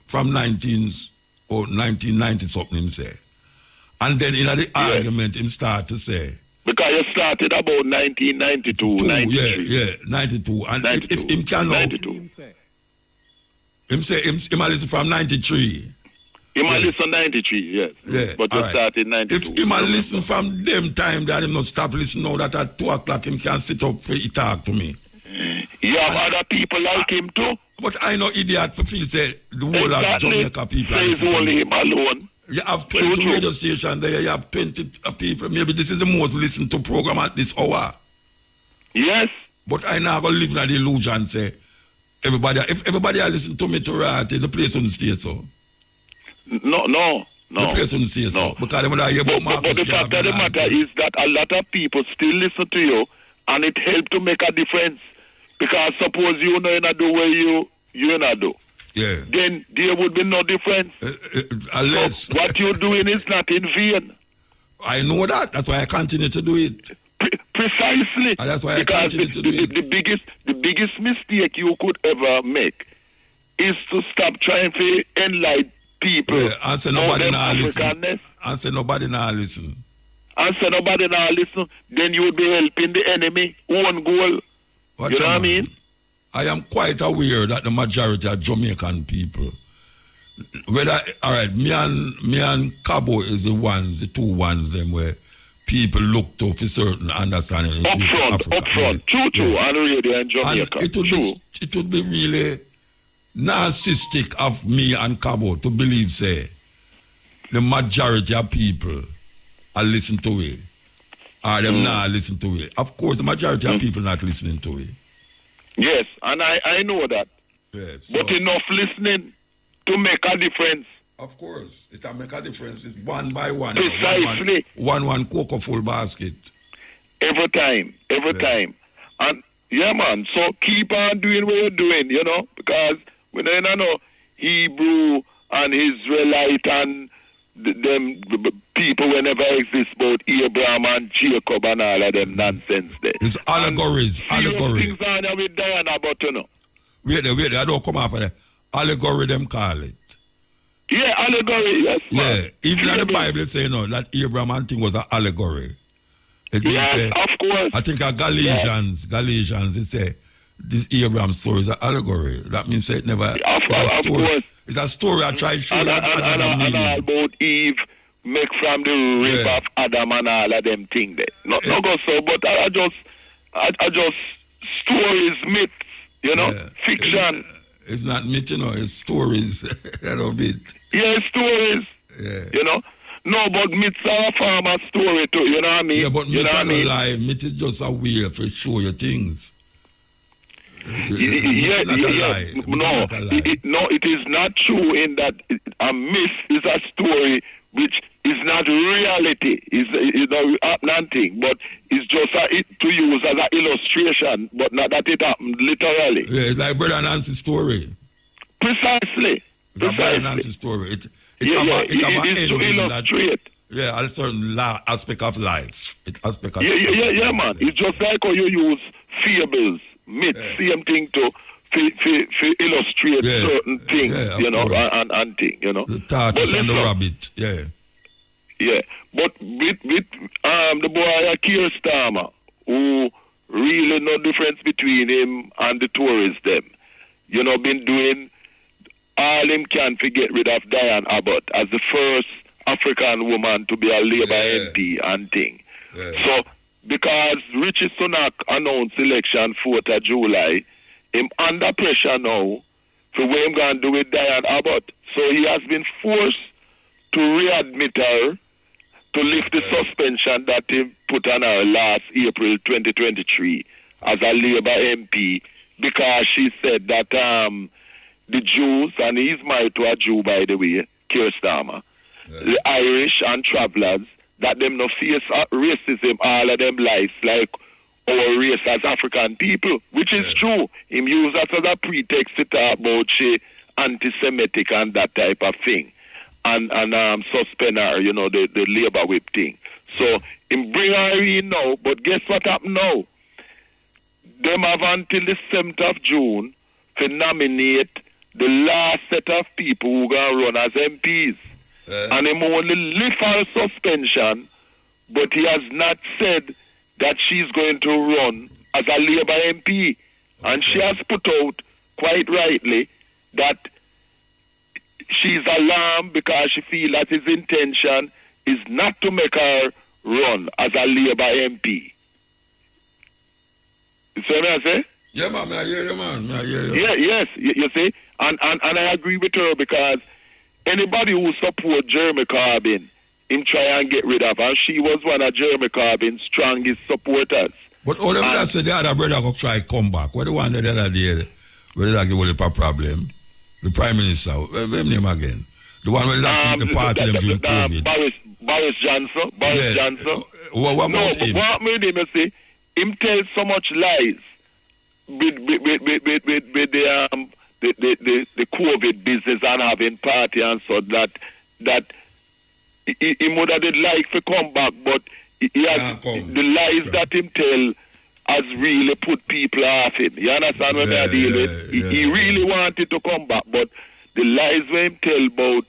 from 1990 something him say. And then in the argument him start to say. Because you started about 1992, 93. Yeah, 92. And 92, if him cannot, him say him listen from 93. He might listen 93, yes. Yeah. But just started 92. If he might listen from them time, that him not stop listening now that at 2 o'clock him can sit up for he talk to me. You have other people like him too. But I know idiot for feel say the whole of Jamaica people say it's only him alone. You have 20 radio stations there, you have 20 people. Maybe this is the most listened to program at this hour. Yes. But I now go live in the illusion say, if everybody listen to me to right, the place wouldn't stay so. No. The place wouldn't stay so. Because when I hear about Marcus, but the fact of the matter is that a lot of people still listen to you, and it helps to make a difference. Because suppose you know in a do where you not do. Yeah. Then there would be no difference. Unless so what you're doing is not in vain. I know that. That's why I continue to do it. Precisely. And that's why because I continue to do it. The biggest mistake you could ever make is to stop trying to enlighten people. Yeah, and say nobody now listen. And say nobody now listen. And say nobody now listen. Then you would be helping the enemy. One goal. You know what I mean? I am quite aware that the majority are Jamaican people. Whether all right, me and Cabo is the two ones them where people look to for certain understanding. Up front, true, on radio in Jamaica. And it would be really narcissistic of me and Cabo to believe say the majority of people are listening to it. Or them not listen to it. Of course the majority of people not listening to it. Yes, and I know that. Yes, so, but enough listening to make a difference. Of course, it can make a difference. It's one by one. Precisely. One cocoa full basket. Every time. And yeah, man, so keep on doing what you're doing, you know, because we don't know Hebrew and Israelite and them people will never exist about Abraham and Jacob and all of them nonsense there. It's allegories. Things on there with Diana, but you know. Wait, I don't come after that. Allegory them call it. Yeah, allegory, yes, man. Yeah, even in the Bible say that Abraham and thing was an allegory. It means yes, of course. I think Galatians, it say this Abraham story is an allegory. That means it never of course. It's a story I try to show you another meaning. And all about Eve make from the rib of Adam and all of them things there. Not go so, but I just stories, myths, you know, fiction. It's not myth, you know, it's stories a little bit. Yeah, stories. Yeah. You know? No, but myths are a form of story too, you know what I mean? Yeah, but myth are not lie. Myth is just a way to show you things. Yeah. No, it is not true in that a myth is a story which is not reality. It's nothing, but it's just to use as an illustration, but not that it happened literally. Yeah, it's like Brother Nancy's story. Precisely. It's a Brother Nancy's story. It is to illustrate. A certain aspect of life. Yeah, man. It's just like how you use fables, myths, same thing to illustrate certain things, you know, and things, you know. The tortoise and the rabbit, Yeah, but with the boy Keir Starmer, who really no difference between him and the tourists them, you know, been doing all him can to get rid of Diane Abbott as the first African woman to be a Labour MP and thing. Yeah. So, because Richie Sunak announced election 4th of July, him under pressure now for what him going to do with Diane Abbott. So he has been forced to readmit her to lift the suspension that he put on her last April 2023 as a Labour MP because she said that the Jews, and he's married to a Jew, by the way, Keir Starmer, the Irish and travellers, that them no face racism all of them lives like our race as African people, which is true. Him use that as a pretext to talk about anti-Semitic and that type of thing. And suspend her, you know, the Labour whip thing. So him bring her in now, but guess what happened now? Them have until the 7th of June to nominate the last set of people who going to run as MPs. And him only lift her suspension, but he has not said that she's going to run as a Labour MP. And she has put out, quite rightly, that she's alarmed because she feels that his intention is not to make her run as a Labour MP. You see what I say? Yeah, man, I hear you, man. I hear you. Yeah, yes, you see? And I agree with her because anybody who support Jeremy Corbyn, him try and get rid of her. She was one of Jeremy Corbyn's strongest supporters. But all them that said the other brother go try come back. What the one the other day, where they give a problem? The Prime Minister, what's his name again? The one where they keep the party them during COVID. Boris Johnson. Johnson. What about him? What made him say? Him tell so much lies with the COVID business and having party and so that he would have like to come back, but he has the lies that him tell has really put people off him. You understand what I deal with? He really wanted to come back, but the lies when him tell about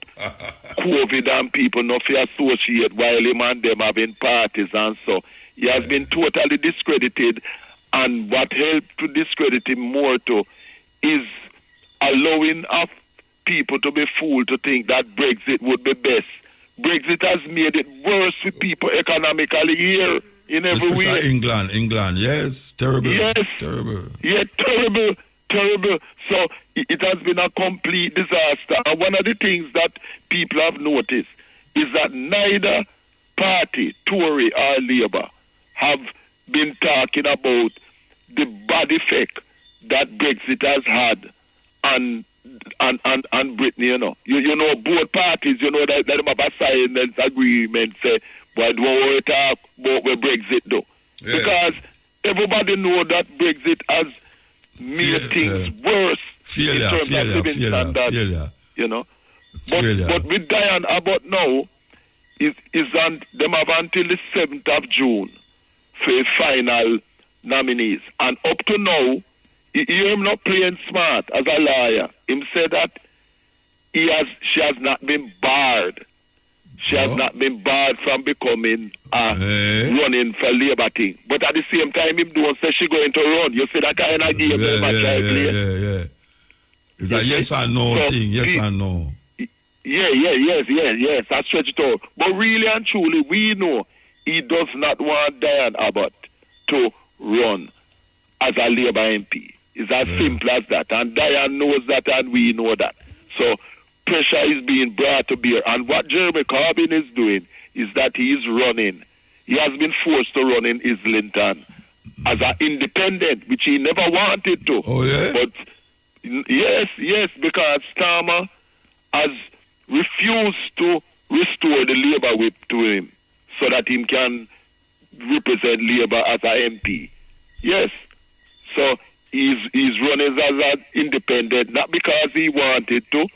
COVID and people not to associate while him and them having parties and so, he has been totally discredited, and what helped to discredit him more too is allowing of people to be fooled to think that Brexit would be best. Brexit has made it worse for people economically here in every way. England, yes, terrible. Yes, terrible. Yeah, terrible. So it has been a complete disaster. And one of the things that people have noticed is that neither party, Tory or Labour, have been talking about the bad effect that Brexit has had on Britain, you know. You know, both parties, you know, that them have a silence agreement, say, but don't worry talk about where Brexit do. Yeah. Because everybody know that Brexit has made things worse in terms of living standards. You know. But with Diane Abbott now, them have until the 7th of June for final nominees. And up to now, you hear him not playing smart as a lawyer. Him said that she has not been barred. She has not been barred from becoming running for Labour thing. But at the same time, him don't say she going to run. You see that kind of game they might try play. Yeah. It's a yes or no thing, yes or no. Yes, I stretch it out. But really and truly, we know he does not want Diane Abbott to run as a Labour MP. It's as simple as that. And Diane knows that and we know that. So pressure is being brought to bear. And what Jeremy Corbyn is doing is that he is running. He has been forced to run in Islington as an independent, which he never wanted to. Oh, yeah? But yes, because Starmer has refused to restore the Labour whip to him so that he can represent Labour as an MP. Yes. So he's running as an independent, not because he wanted to,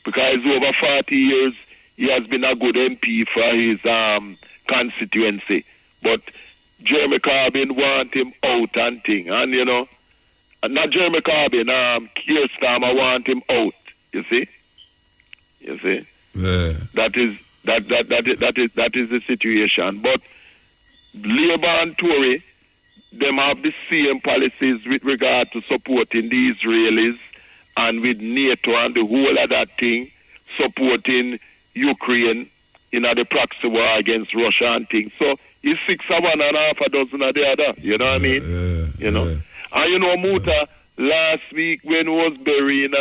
because over 40 years he has been a good MP for his constituency. But Jeremy Corbyn want him out and thing. And, you know, not Jeremy Corbyn, Keir Starmer want him out, you see? Yeah. That is the situation. But Labour and Tory, them have the same policies with regard to supporting the Israelis and with NATO and the whole of that thing, supporting Ukraine in the proxy war against Russia and things. So it's 6 of one and half a dozen of the other. You know what I mean? You know. And you know, Muta, last week when he was burying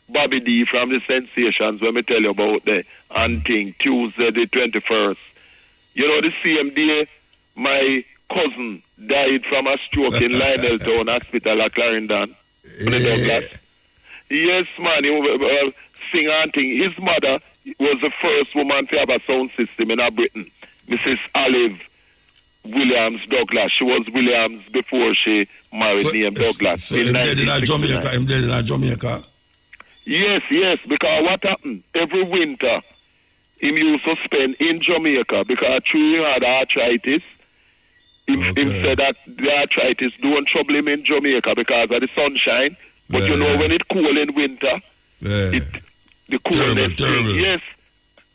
Bobby D from the Sensations, when me tell you about the and thing, Tuesday the 21st. You know, the same day my cousin died from a stroke in Lionel Town Hospital at Clarendon. Douglas. Yes, man, he was sing and thing. His mother was the first woman to have a sound system in Britain, Mrs. Olive Williams Douglas. She was Williams before she married named Douglas. So him dead in Jamaica? Yes, because what happened? Every winter, he used to spend in Jamaica because he had arthritis. Him said that the arthritis don't trouble him in Jamaica because of the sunshine. But you know, when it's cool in winter, the coolness. Terrible. Yes.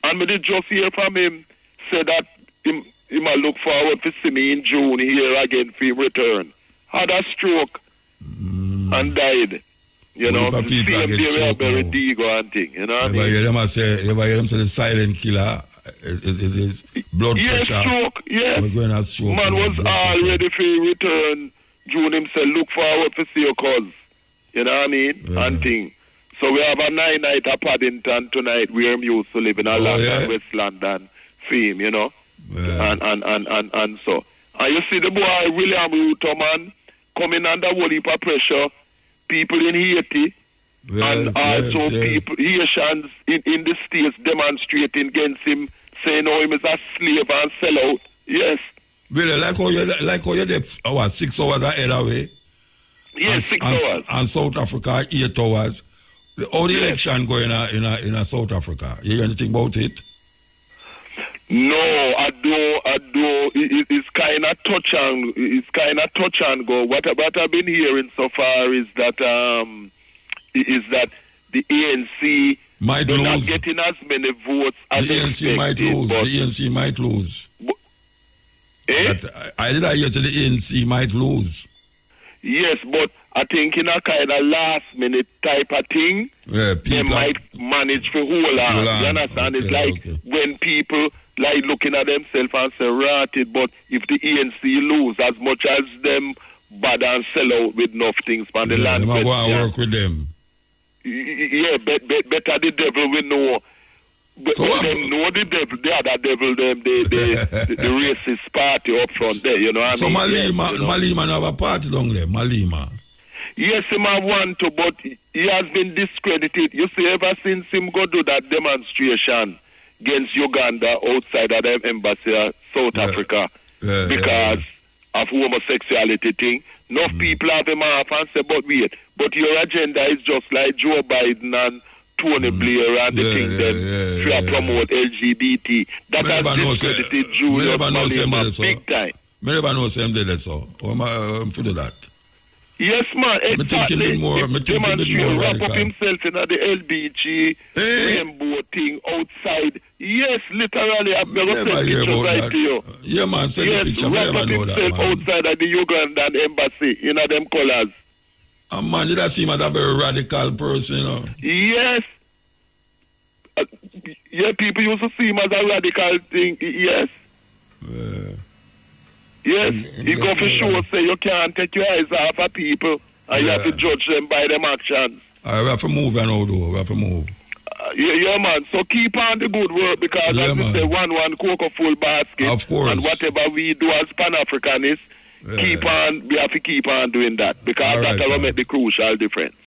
And we did just hear from him, said that he might look forward to see me in June here again for him return. Had a stroke and died. You know, Well, the people same get day we soaked have Barry now. Digo and thing. You know what I You mean? hear them say the silent killer is blood Yes, pressure. stroke, yes. We're going to have stroke. Man was blood all pressure. ready for return. June himself look forward to see your cause. You know what I mean? Yeah. And thing. So we have a 9-night at Paddington tonight where I'm used to live in a London, yeah? West London fame, you know. Yeah. And so. And you see the boy William Ruto, man, coming under whole heap of pressure. People in Haiti and also people Haitians in the States demonstrating against him, saying oh him is a slave and sell out. Yes. Really, like how you're there, 6 hours ahead away? Yes, 6 hours. And South Africa, 8 hours. How the election going in South Africa? You hear anything about it? No, I do. It's kind of touch and go. What I've been hearing so far is that the ANC might they're lose. not getting as many votes as The ANC expected. might lose. But, The ANC might lose. eh? I did hear that the ANC might lose. Yes, but I think in a kind of last minute type of thing, Yeah, they might manage for hold on. You understand? Okay, It's like when people like looking at themselves and say, ratted, but if the ANC lose as much as them bad and sell out with enough things from the land. They might go and work with them. Yeah, better the devil we know. But So them know the devil, the other devil, them, the racist party up front there, you know what So I mean? Malima, Yes, you know? Malima have a party down there, Malima. Yes, him have want to, but he has been discredited. You see, ever since him go do that demonstration against Uganda outside of the embassy of South Africa because of homosexuality thing, enough people have him off and say, but wait, but your agenda is just like Joe Biden and Tony Blair and the thing them try to promote LGBT. That has discredited Julius Malema big time. I never know him did that so. I'm for that. Yes, man, exactly. Demonstrate wrap up himself in the LBG rainbow thing outside. Yes, literally, I've never sent pictures right to you. Yeah, man, send the picture. I never know that, man. Outside of the Ugandan embassy, in them colors. Man, did I see him as a very radical person, you know? Yes. Yeah, people used to see him as a radical thing. Yes. Yes, you go for sure say you can't take your eyes off of people and you have to judge them by them actions. We have to move now, though. We have to move. Yeah, man. So keep on the good work because as we say, one cocoa full basket. Of course. And whatever we do as Pan-Africanists, we have to keep on doing that because that will make the crucial difference.